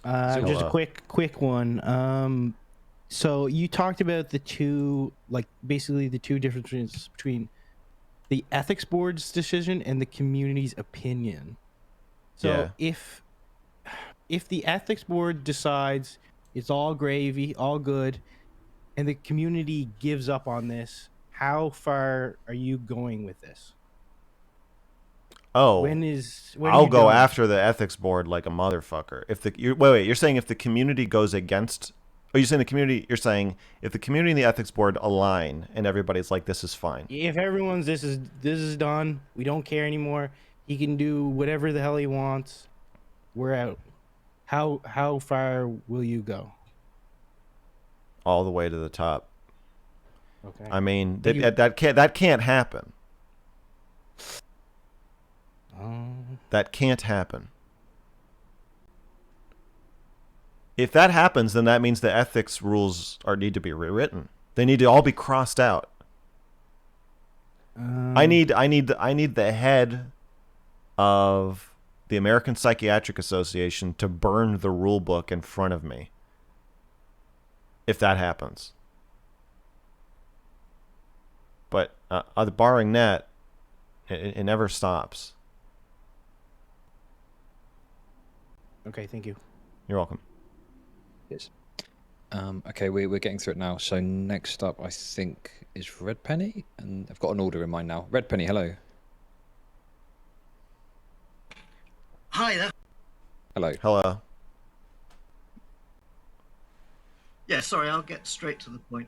Just Hello. a quick one. So you talked about the two, like basically the two differences between the ethics board's decision and the community's opinion. So Yeah. if the ethics board decides it's all gravy, all good, and the community gives up on this, how far are you going with this? Oh, When are I'll you go done? after the ethics board like a motherfucker. Wait, you're saying if the community goes against? Are you saying the community? You're saying if the community and the ethics board align and everybody's like, this is fine. If everyone's this is done, we don't care anymore. He can do whatever the hell he wants. We're out. How far will you go? All the way to the top. Okay. I mean, But you- that can't happen. Um, That can't happen. If that happens, then that means the ethics rules need to be rewritten. They need to all be crossed out. I need the head of the American Psychiatric Association to burn the rule book in front of me. If that happens. But barring that, it never stops. okay, thank you. You're welcome. Yes. Okay, we're getting through it now. So next up, I think, is Red Penny, and I've got an order in mind now. Red Penny, hello. Hi there. Hello. Hello. Yeah, sorry, I'll get straight to the point.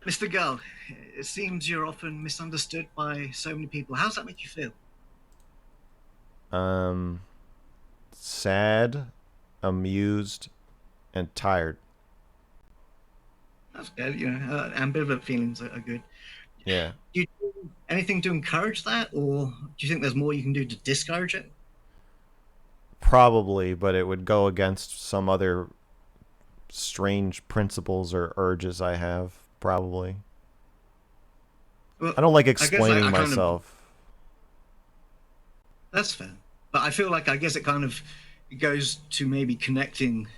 Mr. Girl, it seems you're often misunderstood by so many people. How's that make you feel? Sad, amused, and tired. That's good. Ambivalent feelings are good. Yeah. Do you do anything to encourage that, or do you think there's more you can do to discourage it? Probably, but it would go against some other strange principles or urges I have, probably. Well, I don't like I guess explaining I kind of- myself. That's fair. But I feel like I guess it goes to maybe connecting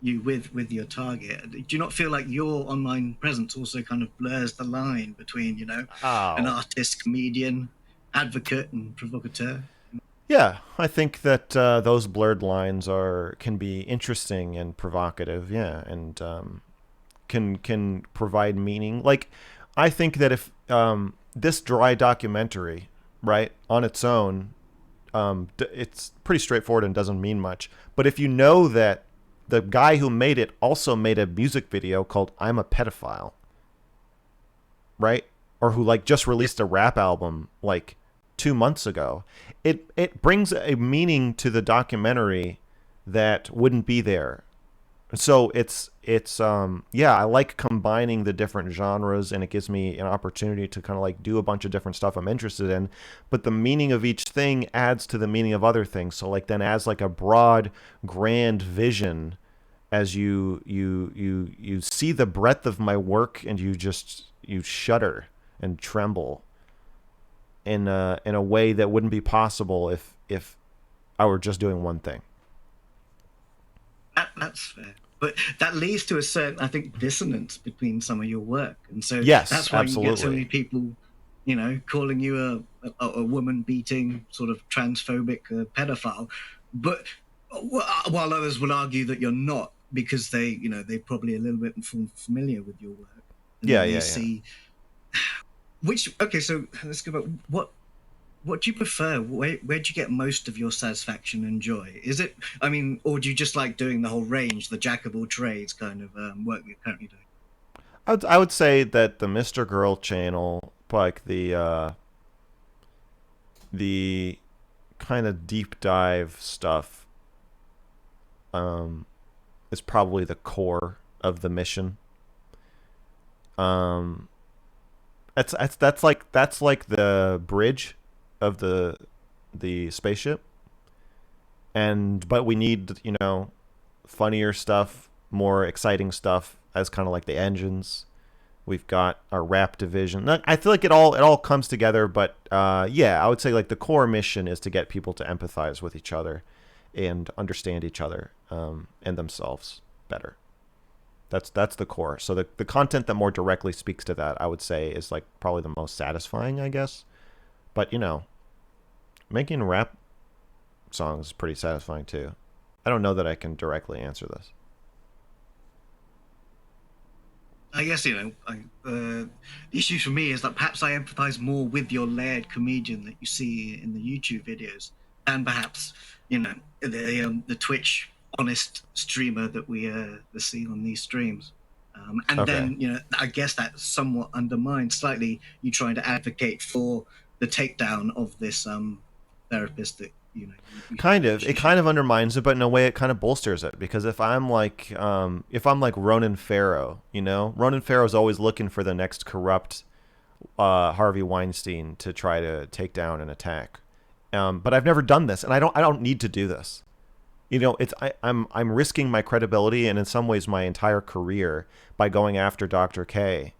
you with your target. Do you not feel like your online presence also kind of blurs the line between, an artist, comedian, advocate, and provocateur? Yeah, I think that those blurred lines can be interesting and provocative, yeah, and can provide meaning. Like, I think that if this dry documentary, right, on its own, it's pretty straightforward and doesn't mean much. But if you know that the guy who made it also made a music video called "I'm a Pedophile," right, or who just released a rap album 2 months ago, it brings a meaning to the documentary that wouldn't be there. So it's I like combining the different genres, and it gives me an opportunity to kind of do a bunch of different stuff I'm interested in, but the meaning of each thing adds to the meaning of other things. So then as a broad grand vision, as you see the breadth of my work, and you shudder and tremble in a way that wouldn't be possible if I were just doing one thing. That's fair. But that leads to a certain, I think, dissonance between some of your work. And so Yes, that's why you get so absolutely. many people, you know, calling you a woman-beating, sort of transphobic pedophile. But while others will argue that you're not, because they, you know, they're probably a little bit familiar with your work. And Yeah, they yeah, see... Okay, so let's go back. What do you prefer? Where do you get most of your satisfaction and joy? Is it, I mean, or do you just like doing the whole range, the jack of all trades kind of work you're currently doing? I would say that the mrgirl channel, like the kind of deep dive stuff, is probably the core of the mission. That's like the bridge of the spaceship, but we need, you know, funnier stuff, more exciting stuff as kind of like the engines. We've got our rap division. I feel like it all comes together, but yeah, I would say like the core mission is to get people to empathize with each other and understand each other and themselves better. That's the core. So the content that more directly speaks to that, I would say, is like probably the most satisfying, I guess. But, you know, making rap songs is pretty satisfying too. I don't know that I can directly answer this. I guess, you know, the issue for me is that perhaps I empathize more with your layered comedian that you see in the YouTube videos, and perhaps, you know, the Twitch honest streamer that we see on these streams. And Okay. then, you know, I guess that somewhat undermines slightly you trying to advocate for the takedown of this therapist that, you know, It kind of undermines it, but in a way it kind of bolsters it, because if I'm like Ronan Farrow, you know, Ronan Farrow's always looking for the next corrupt Harvey Weinstein to try to take down and attack. But I've never done this, and I don't need to do this. You know, I'm risking my credibility and in some ways my entire career by going after Dr. K.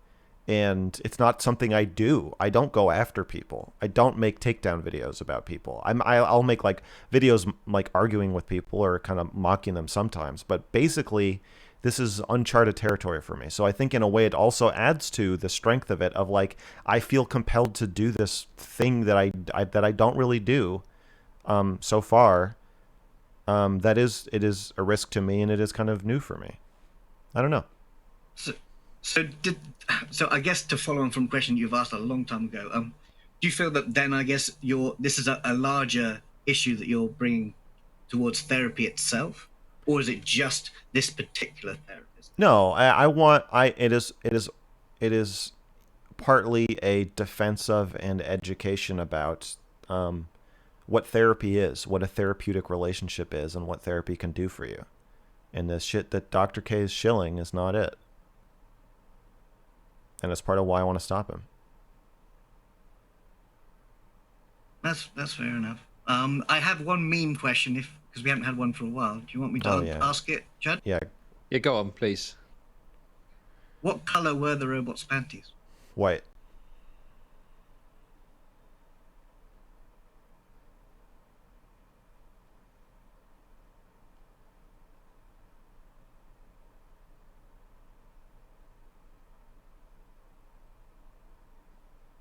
And it's not something I do. I don't go after people. I don't make takedown videos about people. I'll make like videos like arguing with people or kind of mocking them sometimes. But basically, this is uncharted territory for me. So I think in a way it also adds to the strength of it, of like, I feel compelled to do this thing that I don't really do so far. It is a risk to me, and it is kind of new for me. I don't know. So I guess to follow on from a question you've asked a long time ago, do you feel that then, I guess, this is a larger issue that you're bringing towards therapy itself, or is it just this particular therapist? No, it is partly a defense of and education about what therapy is, what a therapeutic relationship is, and what therapy can do for you. And the shit that Dr. K is shilling is not it. And it's part of why I want to stop him. That's fair enough. I have one meme question, because we haven't had one for a while. Do you want me to ask it, Chud? Yeah. Yeah, go on, please. What color were the robot's panties? White.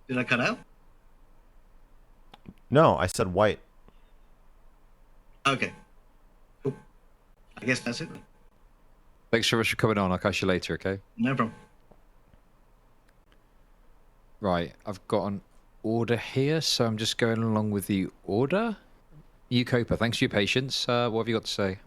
Did I cut out? No, I said white. Okay. Cool. I guess that's it. Thanks so much for coming on. I'll catch you later, okay? No problem. Right, I've got an order here, so I'm just going along with the order. Copa, thanks for your patience. What have you got to say?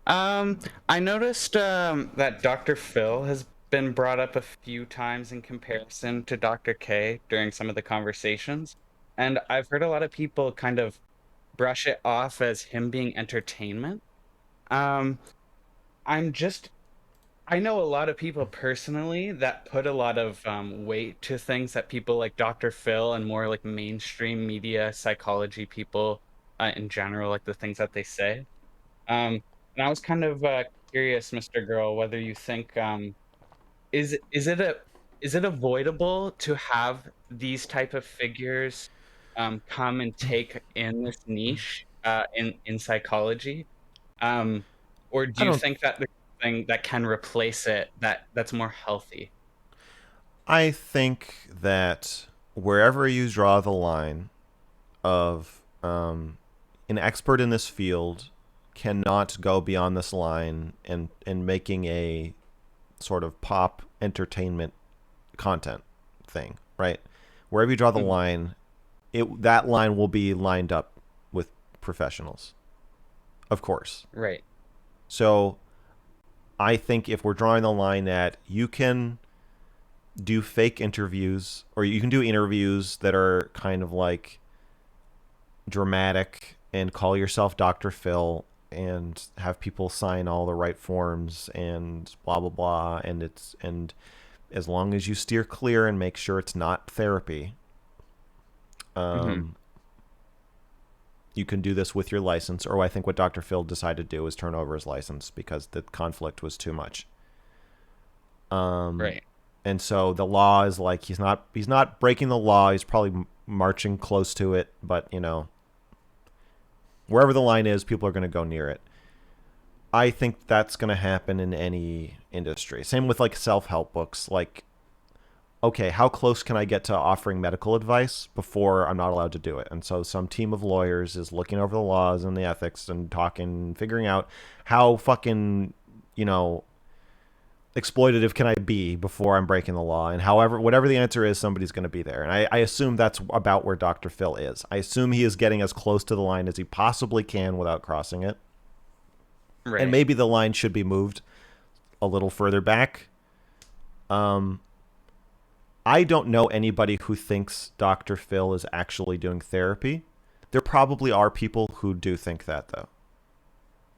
I noticed that Dr. Phil has been brought up a few times in comparison to Dr. K during some of the conversations, and I've heard a lot of people kind of brush it off as him being entertainment. I know a lot of people personally that put a lot of weight to things that people like Dr. Phil and more like mainstream media psychology people in general, like the things that they say. And I was kind of curious, Mr. Girl, whether you think is it avoidable to have these type of figures come and take in this niche in psychology, or do I you don't. think that there's something that can replace it that's more healthy? I think that wherever you draw the line of an expert in this field cannot go beyond this line and making a sort of pop entertainment content thing, right? Wherever you draw the line, that line will be lined up with professionals, of course. Right. So I think if we're drawing the line at you can do fake interviews, or you can do interviews that are kind of like dramatic and call yourself Dr. Phil and have people sign all the right forms and blah blah blah, and as long as you steer clear and make sure it's not therapy, you can do this with your license. Or I think what Dr. Phil decided to do is turn over his license because the conflict was too much. Right. And so the law is like he's not breaking the law. He's probably marching close to it, but wherever the line is, people are going to go near it. I think that's going to happen in any industry. Same with like self-help books. Like, okay, how close can I get to offering medical advice before I'm not allowed to do it? And so some team of lawyers is looking over the laws and the ethics and talking, figuring out how fucking, exploitative can I be before I'm breaking the law? And whatever the answer is, somebody's going to be there. And I assume that's about where Dr. Phil is. I assume he is getting as close to the line as he possibly can without crossing it. Right. And maybe the line should be moved a little further back. I don't know anybody who thinks Dr. Phil is actually doing therapy. There probably are people who do think that, though.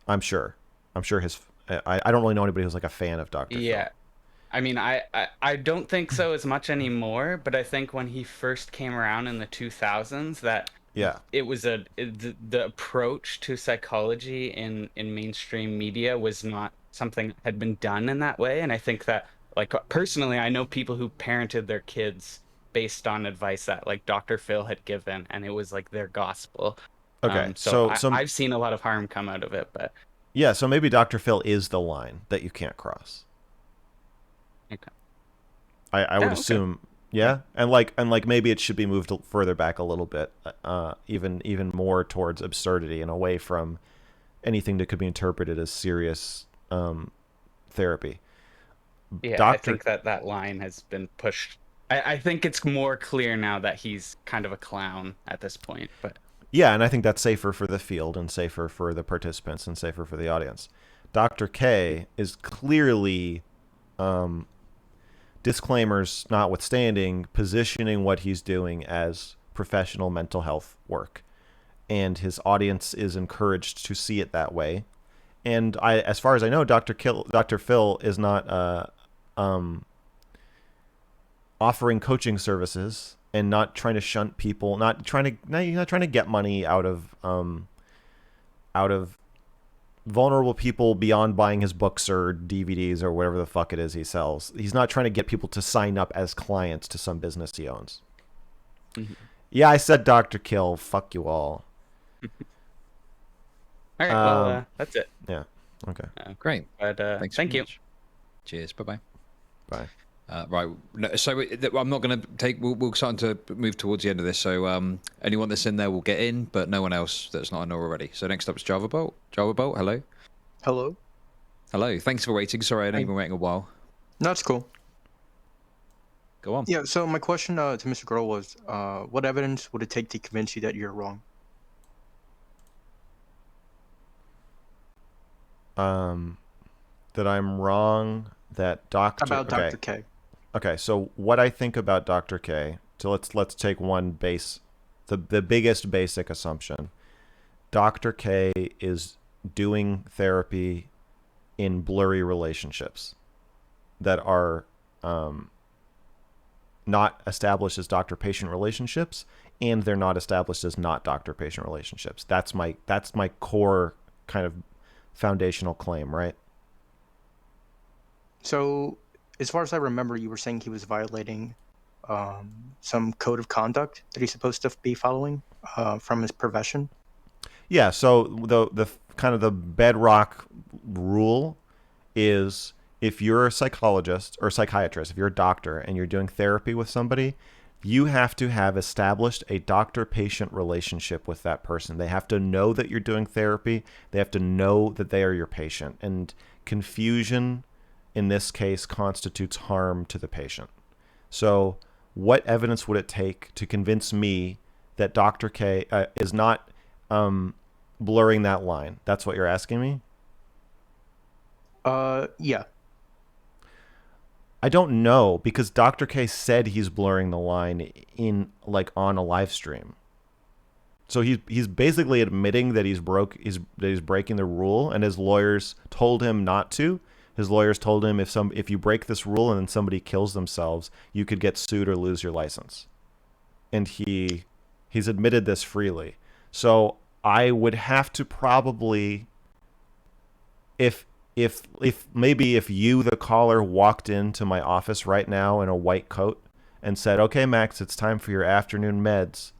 I'm sure I don't really know anybody who's like a fan of Dr. Yeah. Phil. I mean, I don't think so as much anymore, but I think when he first came around in the 2000s, that it was the approach to psychology in mainstream media was not something that had been done in that way. And I think that, like, personally, I know people who parented their kids based on advice that like Dr. Phil had given, and it was like their gospel. Okay, so I've seen a lot of harm come out of it, but yeah, so maybe Dr. Phil is the line that you can't cross. Okay. I would assume, yeah, and maybe it should be moved further back a little bit, even more towards absurdity and away from anything that could be interpreted as serious therapy. Yeah, I think that line has been pushed. I think it's more clear now that he's kind of a clown at this point, but yeah, and I think that's safer for the field and safer for the participants and safer for the audience. Dr. K is clearly, disclaimers notwithstanding, positioning what he's doing as professional mental health work. And his audience is encouraged to see it that way. And as far as I know, Dr. Phil is not offering coaching services and not trying to shunt people, not trying to get money out of vulnerable people beyond buying his books or DVDs or whatever the fuck it is he sells. He's not trying to get people to sign up as clients to some business he owns. Mm-hmm. Yeah, I said Dr. Kill. Fuck you all. All right, well, that's it. Yeah. Okay. Great. But Thanks thank very you. much. Cheers. Bye-bye. Bye. Right. No, so I'm not going to take. We're starting to move towards the end of this. So anyone that's in there will get in, but no one else that's not in already. So next up is Java Bolt. Java Bolt, hello. Hello. Hello. Thanks for waiting. Sorry, I know you've been waiting a while. No, it's cool. Go on. Yeah. So my question to Mr. Girl was, what evidence would it take to convince you that you're wrong? That I'm wrong. That About Dr. K. Okay, so what I think about Dr. K, so let's take one base, the biggest basic assumption. Dr. K is doing therapy in blurry relationships that are not established as doctor-patient relationships, and they're not established as not doctor-patient relationships. That's my core kind of foundational claim, right? So, as far as I remember, you were saying he was violating some code of conduct that he's supposed to be following from his profession. Yeah. So the kind of the bedrock rule is if you're a psychologist or psychiatrist, if you're a doctor and you're doing therapy with somebody, you have to have established a doctor-patient relationship with that person. They have to know that you're doing therapy. They have to know that they are your patient. And confusion in this case constitutes harm to the patient. So what evidence would it take to convince me that Dr. K is not blurring that line? That's what you're asking me? Yeah. I don't know, because Dr. K said he's blurring the line in on a live stream. So he's basically admitting that he's breaking the rule, and his lawyers told him not to. His lawyers told him if you break this rule and then somebody kills themselves, you could get sued or lose your license. And he's admitted this freely. So I would have to probably, if maybe if you, the caller, walked into my office right now in a white coat and said, "Okay, Max, it's time for your afternoon meds.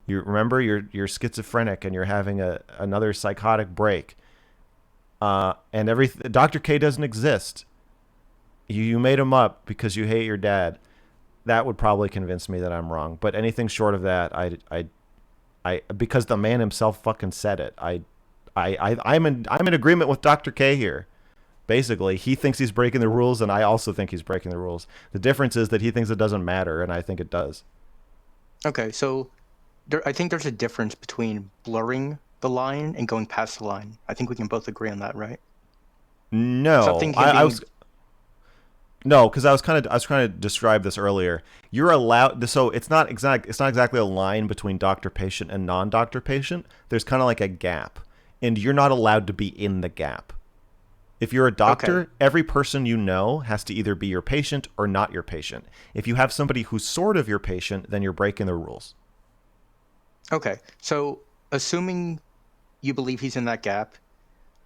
You remember you're schizophrenic and you're having another psychotic break. And Dr. K doesn't exist. You made him up because you hate your dad." That would probably convince me that I'm wrong. But anything short of that, I because the man himself fucking said it. I'm in agreement with Dr. K here. Basically, he thinks he's breaking the rules, and I also think he's breaking the rules. The difference is that he thinks it doesn't matter, and I think it does. Okay, so I think there's a difference between blurring the line and going past the line. I think we can both agree on that, right? No, no, because I was trying to describe this earlier. You're allowed, so it's not exactly a line between doctor patient and non-doctor patient. There's kind of like a gap, and you're not allowed to be in the gap. If you're a doctor, every person you know has to either be your patient or not your patient. If you have somebody who's sort of your patient, then you're breaking the rules. Okay, so assuming you believe he's in that gap,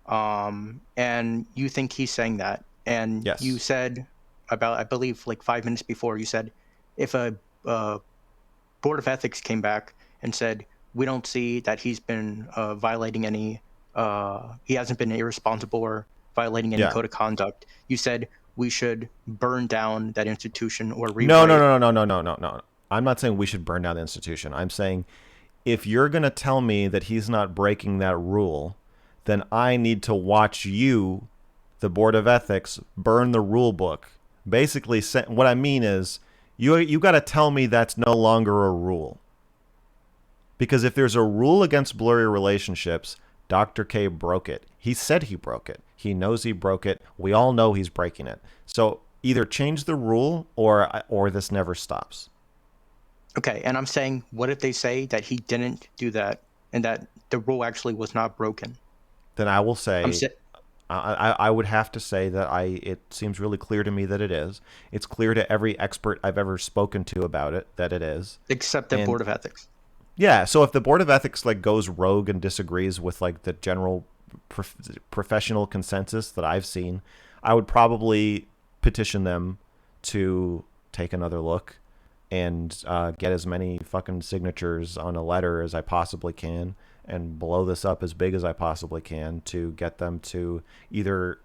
and you think he's saying that, and yes. You said about, I believe, like 5 minutes before, you said if a board of ethics came back and said, we don't see that he's been violating any, he hasn't been irresponsible or violating any code of conduct, you said we should burn down that institution or rewrite. No. I'm not saying we should burn down the institution. I'm saying if you're going to tell me that he's not breaking that rule, then I need to watch you, the Board of Ethics, burn the rule book. Basically, what I mean is you got to tell me that's no longer a rule. Because if there's a rule against blurry relationships, Dr. K broke it. He said he broke it. He knows he broke it. We all know he's breaking it. So either change the rule or this never stops. Okay, and I'm saying, what if they say that he didn't do that and that the rule actually was not broken? Then I will say, I would have to say that it seems really clear to me that it is. It's clear to every expert I've ever spoken to about it that it is. Except the Board of Ethics. Yeah, so if the Board of Ethics goes rogue and disagrees with the general professional consensus that I've seen, I would probably petition them to take another look and get as many fucking signatures on a letter as I possibly can and blow this up as big as I possibly can to get them to either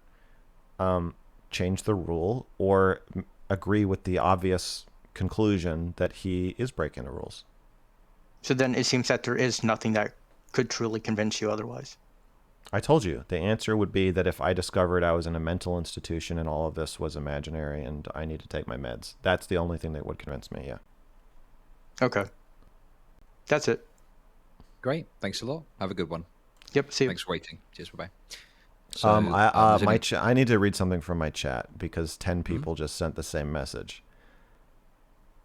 change the rule or agree with the obvious conclusion that he is breaking the rules. So then it seems that there is nothing that could truly convince you otherwise. I told you. The answer would be that if I discovered I was in a mental institution and all of this was imaginary and I need to take my meds, that's the only thing that would convince me, yeah. Okay. That's it. Great. Thanks a lot. Have a good one. Yep, see you. Thanks for waiting. Cheers, bye-bye. So, I need to read something from my chat because 10 people just sent the same message.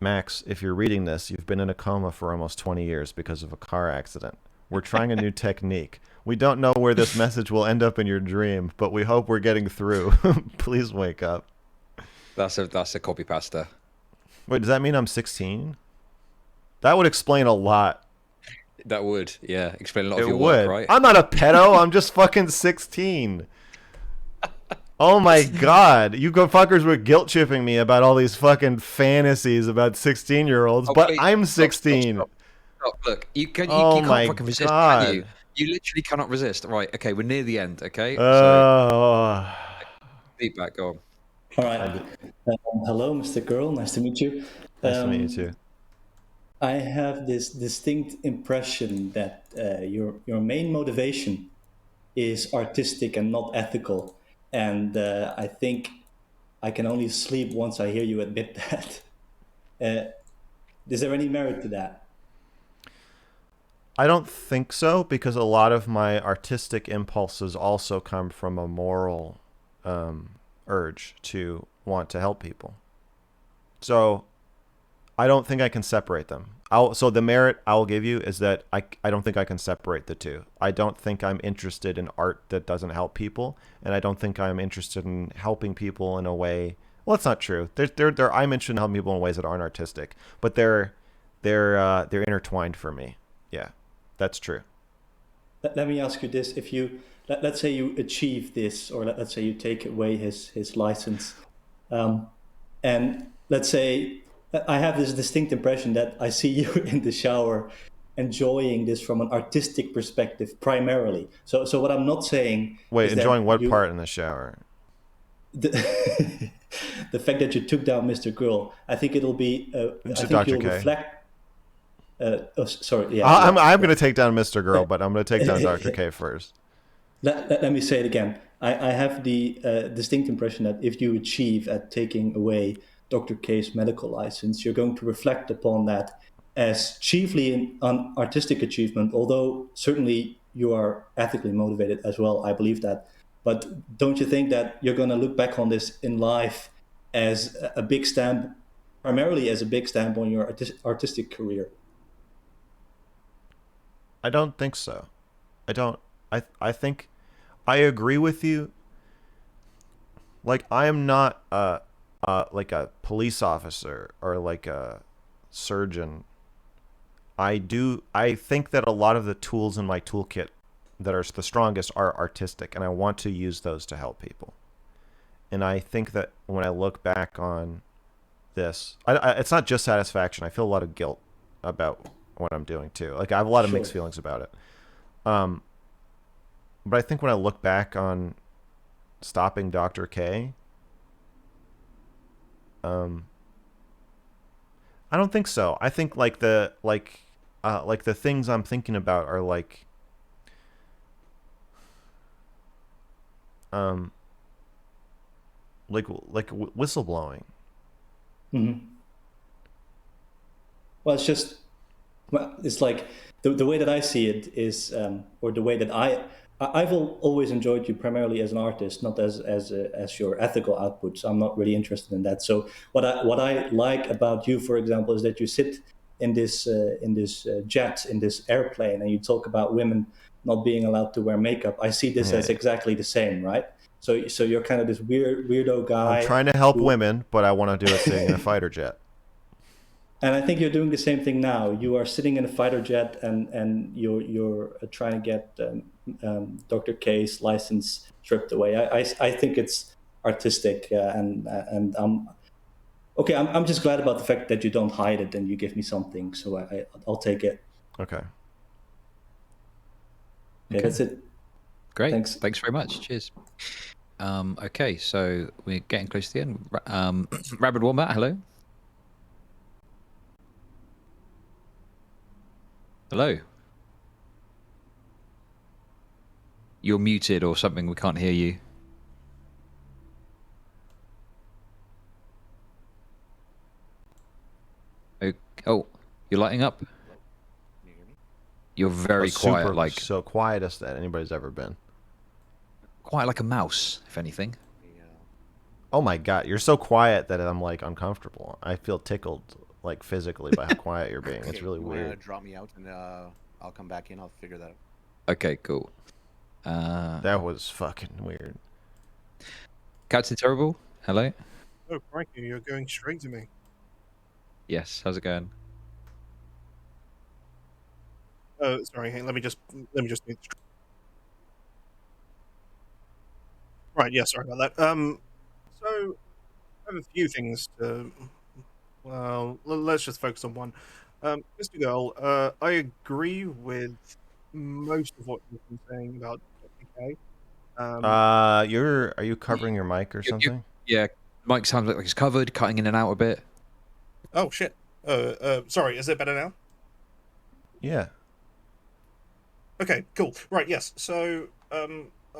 Max, if you're reading this, you've been in a coma for almost 20 years because of a car accident. We're trying a new technique. We don't know where this message will end up in your dream, but we hope we're getting through. Please wake up. That's a copy pasta. Wait, does that mean I'm 16? That would explain a lot. That would, yeah, explain a lot of It your would. work, right? I'm not a pedo. I'm just fucking 16. Oh my god, you go fuckers were guilt tripping me about all these fucking fantasies about 16-year-olds, but please, I'm stop, 16. Stop. Look, you Oh can't my fucking resist, can you? god. You literally cannot resist. Right, okay, we're near the end, okay? So, Oh. feedback, go on. All right. Hello, Mr. Girl. Nice to meet you. Nice to meet you too. I have this distinct impression that your main motivation is artistic and not ethical, and I think I can only sleep once I hear you admit that. Is there any merit to that? I don't think so, because a lot of my artistic impulses also come from a moral urge to want to help people. So I don't think I can separate them. So the merit I'll give you is that I don't think I can separate the two. I don't think I'm interested in art that doesn't help people, and I don't think I'm interested in helping people in a way. Well, that's not true. I'm interested in helping people in ways that aren't artistic, but they're intertwined for me. Yeah, that's true. Let me ask you this: if you let's say you achieve this, or let's say you take away his license, and let's say I have this distinct impression that I see you in the shower enjoying this from an artistic perspective primarily. So what I'm not saying Wait, is enjoying what you, part in the shower? the, the fact that you took down Mr. Girl, I think it'll be I think Dr. you'll K. reflect sorry, yeah. I'm going to take down Mr. Girl, but I'm going to take down Dr. K first. Let me say it again. I have the distinct impression that if you achieve at taking away Dr. K's medical license, you're going to reflect upon that as chiefly an artistic achievement, although certainly you are ethically motivated as well. I believe that. But don't you think that you're going to look back on this in life as a big stamp, primarily as a big stamp on your artistic career? I don't think so. I think I agree with you. Like, I am not like a police officer or like a surgeon. I think that a lot of the tools in my toolkit that are the strongest are artistic, and I want to use those to help people. And I think that when I look back on this, it's not just satisfaction. I feel a lot of guilt about what I'm doing too. Like, I have a lot of mixed feelings about it. But I think when I look back on stopping Dr. K, I don't think so. I think like the things I'm thinking about are like whistleblowing. Mm-hmm. Well, it's like the way that I see it is, or the way that I've always enjoyed you primarily as an artist, not as your ethical output. So I'm not really interested in that. So what I like about you, for example, is that you sit in this jet, in this airplane, and you talk about women not being allowed to wear makeup. I see this as exactly the same, right? So you're kind of this weirdo guy. I'm trying to help women, but I want to do it sitting in a fighter jet. And I think you're doing the same thing now. You are sitting in a fighter jet, and you're trying to get Dr. K's license stripped away. I think it's artistic, and I'm just glad about the fact that you don't hide it and you give me something. So I'll take it. Okay. Okay, that's it. Great. Thanks very much. Cheers. Okay, so we're getting close to the end. Rabid Wombat, hello. Hello. You're muted or something. We can't hear you. Oh, you're lighting up. You're very quiet, like so quietest that anybody's ever been. Quiet like a mouse, if anything. Oh my god, you're so quiet that I'm like uncomfortable. I feel tickled, like physically, by how quiet you're being. It's really weird. Drop me out, and I'll come back in. I'll figure that out. Okay, cool. That was fucking weird. Captain Terrible, hello. Oh, Frankie, you're going straight to me. Yes, how's it going? Oh, sorry. Let me just. Right, yeah, sorry about that. So I have a few things to. Well, let's just focus on one. Mr. Girl, I agree with most of what you've been saying about Dr. K. Are you covering your mic or something? Yeah, mic sounds like it's covered, cutting in and out a bit. Oh shit. Sorry. Is it better now? Yeah. Okay, cool. Right, yes. So,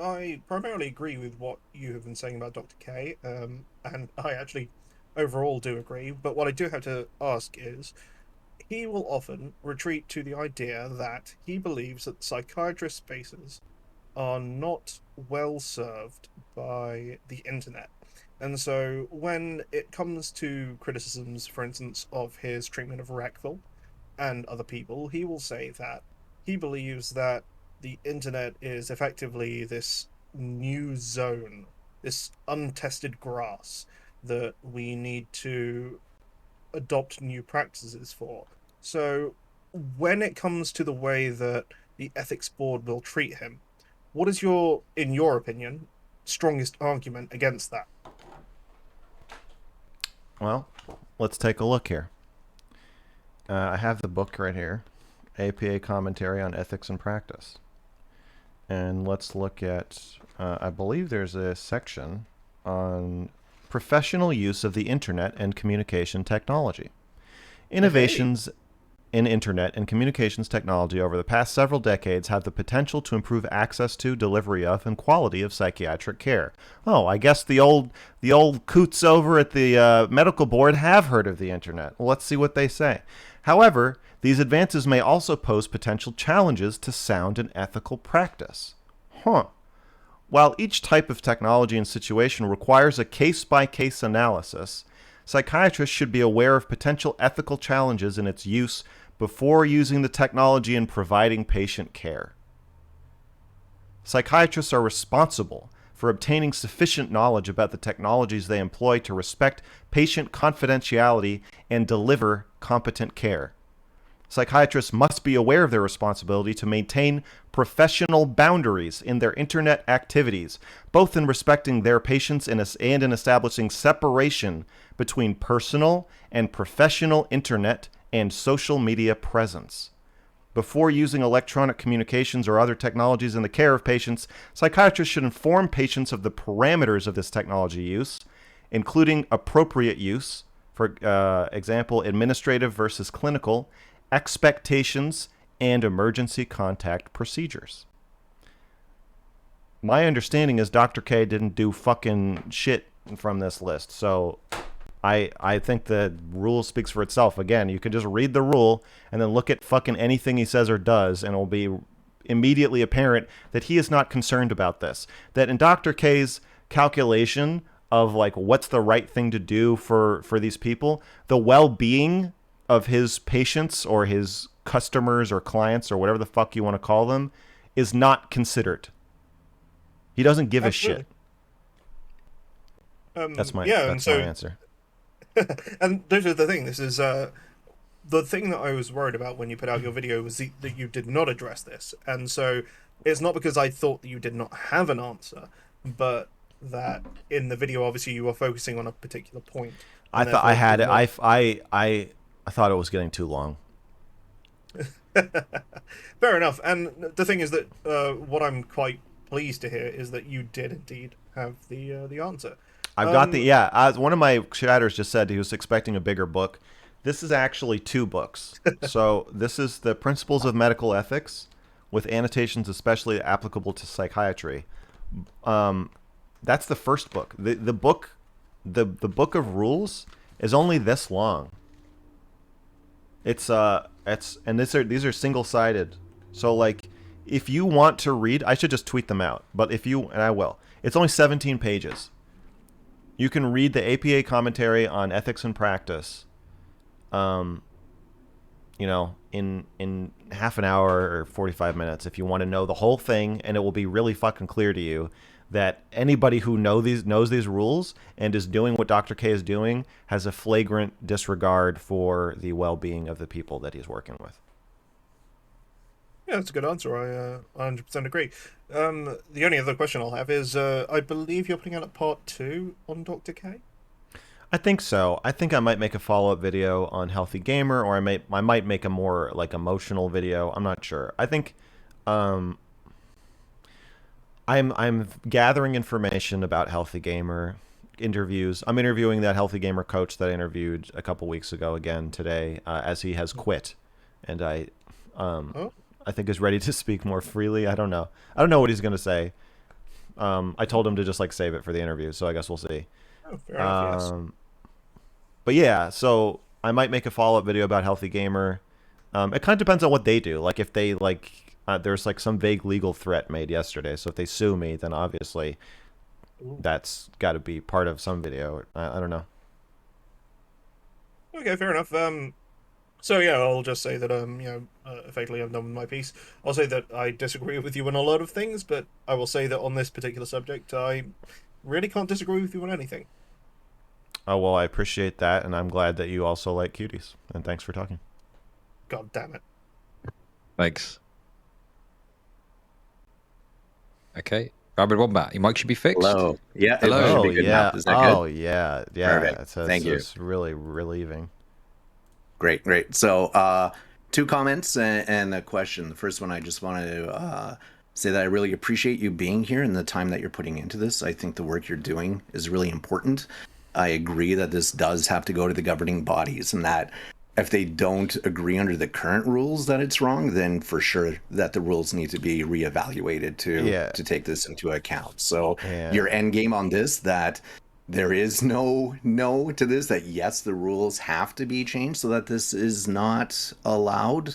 I primarily agree with what you have been saying about Dr. K, and I actually overall do agree, but what I do have to ask is, he will often retreat to the idea that he believes that psychiatrist spaces are not well served by the internet. And so when it comes to criticisms, for instance, of his treatment of Rackville and other people, he will say that he believes that the internet is effectively this new zone, this untested grass that we need to adopt new practices for. So when it comes to the way that the ethics board will treat him, what is in your opinion, strongest argument against that? Well, let's take a look here. I have the book right here, APA Commentary on Ethics and Practice. And let's look at, I believe there's a section on professional use of the internet and communication technology. Innovations in internet and communications technology over the past several decades have the potential to improve access to, delivery of, and quality of psychiatric care. Oh, I guess the old coots over at the medical board have heard of the internet. Well, let's see what they say. However, these advances may also pose potential challenges to sound and ethical practice. While each type of technology and situation requires a case-by-case analysis, psychiatrists should be aware of potential ethical challenges in its use before using the technology and providing patient care. Psychiatrists are responsible for obtaining sufficient knowledge about the technologies they employ to respect patient confidentiality and deliver competent care. Psychiatrists must be aware of their responsibility to maintain professional boundaries in their internet activities, both in respecting their patients and in establishing separation between personal and professional internet and social media presence. Before using electronic communications or other technologies in the care of patients, psychiatrists should inform patients of the parameters of this technology use, including appropriate use, for example, administrative versus clinical, expectations, and emergency contact procedures. My understanding is Dr. K didn't do fucking shit from this list, so I think the rule speaks for itself. Again, you can just read the rule and then look at fucking anything he says or does, and it'll be immediately apparent that he is not concerned about this. That in Dr. K's calculation of like what's the right thing to do for these people, the well-being of his patients or his customers or clients or whatever the fuck you want to call them is not considered. He doesn't give a shit. That's my answer. And this is the thing. This is the thing that I was worried about when you put out your video was that you did not address this, and so it's not because I thought that you did not have an answer, but that in the video, obviously, you were focusing on a particular point. I thought I had it. I thought it was getting too long. Fair enough. And the thing is that what I'm quite pleased to hear is that you did indeed have the answer. I've got as one of my chatters just said, he was expecting a bigger book. This is actually 2 books. So this is the Principles of Medical Ethics with annotations especially applicable to psychiatry. That's the first book. The book of rules is only this long. These are single-sided. So like if you want to read, I should just tweet them out, but and I will. It's only 17 pages. You can read the APA commentary on ethics and practice, in half an hour or 45 minutes if you want to know the whole thing, and it will be really fucking clear to you that anybody who knows these rules and is doing what Dr. K is doing has a flagrant disregard for the well-being of the people that he's working with. Yeah, that's a good answer. I 100% agree. The only other question I'll have is, I believe you're putting out a part 2 on Dr. K. I think so. I think I might make a follow-up video on Healthy Gamer, or I might make a more like emotional video. I'm not sure. I think I'm gathering information about Healthy Gamer interviews. I'm interviewing that Healthy Gamer coach that I interviewed a couple weeks ago again today, as he has quit, and I think is ready to speak more freely. I don't know. I don't know what he's gonna say. I told him to just like save it for the interview, so I guess we'll see. Oh, fair enough, yes. But yeah, so I might make a follow-up video about Healthy Gamer. It kind of depends on what they do. Like if they like, there's like some vague legal threat made yesterday. So if they sue me, then obviously that's got to be part of some video. I don't know. Okay, fair enough. So yeah, I'll just say that effectively I'm done with my piece. I'll say that I disagree with you on a lot of things, but I will say that on this particular subject, I really can't disagree with you on anything. Oh, well, I appreciate that, and I'm glad that you also like cuties. And thanks for talking. God damn it. Thanks. Okay. Rabid Wombat, your mic should be fixed. Hello. Yeah. Hello. It should be good now. Is that good? Oh, yeah. Yeah. Perfect. Thank you. It's really relieving. Great. So, 2 comments and a question. The first one, I just wanted to say that I really appreciate you being here and the time that you're putting into this. I think the work you're doing is really important. I agree that this does have to go to the governing bodies, and that if they don't agree under the current rules that it's wrong, then for sure that the rules need to be reevaluated to take this into account. So your end game on this, that there is no to this, that yes, the rules have to be changed so that this is not allowed,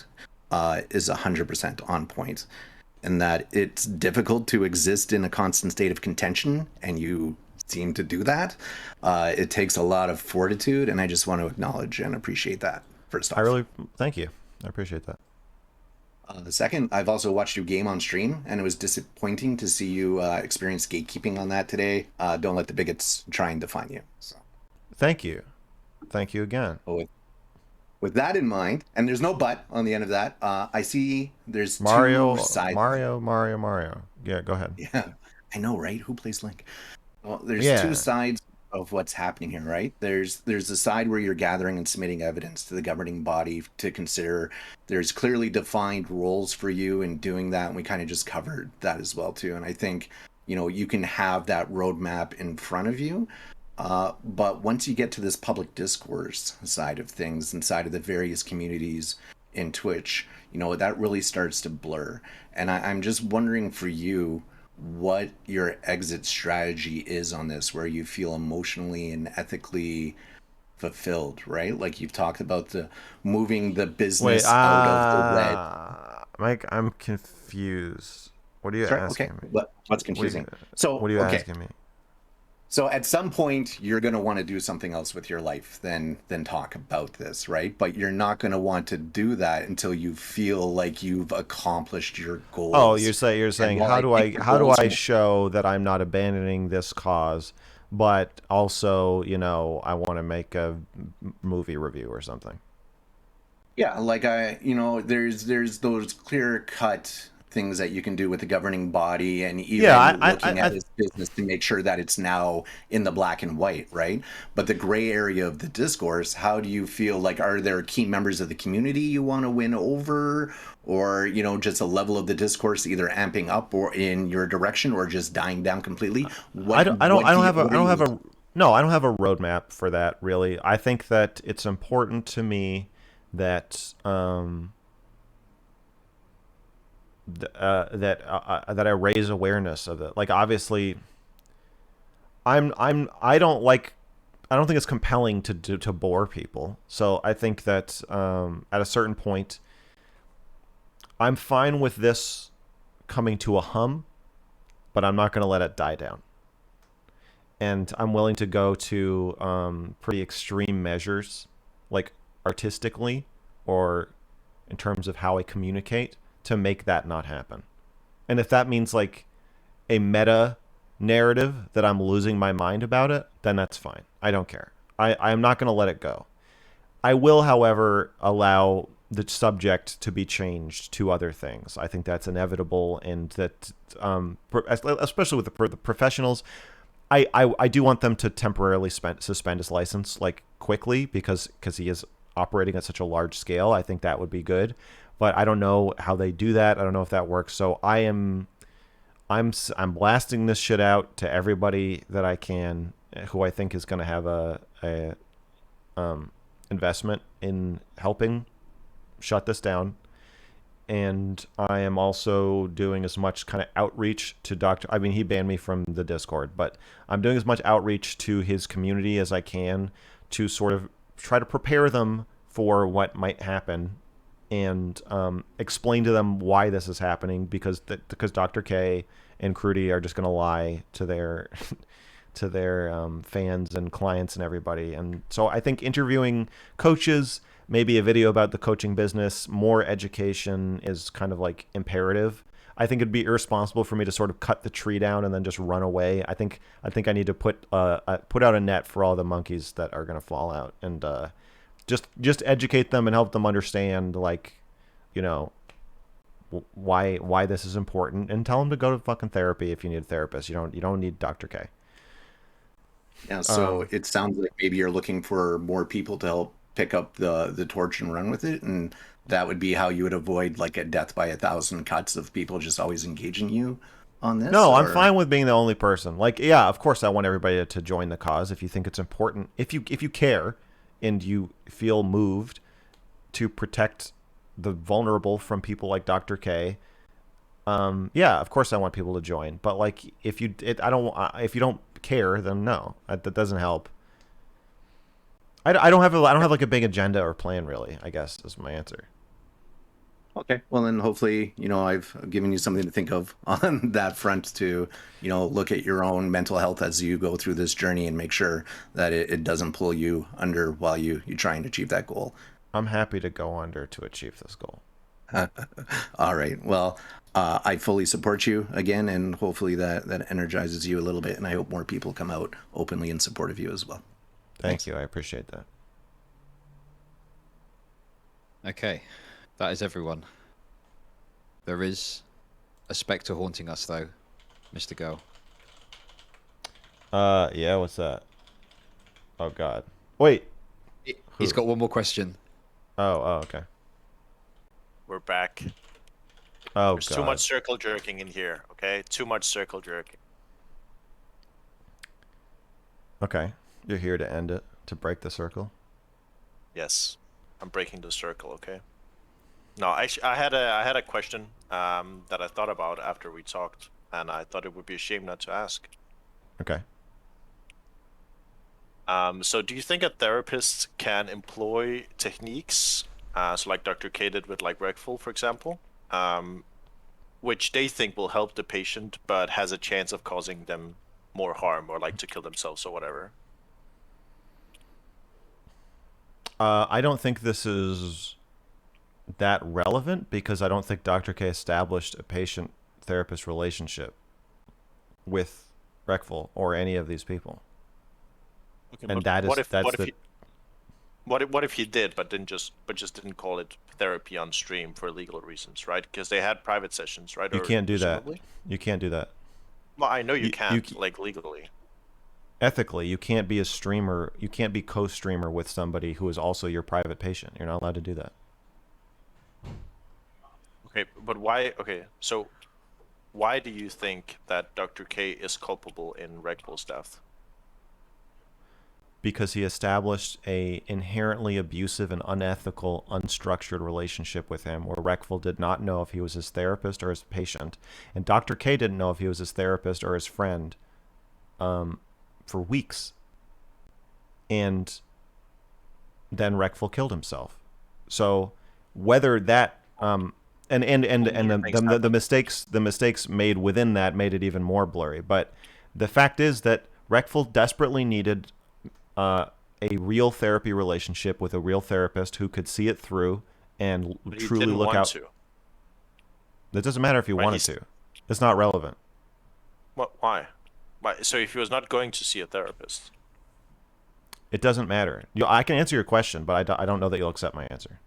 is 100% on point. And that it's difficult to exist in a constant state of contention, and you seem to do that. It takes a lot of fortitude, and I just want to acknowledge and appreciate that, first off. Thank you. I appreciate that. The second, I've also watched you game on stream, and it was disappointing to see you experience gatekeeping on that today. Don't let the bigots try and define you. So. Thank you. Thank you again. With that in mind, and there's no but on the end of that, I see there's Mario. 2 sides. Mario. Yeah, go ahead. Yeah, I know, right? Who plays Link? Well, there's 2 sides of what's happening here, right? There's the side where you're gathering and submitting evidence to the governing body to consider. There's clearly defined roles for you in doing that, and we kind of just covered that as well too. And I think, you can have that roadmap in front of you, but once you get to this public discourse side of things, inside of the various communities in Twitch, that really starts to blur. And I'm just wondering for you, what your exit strategy is on this, where you feel emotionally and ethically fulfilled, right? Like you've talked about the moving the business out of the red. Mike, I'm confused. What are you asking me? What's confusing? What are you asking me? So at some point, you're going to want to do something else with your life than talk about this, right? But you're not going to want to do that until you feel like you've accomplished your goals. Oh, you're saying how do I show that I'm not abandoning this cause, but also, I want to make a movie review or something. Yeah, like there's those clear-cut things that you can do with the governing body, and even looking at his business to make sure that it's now in the black and white, right? But the gray area of the discourse, how do you feel like, are there key members of the community you want to win over, or just a level of the discourse either amping up or in your direction, or just dying down completely? I don't have a roadmap for that, really. I think that it's important to me that that I raise awareness of it. Like, obviously, I don't think it's compelling to bore people. So I think that at a certain point, I'm fine with this coming to a hum, but I'm not going to let it die down. And I'm willing to go to pretty extreme measures, like artistically or in terms of how I communicate, to make that not happen. And if that means like a meta narrative that I'm losing my mind about it, then that's fine. I don't care. I'm not going to let it go. I will, however, allow the subject to be changed to other things. I think that's inevitable, and that especially with the professionals, I do want them to temporarily suspend his license like quickly because he is operating at such a large scale. I think that would be good, but I don't know how they do that. I don't know if that works. So I'm blasting this shit out to everybody that I can, who I think is going to have a investment in helping shut this down. And I am also doing as much kind of outreach to he banned me from the Discord, but I'm doing as much outreach to his community as I can to sort of try to prepare them for what might happen, and explain to them why this is happening, because Dr. K and Crudy are just going to lie to their to their fans and clients and everybody. And so I think interviewing coaches, maybe a video about the coaching business, more education is kind of like imperative. I think it'd be irresponsible for me to sort of cut the tree down and then just run away. I think I need to put out a net for all the monkeys that are going to fall out, and just educate them and help them understand, like, you know, why this is important, and tell them to go to fucking therapy if you need a therapist. You don't need Dr. K. Yeah, so it sounds like maybe you're looking for more people to help pick up the torch and run with it, and that would be how you would avoid like a death by 1,000 cuts of people just always engaging you on this. No, I'm fine with being the only person. Like, yeah, of course I want everybody to join the cause if you think it's important. If you care and you feel moved to protect the vulnerable from people like Dr. K, yeah, of course I want people to join. But like, if you don't care, then no, that doesn't help. I don't have like a big agenda or plan, really, I guess is my answer. Okay, well then hopefully, you know, I've given you something to think of on that front to, you know, look at your own mental health as you go through this journey and make sure that it doesn't pull you under while you try and achieve that goal. I'm happy to go under to achieve this goal. All right, well, I fully support you again, and hopefully that energizes you a little bit, and I hope more people come out openly in support of you as well. Thank you. I appreciate that. Okay, that is everyone. There is a spectre haunting us, though, Mr. Girl. Yeah, what's that? Oh, God. Wait. He's got one more question. Oh, okay. We're back. Oh, There's God. too much circle jerking in here, okay? Too much circle jerking. Okay. You're here to end it, to break the circle? Yes, I'm breaking the circle, okay? No, actually, I had a question that I thought about after we talked, and I thought it would be a shame not to ask. Okay. So do you think a therapist can employ techniques, so like Dr. K did with like Regful, for example, which they think will help the patient, but has a chance of causing them more harm or like to kill themselves or whatever? I don't think this is that relevant, because I don't think Dr. K established a patient-therapist relationship with Regful or any of these people. Okay, and but what if he did, but just didn't call it therapy on stream for legal reasons, right? Because they had private sessions, right? You Or can't do that. presumably? You can't do that. Well, I know you can't, like legally. Ethically, you can't be a streamer. You can't be co-streamer with somebody who is also your private patient. You're not allowed to do that. Okay, but why? Okay, so why do you think that Dr. K is culpable in Regful's death? Because he established a inherently abusive and unethical, unstructured relationship with him, where Regful did not know if he was his therapist or his patient, and Dr. K didn't know if he was his therapist or his friend, for weeks. And then Regful killed himself. So whether that and the mistakes made within that made it even more blurry. But the fact is that Regful desperately needed a real therapy relationship with a real therapist who could see it through and But he truly didn't look want out. to. It doesn't matter if he Right, wanted to. It's not relevant. What? Why? Why? So if he was not going to see a therapist, It doesn't matter. I can answer your question, but I don't know that you'll accept my answer.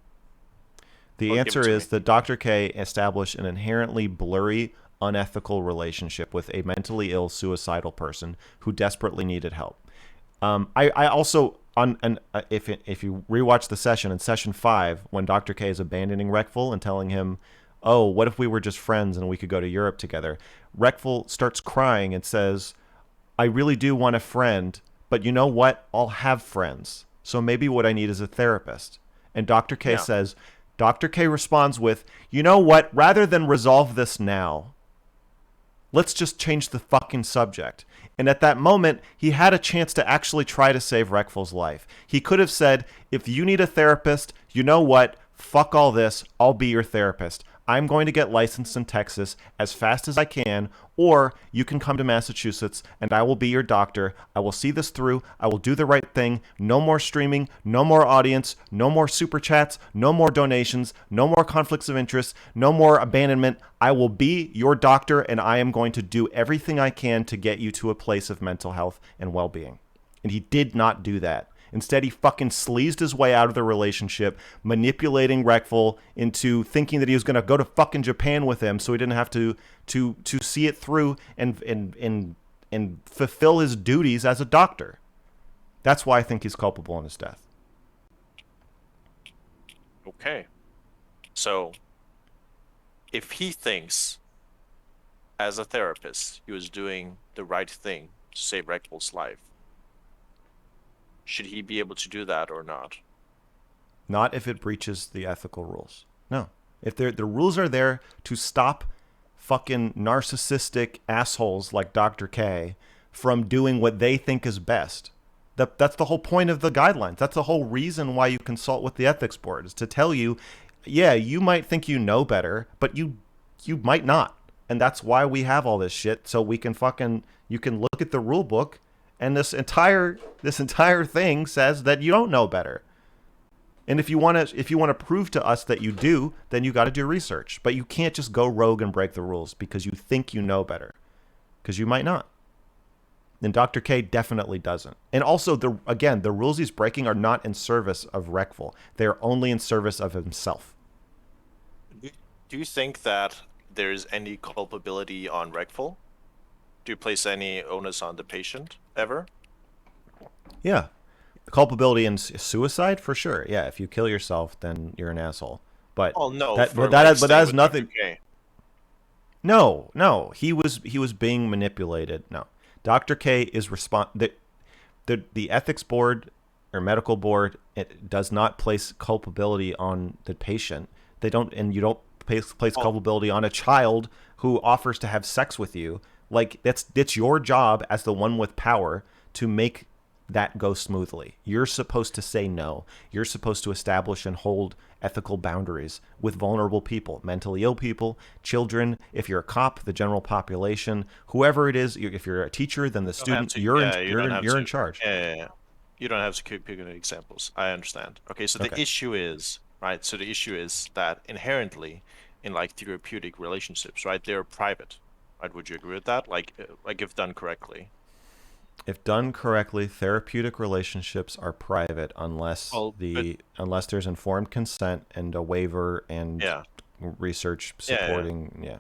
The Or give it answer to is that Dr. K established an inherently blurry, unethical relationship with a mentally ill, suicidal person who desperately needed help. I also if you rewatch the session in session 5 when Dr. K is abandoning Reckful and telling him, "Oh, what if we were just friends and we could go to Europe together?" Reckful starts crying and says, "I really do want a friend, but you know what? I'll have friends. So maybe what I need is a therapist." And Dr. K says, Dr. K responds with, "You know what? Rather than resolve this now, let's just change the fucking subject." And at that moment, he had a chance to actually try to save Reckful's life. He could have said, "If you need a therapist, you know what? Fuck all this. I'll be your therapist. I'm going to get licensed in Texas as fast as I can, or you can come to Massachusetts and I will be your doctor. I will see this through. I will do the right thing. No more streaming, no more audience, no more super chats, no more donations, no more conflicts of interest, no more abandonment. I will be your doctor and I am going to do everything I can to get you to a place of mental health and well-being." And he did not do that. Instead, he fucking sleazed his way out of the relationship, manipulating Reckful into thinking that he was going to go to fucking Japan with him so he didn't have to see it through and fulfill his duties as a doctor. That's why I think he's culpable in his death. Okay. So, if he thinks, as a therapist, he was doing the right thing to save Reckful's life, should he be able to do that or not? Not if it breaches the ethical rules. No. If the rules are there to stop fucking narcissistic assholes like Dr. K from doing what they think is best. That's the whole point of the guidelines. That's the whole reason why you consult with the ethics board, is to tell you, yeah, you might think you know better, but you might not. And that's why we have all this shit, so we can you can look at the rule book. And this entire thing says that you don't know better. And if you want to prove to us that you do, then you got to do research. But you can't just go rogue and break the rules because you think you know better, because you might not. And Dr. K definitely doesn't. And also, the rules he's breaking are not in service of Reckful. They are only in service of himself. Do you think that there's any culpability on Reckful? Do you place any onus on the patient ever? Yeah. Culpability in suicide, for sure. Yeah, if you kill yourself, then you're an asshole. But that has nothing. No, he was being manipulated. No, Dr. K is the ethics board or medical board. It does not place culpability on the patient. They don't, and you don't place culpability on a child who offers to have sex with you. Like, it's your job as the one with power to make that go smoothly. You're supposed to say no. You're supposed to establish and hold ethical boundaries with vulnerable people, mentally ill people, children. If you're a cop, the general population, whoever it is. If you're a teacher, then the student. You're in charge. Yeah. You don't have to keep picking examples. I understand. Okay, so the issue is, right? So the issue is that inherently, in like therapeutic relationships, right, they're private. Right, would you agree with that? Like if done correctly. If done correctly, therapeutic relationships are private unless there's informed consent and a waiver and research supporting. Yeah.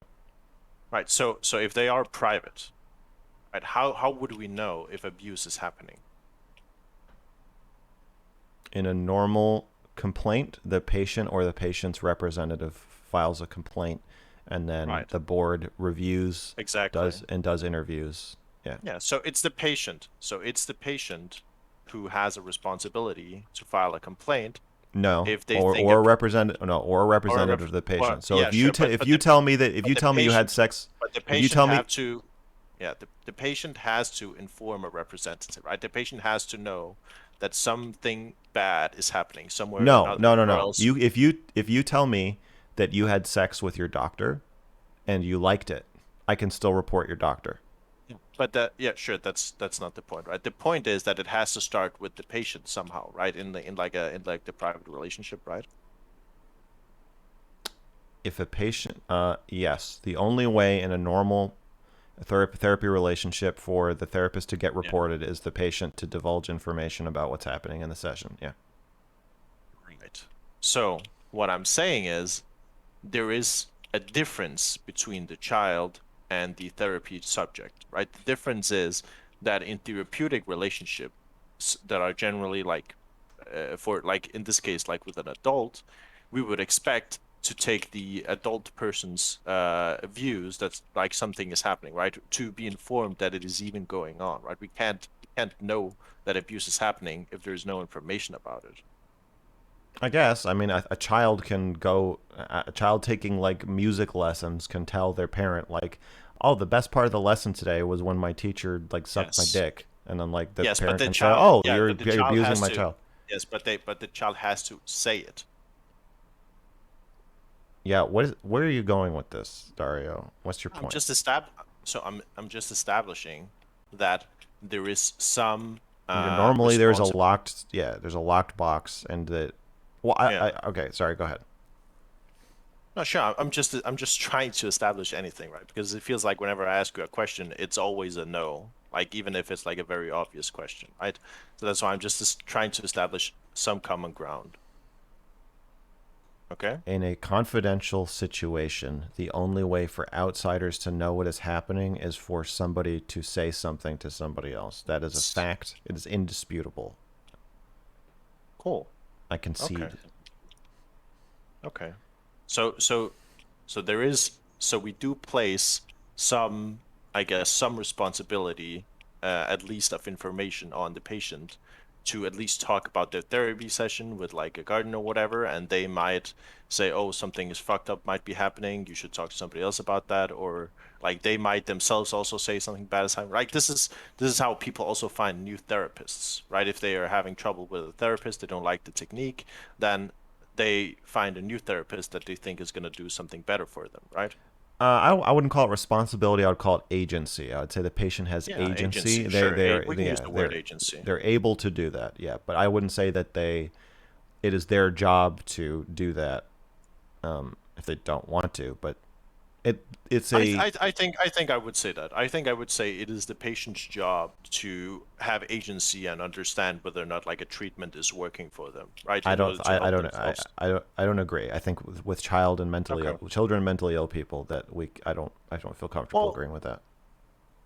Right. So if they are private, right, how would we know if abuse is happening? In a normal complaint, the patient or the patient's representative files a complaint. And then the board reviews, does interviews. Yeah. Yeah. So it's the patient. Who has a responsibility to file a complaint. No. Or a representative of the patient. So if you tell me you had sex, but the patient the patient has to inform a representative, right? The patient has to know that something bad is happening somewhere. No. If you tell me that you had sex with your doctor and you liked it, I can still report your doctor. But that's not the point, right? The point is that it has to start with the patient somehow, right? In the private relationship, right? If a patient, yes, the only way in a normal therapy relationship for the therapist to get reported is the patient to divulge information about what's happening in the session. Yeah. Right. So what I'm saying is there is a difference between the child and the therapy subject, right? The difference is that in therapeutic relationships that are generally like, for like in this case, like with an adult, we would expect to take the adult person's views that like something is happening, right? To be informed that it is even going on, right? We can't know that abuse is happening if there's no information about it. I guess. I mean, a child can go. A child taking like music lessons can tell their parent like, "Oh, the best part of the lesson today was when my teacher like sucked my dick," and then like the Yes, but parent the can say, child, "Oh, yeah, you're but the child abusing has my to, child." yes, but the child has to say it. Yeah. Where are you going with this, Dario? What's your point? I'm just establishing that there is some Normally, there's a locked box, and that. Well, okay. Sorry. Go ahead. No, sure. I'm just trying to establish anything, right? Because it feels like whenever I ask you a question, it's always a no. Like even if it's like a very obvious question, right? So that's why I'm just trying to establish some common ground. Okay. In a confidential situation, the only way for outsiders to know what is happening is for somebody to say something to somebody else. That is a fact. It is indisputable. Cool. I concede. Okay. So there is, so we do place some, I guess, some responsibility, at least of information on the patient to at least talk about their therapy session with like a guardian or whatever, and they might say, oh, something is fucked up might be happening, you should talk to somebody else about that, or like they might themselves also say something bad is happening. Like this is how people also find new therapists, right? If they are having trouble with a therapist, they don't like the technique, then they find a new therapist that they think is going to do something better for them, right? I wouldn't call it responsibility. I would call it agency. I would say the patient has agency. We can use the word agency. They're able to do that. Yeah, but I wouldn't say that it is their job to do that if they don't want to. But it's a. I think I would say that. I think I would say it is the patient's job to have agency and understand whether or not like a treatment is working for them, right? I don't agree. I think with children and mentally ill people that I don't feel comfortable agreeing with that.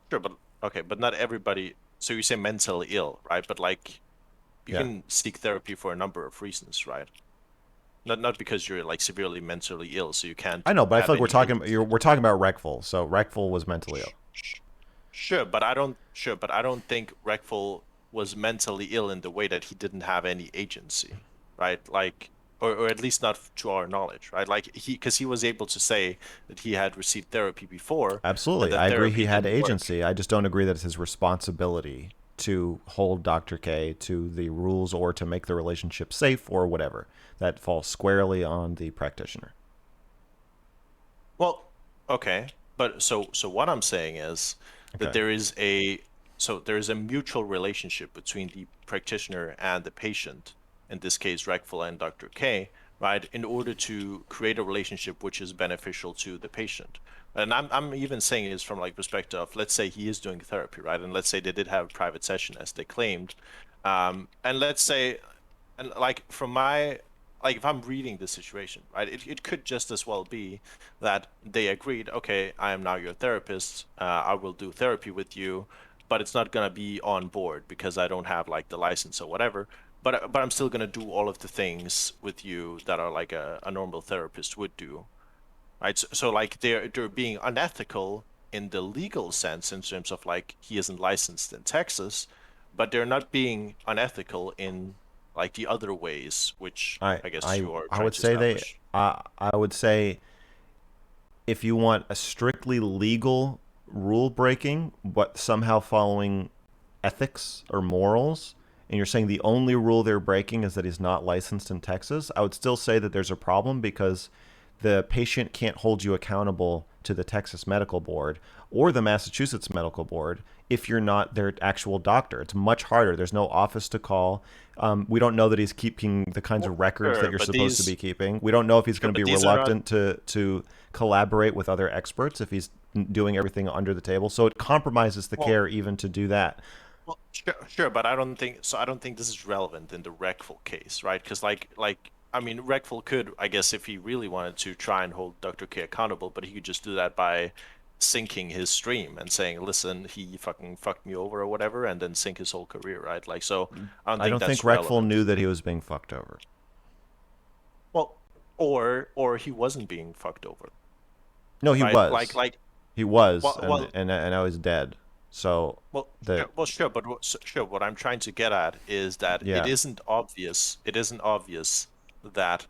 Sure, but not everybody. So you say mentally ill, right? But like you can seek therapy for a number of reasons, right? Not because you're like severely mentally ill, so you can't. I know, but I feel like we're talking about Reckful. So Reckful was mentally ill. Sure, but I don't think Reckful was mentally ill in the way that he didn't have any agency, right? Like, or at least not to our knowledge, right? Like because he was able to say that he had received therapy before. Absolutely, I agree. He had agency. I just don't agree that it's his responsibility to hold Dr. K to the rules or to make the relationship safe or whatever. That falls squarely on the practitioner. Well, okay, but so what I'm saying is that there is a mutual relationship between the practitioner and the patient, in this case Reckful and Dr. K, right, in order to create a relationship which is beneficial to the patient. And I'm even saying this from like perspective of, let's say he is doing therapy, right, and let's say they did have a private session as they claimed, and let's say, and like from my, like if I'm reading the situation, right, it could just as well be that they agreed, okay, I am now your therapist, I will do therapy with you, but it's not gonna be on board because I don't have like the license or whatever. But I'm still gonna do all of the things with you that are like a normal therapist would do, right? So like they're being unethical in the legal sense in terms of like he isn't licensed in Texas, but they're not being unethical in like the other ways, which I guess you are. I would say I would say if you want a strictly legal rule breaking, but somehow following ethics or morals, and you're saying the only rule they're breaking is that he's not licensed in Texas, I would still say that there's a problem because the patient can't hold you accountable to the Texas Medical Board or the Massachusetts Medical Board if you're not their actual doctor. It's much harder. There's no office to call. We don't know that he's keeping the kinds of records that you're supposed to be keeping. We don't know if he's going to be reluctant to collaborate with other experts if he's doing everything under the table. So it compromises the care even to do that. Well, sure, but I don't think this is relevant in the Reckful case, right? Because like I mean, Reckful could, I guess, if he really wanted to, try and hold Dr. K accountable, but he could just do that by syncing his stream and saying, listen, he fucking fucked me over or whatever, and then sink his whole career, right? Like, so I don't think that's Reckful relevant. knew that he was being fucked over. Well, or he wasn't being fucked over. No, he right? was. Like he was, well, and now he's dead. So sure, but what I'm trying to get at is that it isn't obvious. It isn't obvious that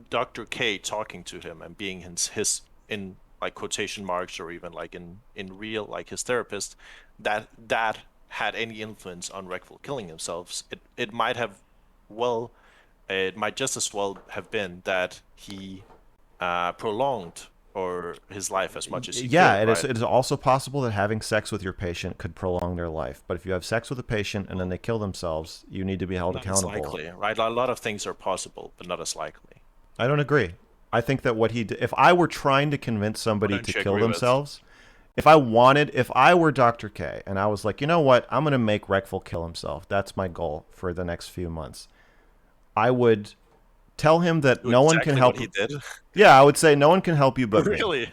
Dr. K talking to him and being his in like quotation marks or even like in real like his therapist, that had any influence on Reckful killing himself. It might have, well, it might just as well have been that he prolonged or his life as much as he could, it right? is also possible that having sex with your patient could prolong their life. But if you have sex with a patient and then they kill themselves, you need to be held accountable. Not as likely, right? A lot of things are possible, but not as likely. I don't agree. I think that what he did, if I were trying to convince somebody to kill themselves, if I were Dr. K and I was like, you know what, I'm going to make Reckful kill himself. That's my goal for the next few months. I would tell him that no one can help. What he did. Yeah, I would say no one can help you but me. Really?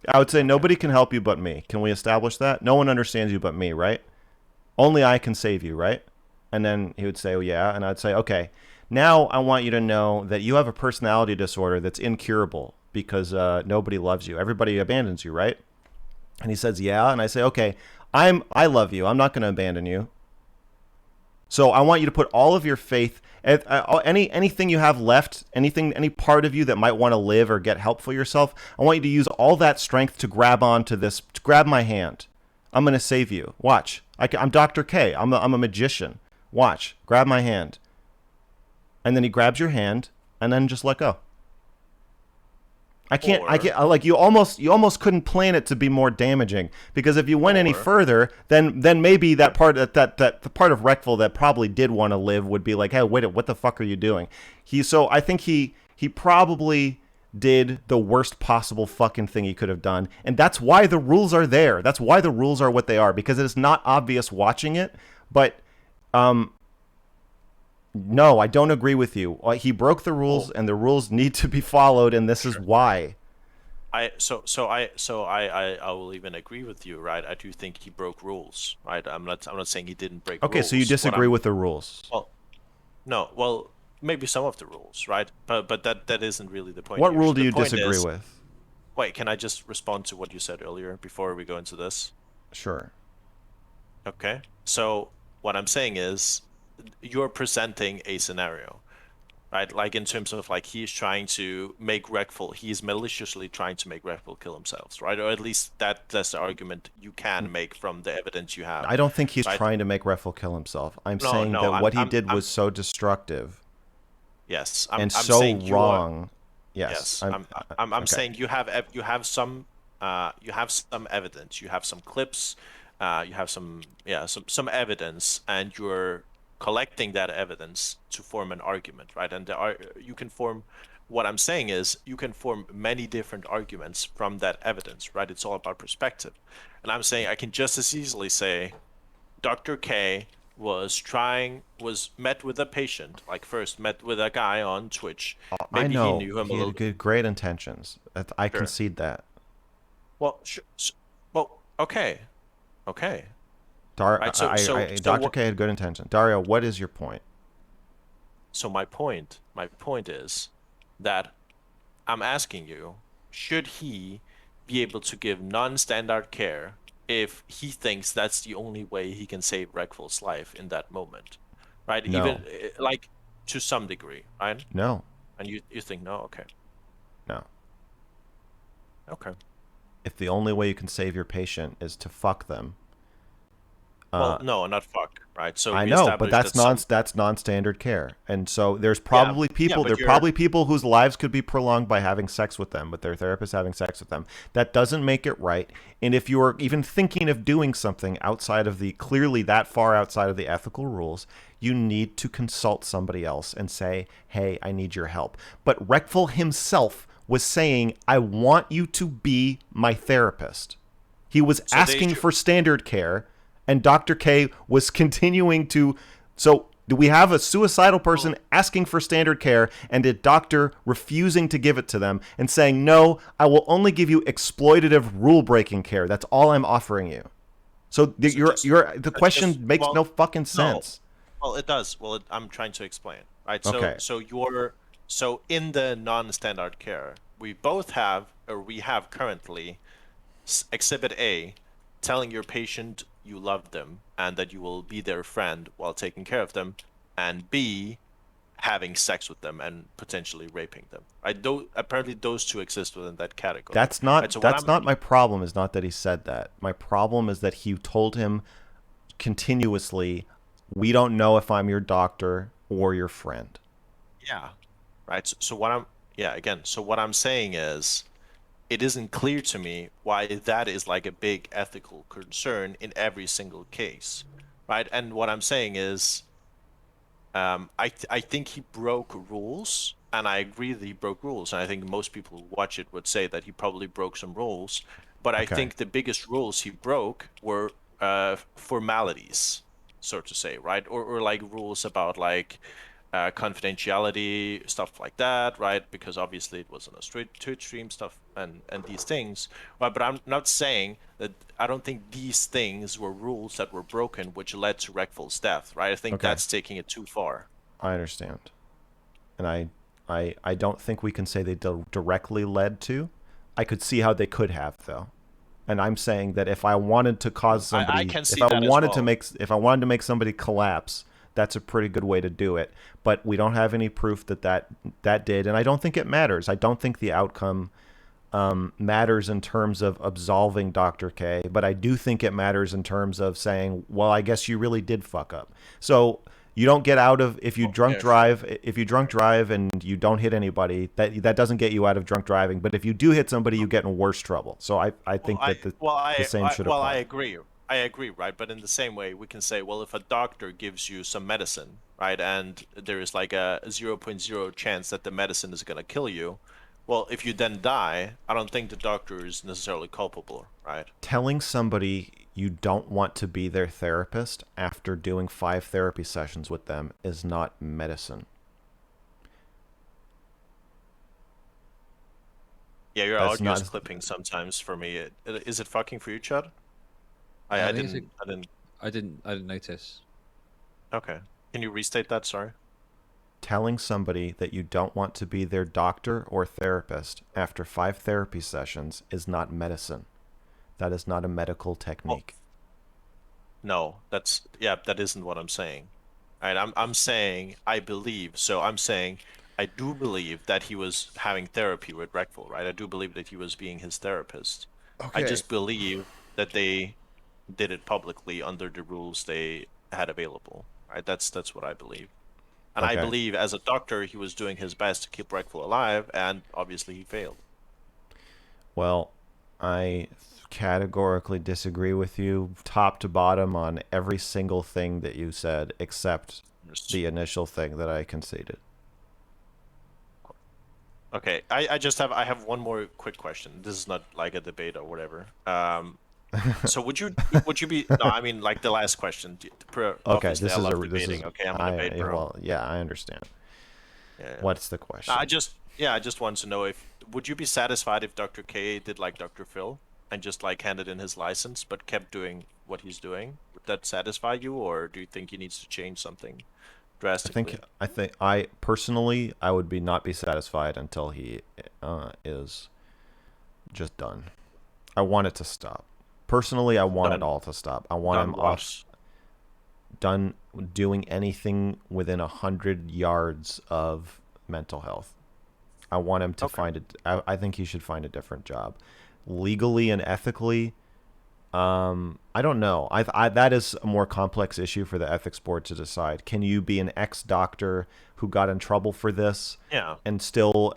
I would say nobody can help you but me. Can we establish that? No one understands you but me, right? Only I can save you, right? And then he would say, oh, yeah. And I'd say, okay, now I want you to know that you have a personality disorder that's incurable because nobody loves you. Everybody abandons you, right? And he says, yeah. And I say, okay, I love you. I'm not going to abandon you. So I want you to put all of your faith, anything you have left, any part of you that might want to live or get help for yourself, I want you to use all that strength to grab onto this, to grab my hand. I'm going to save you. Watch. I'm Dr. K. I'm a magician. Watch. Grab my hand. And then he grabs your hand and then just let go. I can't like you almost couldn't plan it to be more damaging, because if you went any further, then maybe that part the part of Reckful that probably did want to live would be like, hey, wait, what the fuck are you doing? So I think he probably did the worst possible fucking thing he could have done, and that's why the rules are there. That's why the rules are what they are, because it is not obvious watching it. But no, I don't agree with you. He broke the rules, and the rules need to be followed, and this is why. I will even agree with you, right? I do think he broke rules, right? I'm not saying he didn't break rules. Okay, so you disagree with the rules? Well, no. Well, maybe some of the rules, right? But that isn't really the point. What here. rule So do the you point disagree is, with? Wait, can I just respond to what you said earlier before we go into this? Sure. Okay. So what I'm saying is, you're presenting a scenario, right? Like in terms of like he's trying to make Reckful, he's maliciously trying to make Reckful kill himself, right? Or at least that's the argument you can make from the evidence you have. I don't think he's right? trying to make Reckful kill himself. I'm saying that what he did was so destructive. Yes, I'm so wrong. Yes, I'm saying you have some evidence, you have some clips, you have some evidence, and you're collecting that evidence to form an argument, right? And you can form, what I'm saying is, you can form many different arguments from that evidence, right? It's all about perspective. And I'm saying I can just as easily say Dr. K was met with a patient, like first met with a guy on Twitch. Maybe I know he knew him he a little had good, great intentions. I concede that. Well, okay. Right, Dr. K had good intentions. Dario, what is your point? So my point is that I'm asking you, should he be able to give non-standard care if he thinks that's the only way he can save Reckful's life in that moment, right? No. Even like to some degree, right? No. And you think no? Okay. No. Okay. If the only way you can save your patient is to fuck them. Well, no, not fuck, right? So I know, but that's non-standard care, and so there's probably people. There are probably people whose lives could be prolonged by having sex with them, but their therapist having sex with them. That doesn't make it right. And if you are even thinking of doing something outside of clearly that far outside of the ethical rules, you need to consult somebody else and say, "Hey, I need your help." But Reckful himself was saying, "I want you to be my therapist." He was asking for standard care. And Dr. K was continuing to... So Do we have a suicidal person asking for standard care and a doctor refusing to give it to them and saying, no, I will only give you exploitative rule-breaking care. That's all I'm offering you. So the question makes no fucking sense. Well, it does. Well, I'm trying to explain, right? Okay. So in the non-standard care, we have currently Exhibit A, telling your patient you love them and that you will be their friend while taking care of them, and B, having sex with them and potentially raping them. Right? Apparently, those two exist within that category. That's not right? So that's not my problem. Is not that he said that. My problem is that he told him continuously, "We don't know if I'm your doctor or your friend." Yeah. Right. So what I'm saying is, it isn't clear to me why that is like a big ethical concern in every single case, right? And what I'm saying is, I think he broke rules, and I agree that he broke rules, and I think most people who watch it would say that he probably broke some rules. But I think the biggest rules he broke were formalities, so to say, right? Or like rules about like confidentiality, stuff like that, right? Because obviously it was on a Twitch stream, stuff and these things. But I'm not saying that I don't think these things were rules that were broken, which led to Reckful's death, right? I think that's taking it too far. I understand, and I don't think we can say they directly led to. I could see how they could have, though. And I'm saying that if I wanted to cause somebody, if I wanted to make somebody collapse, that's a pretty good way to do it. But we don't have any proof that did, and I don't think it matters. I don't think the outcome matters in terms of absolving Dr. K, but I do think it matters in terms of saying, well, I guess you really did fuck up. So you don't get out of if you drunk drive and you don't hit anybody, that doesn't get you out of drunk driving. But if you do hit somebody, you get in worse trouble. So I think the same should apply. Well, I agree, right? But in the same way, we can say, well, if a doctor gives you some medicine, right, and there is like a 0.0 chance that the medicine is going to kill you, well, if you then die, I don't think the doctor is necessarily culpable, right? Telling somebody you don't want to be their therapist after doing 5 therapy sessions with them is not medicine. Yeah, your audio is clipping sometimes for me. Is it fucking for you, Chud? I didn't notice. Okay. Can you restate that? Sorry. Telling somebody that you don't want to be their doctor or therapist after 5 therapy sessions is not medicine. That is not a medical technique. No, that isn't what I'm saying. All right, I'm saying I do believe that he was having therapy with Reckful, right? I do believe that he was being his therapist. Okay. I just believe that they did it publicly under the rules they had available. Right? That's what I believe. And I believe as a doctor he was doing his best to keep Reckful alive, and obviously he failed. Well, I categorically disagree with you top to bottom on every single thing that you said except the initial thing that I conceded. Okay, I have one more quick question. This is not like a debate or whatever. So would you be no? I mean, like the last question. Okay, this is debating. Okay, I'm a debate bro. Well, yeah, I understand. Yeah. What's the question? I just wanted to know would you be satisfied if Dr. K did like Dr. Phil and just like handed in his license but kept doing what he's doing? Would that satisfy you, or do you think he needs to change something drastically? I think I personally would not be satisfied until he is just done. I want it to stop. Personally, I want it all to stop. I want him done doing anything within 100 yards of mental health. I want him to find it. I think he should find a different job. Legally and ethically, I don't know. That is a more complex issue for the ethics board to decide. Can you be an ex-doctor who got in trouble for this and still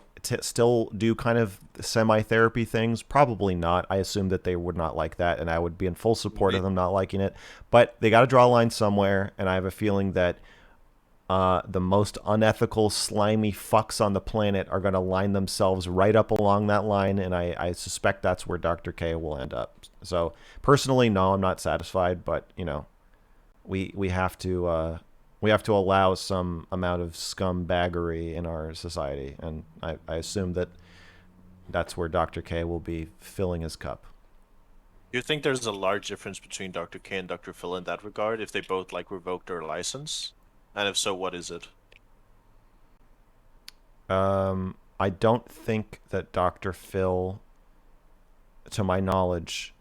do kind of semi-therapy things? Probably not. I assume that they would not like that, and I would be in full support of them not liking it. But they got to draw a line somewhere, and I have a feeling that the most unethical, slimy fucks on the planet are going to line themselves right up along that line, and I suspect that's where Dr. K will end up. So personally, no, I'm not satisfied, but we have to we have to allow some amount of scumbaggery in our society, and I assume that's where Dr. K will be filling his cup. Do you think there's a large difference between Dr. K and Dr. Phil in that regard, if they both like revoked their license? And if so, what is it? I don't think that Dr. Phil, to my knowledge,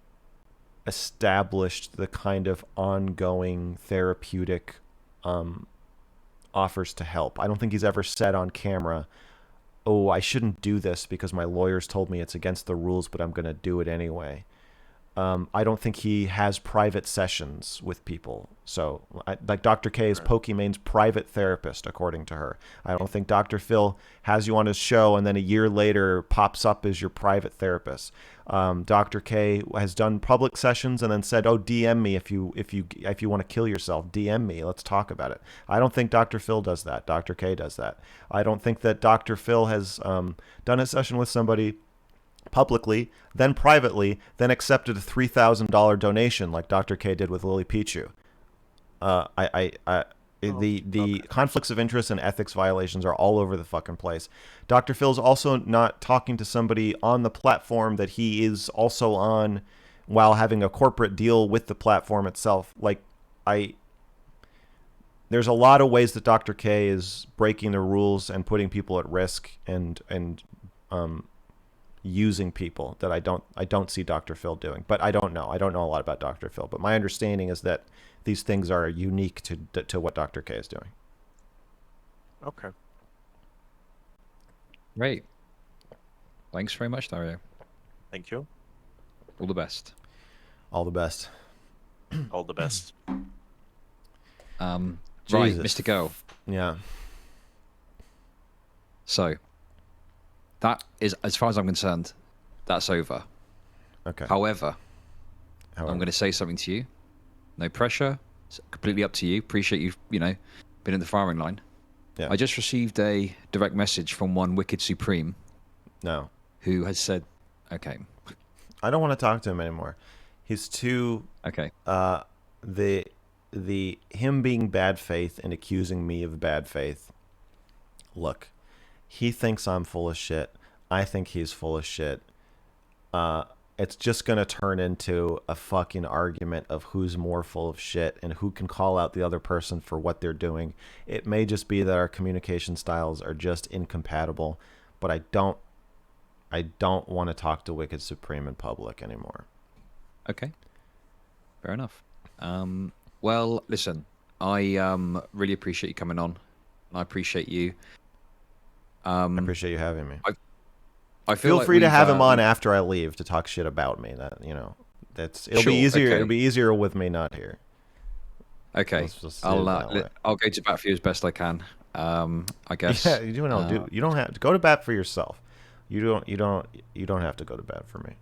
established the kind of ongoing therapeutic offers to help. I don't think he's ever said on camera, oh, I shouldn't do this because my lawyers told me it's against the rules, but I'm going to do it anyway. I don't think he has private sessions with people. So, like Dr. K is Pokemon's private therapist, according to her. I don't think Dr. Phil has you on his show and then a year later pops up as your private therapist. Dr. K has done public sessions and then said, "Oh, DM me if you want to kill yourself. DM me. Let's talk about it." I don't think Dr. Phil does that. Dr. K does that. I don't think that Dr. Phil has done a session with somebody publicly, then privately, then accepted a $3,000 donation like Dr. K did with Lily Pichu. The conflicts of interest and ethics violations are all over the fucking place. Dr. Phil's also not talking to somebody on the platform that he is also on while having a corporate deal with the platform itself. There's a lot of ways that Dr. K is breaking the rules and putting people at risk and using people that I don't see Dr. Phil doing. But I don't know. I don't know a lot about Dr. Phil. But my understanding is that these things are unique to what Dr. K is doing. Okay. Great. Thanks very much, Dario. Thank you. All the best. All the best. All the best. Right, Jesus. Mr. Girl. Yeah. So, that is, as far as I'm concerned, that's over. Okay. However, I'm going to say something to you. No pressure. It's completely up to you. Appreciate you've, been in the firing line. Yeah. I just received a direct message from one Wicked Supreme. No. Who has said, okay. I don't want to talk to him anymore. He's too... Okay. Him being bad faith and accusing me of bad faith. Look, he thinks I'm full of shit. I think he's full of shit. It's just going to turn into a fucking argument of who's more full of shit and who can call out the other person for what they're doing. It may just be that our communication styles are just incompatible, but I don't want to talk to Wicked Supreme in public anymore. Okay. Fair enough. Well, listen, I really appreciate you coming on. I appreciate you. I appreciate you having me. I feel free to have him on after I leave to talk shit about me. It'll be easier. Okay. It'll be easier with me not here. Okay, I'll go to bat for you as best I can. I guess. Yeah, you don't have to go to bat for yourself. You don't have to go to bat for me.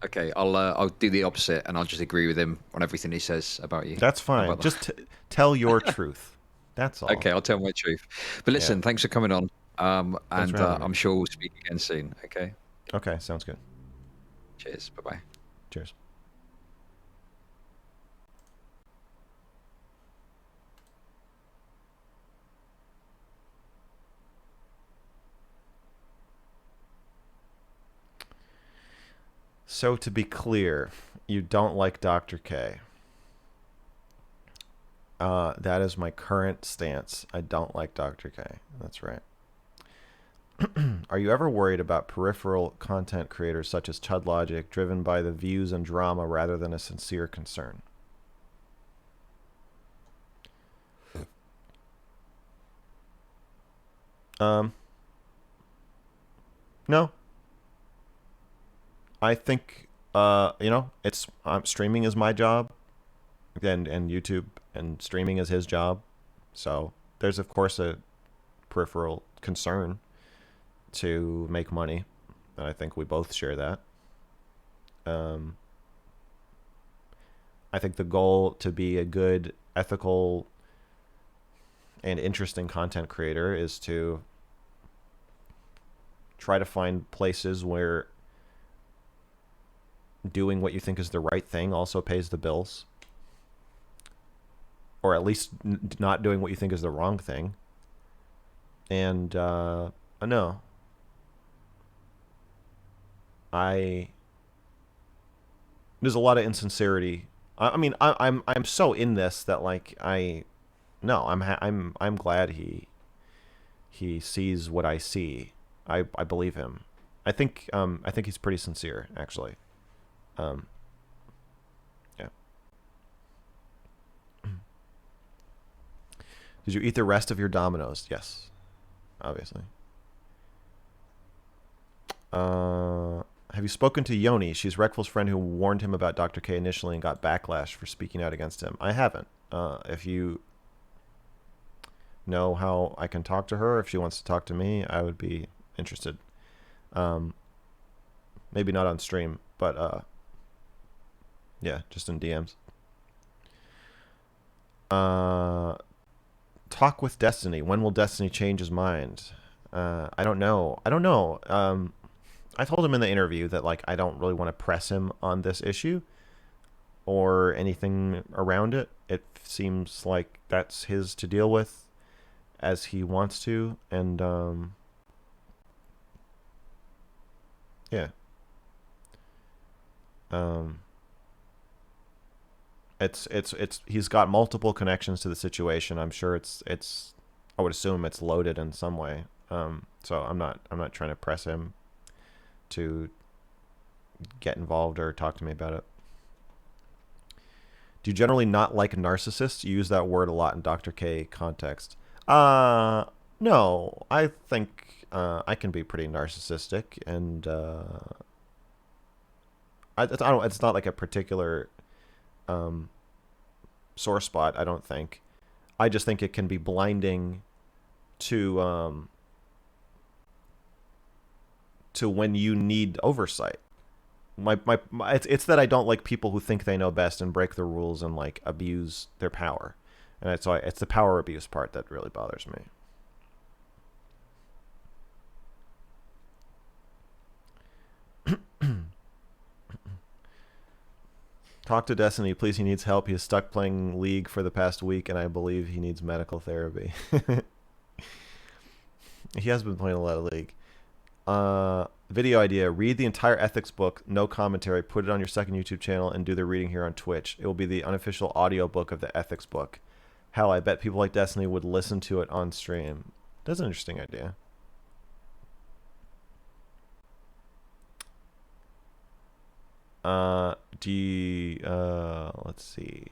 Okay, I'll do the opposite and I'll just agree with him on everything he says about you. That's fine. Just tell your truth. That's all. Okay, I'll tell my truth. But listen, thanks for coming on. And I'm sure we'll speak again soon. Okay. Okay, sounds good. Cheers. Bye-bye. Cheers. So to be clear, you don't like Dr. K. That is my current stance. I don't like Dr. K. That's right. Are you ever worried about peripheral content creators such as Chudlogic driven by the views and drama rather than a sincere concern? No. I think it's streaming is my job, and YouTube and streaming is his job. So there's of course a peripheral concern to make money, and I think we both share that. I think the goal to be a good, ethical, and interesting content creator is to try to find places where doing what you think is the right thing also pays the bills. or at least not doing what you think is the wrong thing. And no, there's a lot of insincerity. I mean, I'm so in this that like I'm glad he sees what I see. I believe him. I think he's pretty sincere, actually. Yeah. Did you eat the rest of your Dominoes? Yes, obviously. Have you spoken to Yoni? She's Reckful's friend who warned him about Dr. K initially and got backlash for speaking out against him. I haven't. If you know how I can talk to her, if she wants to talk to me, I would be interested. Maybe not on stream, but yeah, just in DMs. Talk with Destiny. When will Destiny change his mind? I don't know. I told him in the interview that like I don't really want to press him on this issue or anything around it. It seems like that's his to deal with as he wants to, and yeah. It's he's got multiple connections to the situation. I'm sure it's I would assume it's loaded in some way. So I'm not trying to press him to get involved or talk to me about it. Do you generally not like narcissists? You use that word a lot in Dr. K context. No, I think I can be pretty narcissistic, and I don't. It's not like a particular sore spot. I don't think. I just think it can be blinding to when you need oversight. It's that I don't like people who think they know best and break the rules and like abuse their power, and it's the power abuse part that really bothers me. Talk to Destiny, please. He needs help. He is stuck playing League for the past week, and I believe he needs medical therapy. He has been playing a lot of League. Video idea. Read the entire ethics book, no commentary. Put it on your second YouTube channel and do the reading here on Twitch. It will be the unofficial audio book of the ethics book. Hell, I bet people like Destiny would listen to it on stream. That's an interesting idea. Let's see.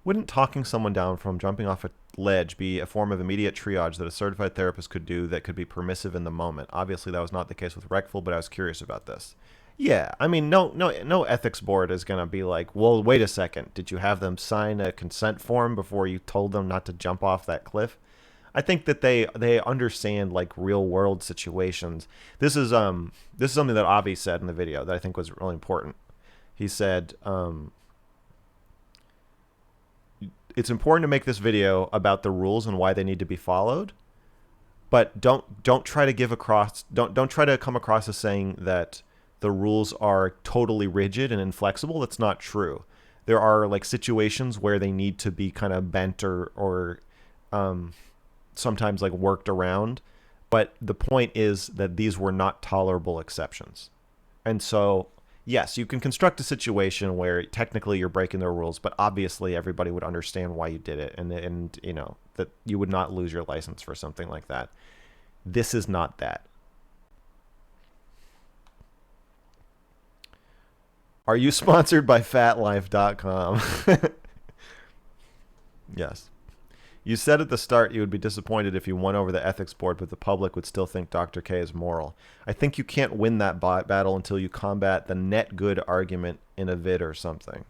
Wouldn't talking someone down from jumping off a ledge be a form of immediate triage that a certified therapist could do that could be permissive in the moment? Obviously, that was not the case with Reckful, but I was curious about this. Yeah, I mean, no ethics board is going to be like, well, wait a second. Did you have them sign a consent form before you told them not to jump off that cliff? I think that they understand like real world situations. This is something that Avi said in the video that I think was really important. He said, it's important to make this video about the rules and why they need to be followed, but don't try to don't try to come across as saying that the rules are totally rigid and inflexible. That's not true. There are like situations where they need to be kind of bent or sometimes like worked around, but the point is that these were not tolerable exceptions. And so yes, you can construct a situation where technically you're breaking the rules, but obviously everybody would understand why you did it, and you know that you would not lose your license for something like that. This is not that. Are you sponsored by fatlife.com? Yes. You said at the start you would be disappointed if you won over the ethics board, but the public would still think Dr. K is moral. I think you can't win that battle until you combat the net good argument in a vid or something.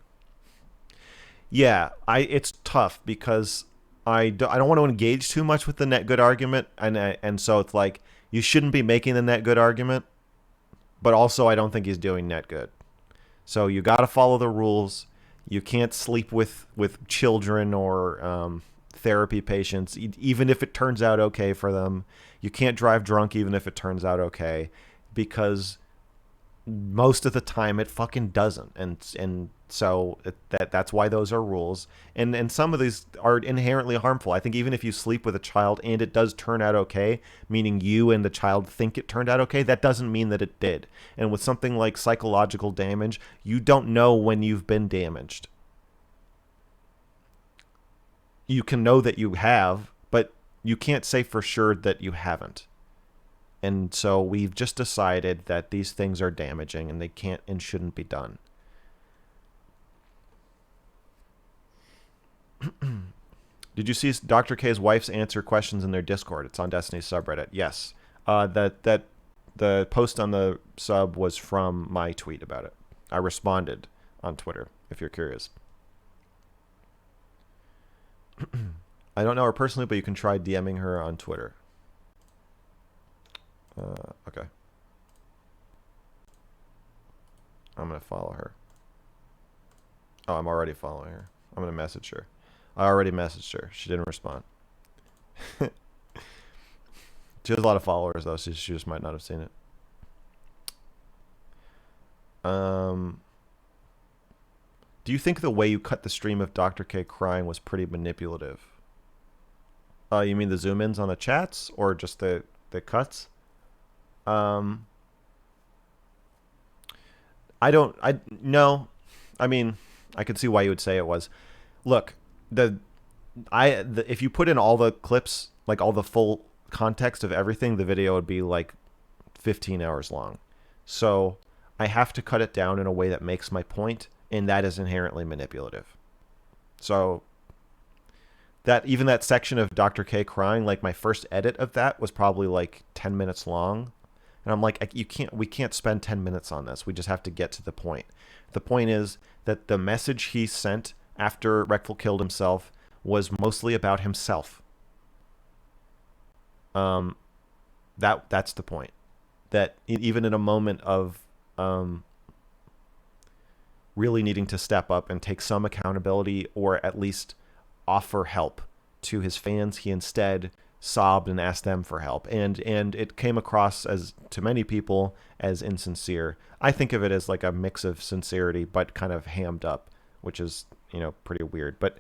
Yeah, it's tough because I don't want to engage too much with the net good argument, and so it's like you shouldn't be making the net good argument, but also I don't think he's doing net good. So you got to follow the rules. You can't sleep with children or therapy patients, even if it turns out okay for them. You can't drive drunk even if it turns out okay, because most of the time it fucking doesn't, and so that's why those are rules, and some of these are inherently harmful. I think even if you sleep with a child and it does turn out okay, meaning you and the child think it turned out okay, that doesn't mean that it did. And with something like psychological damage, you don't know when you've been damaged. You can know that you have, but you can't say for sure that you haven't. And so we've just decided that these things are damaging and they can't and shouldn't be done. Did you see Dr. K's wife's answer questions in their Discord? It's on Destiny's subreddit. Yes. That the post on the sub was from my tweet about it. I responded on Twitter, if you're curious. I don't know her personally, but you can try DMing her on Twitter. Okay. I'm going to follow her. Oh, I'm already following her. I'm going to message her. I already messaged her. She didn't respond. She has a lot of followers, though, so she just might not have seen it. Do you think the way you cut the stream of Dr. K crying was pretty manipulative? You mean the zoom-ins on the chats or just the cuts? No. I mean, I could see why you would say it was. Look, if you put in all the clips, like all the full context of everything, the video would be like 15 hours long. So I have to cut it down in a way that makes my point, and that is inherently manipulative. So that even that section of Dr. K crying, like my first edit of that was probably like 10 minutes long. And I'm like, we can't spend 10 minutes on this. We just have to get to the point. The point is that the message he sent after Reckful killed himself was mostly about himself. That's the point. That even in a moment of really needing to step up and take some accountability, or at least offer help to his fans, he instead sobbed and asked them for help, and it came across as, to many people, as insincere. I think of it as like a mix of sincerity but kind of hammed up, which is, pretty weird. But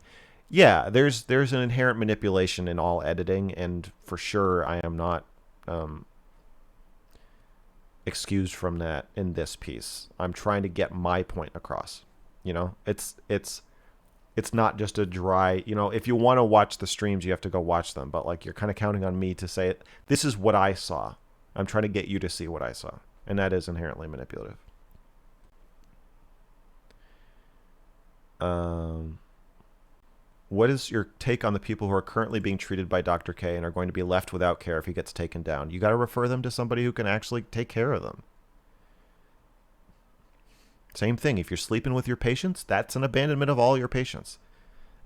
yeah, there's an inherent manipulation in all editing, and for sure I am not excused from that in this piece. I'm trying to get my point across. It's not just a dry, if you want to watch the streams, you have to go watch them. But like, you're kind of counting on me to say, this is what I saw. I'm trying to get you to see what I saw. And that is inherently manipulative. What is your take on the people who are currently being treated by Dr. K and are going to be left without care if he gets taken down? You got to refer them to somebody who can actually take care of them. Same thing. If you're sleeping with your patients, that's an abandonment of all your patients.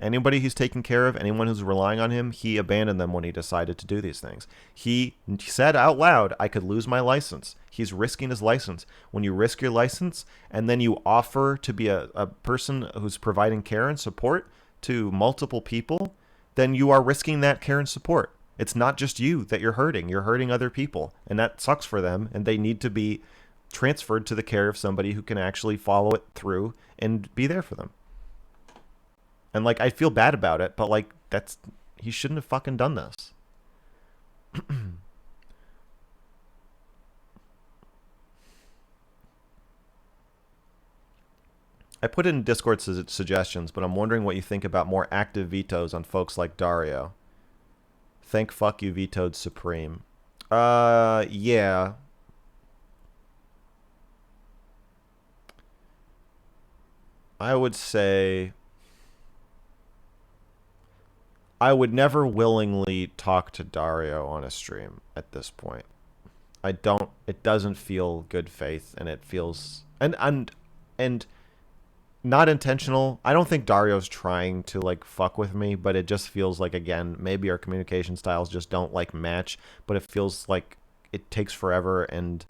Anybody he's taking care of, anyone who's relying on him, he abandoned them when he decided to do these things. He said out loud, I could lose my license. He's risking his license. When you risk your license and then you offer to be a person who's providing care and support to multiple people, then you are risking that care and support. It's not just you that you're hurting other people, and that sucks for them, and they need to be transferred to the care of somebody who can actually follow it through and be there for them. And like, I feel bad about it, but like, he shouldn't have fucking done this. I put in Discord suggestions, but I'm wondering what you think about more active vetoes on folks like Dario. Thank fuck you vetoed Supreme. Yeah. I would say I would never willingly talk to Dario on a stream at this point. It doesn't feel good faith, and it feels and not intentional. I don't think Dario's trying to like fuck with me, but it just feels like, again, maybe our communication styles just don't like match, but it feels like it takes forever and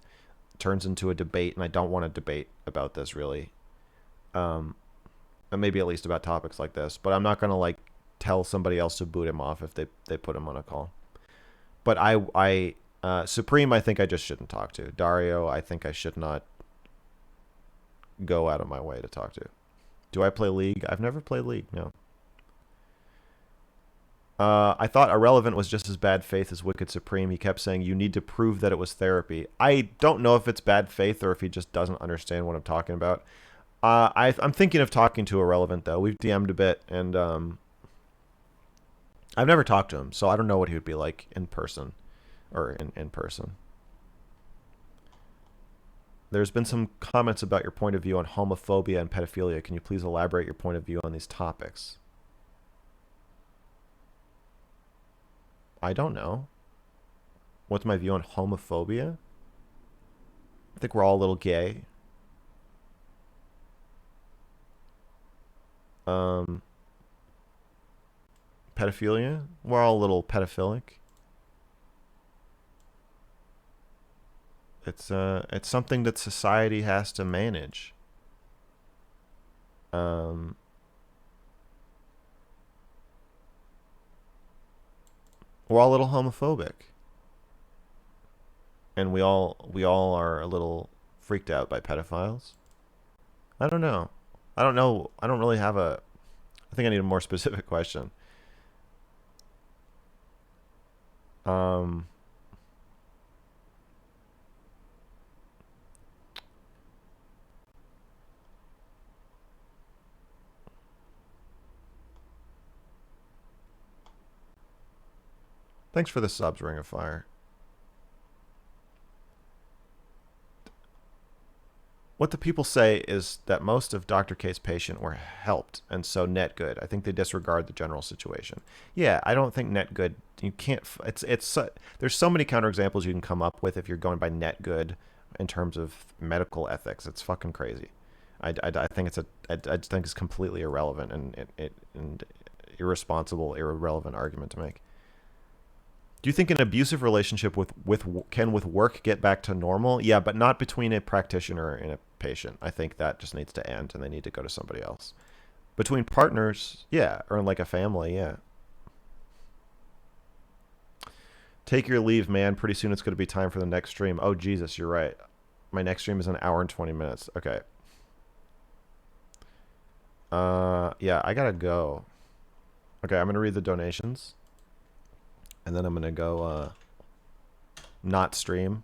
turns into a debate, and I don't want to debate about this really. Maybe at least about topics like this, but I'm not going to like tell somebody else to boot him off if they put him on a call. But Supreme, I think I just shouldn't talk to. Dario, I think I should not go out of my way to talk to. Do I play League? I've never played League, no. I thought Irrelevant was just as bad faith as Wicked Supreme. He kept saying, you need to prove that it was therapy. I don't know if it's bad faith or if he just doesn't understand what I'm talking about. I'm thinking of talking to Irrelevant, though. We've DM'd a bit, and I've never talked to him, so I don't know what he would be like in person. Or in person. There's been some comments about your point of view on homophobia and pedophilia. Can you please elaborate your point of view on these topics? I don't know. What's my view on homophobia? I think we're all a little gay. Pedophilia? We're all a little pedophilic. It's something that society has to manage. We're all a little homophobic. And we all are a little freaked out by pedophiles. I don't know. I don't really have I think I need a more specific question. Thanks for the subs, Ring of Fire. What the people say is that most of Dr. K's patients were helped, and so net good. I think they disregard the general situation. Yeah, I don't think net good. You can't. There's so many counterexamples you can come up with if you're going by net good in terms of medical ethics. It's fucking crazy. I think I think it's completely irrelevant and irrelevant argument to make. Do you think an abusive relationship can with work get back to normal? Yeah, but not between a practitioner and a patient. I think that just needs to end and they need to go to somebody else. Between partners, yeah, or in like a family, yeah. Take your leave, man. Pretty soon it's going to be time for the next stream. Oh, Jesus, you're right. My next stream is an hour and 20 minutes. Okay. Yeah, I gotta go. Okay, I'm going to read the donations. And then I'm going to go not stream.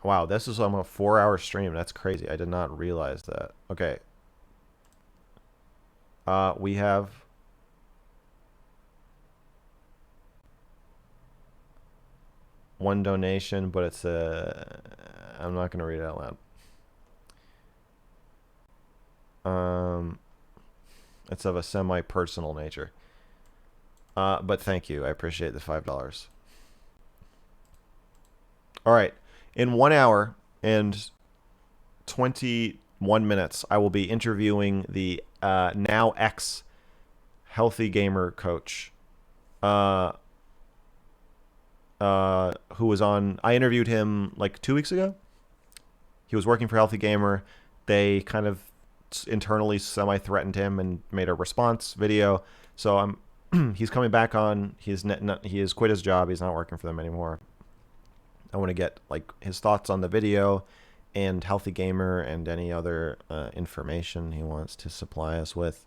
Wow, this is almost a 4-hour stream. That's crazy. I did not realize that. Okay. We have one donation, but it's I'm not going to read it out loud. It's of a semi-personal nature. But thank you. I appreciate the $5. All right. In 1 hour and 21 minutes, I will be interviewing the now ex Healthy Gamer coach, who was on. I interviewed him like 2 weeks ago. He was working for Healthy Gamer. They kind of internally semi-threatened him and made a response video. So he's coming back on. He has quit his job. He's not working for them anymore. I want to get like his thoughts on the video and Healthy Gamer and any other information he wants to supply us with.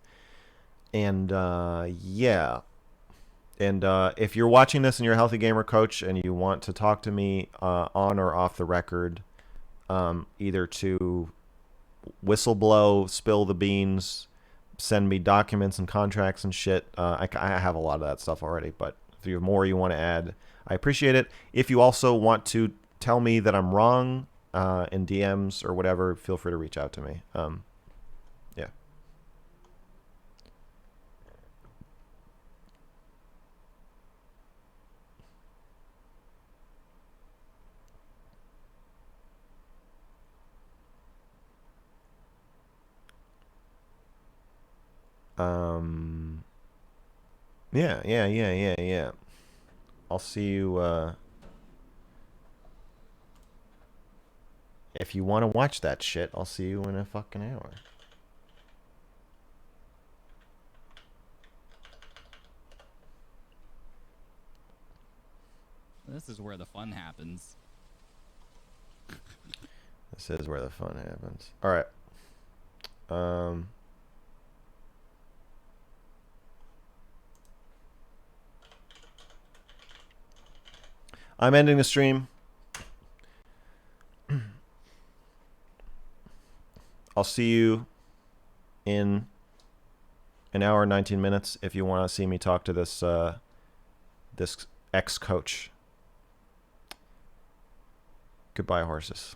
And yeah. And if you're watching this and you're a Healthy Gamer coach and you want to talk to me on or off the record, either to whistleblow, spill the beans, send me documents and contracts and shit. I have a lot of that stuff already, but if you have more you want to add, I appreciate it. If you also want to tell me that I'm wrong in DMs or whatever, feel free to reach out to me. Yeah. Yeah. I'll see you, if you want to watch that shit, I'll see you in a fucking hour. This is where the fun happens. This is where the fun happens. All right. I'm ending the stream. I'll see you in an hour and 19 minutes if you want to see me talk to this this ex-coach. Goodbye, horses.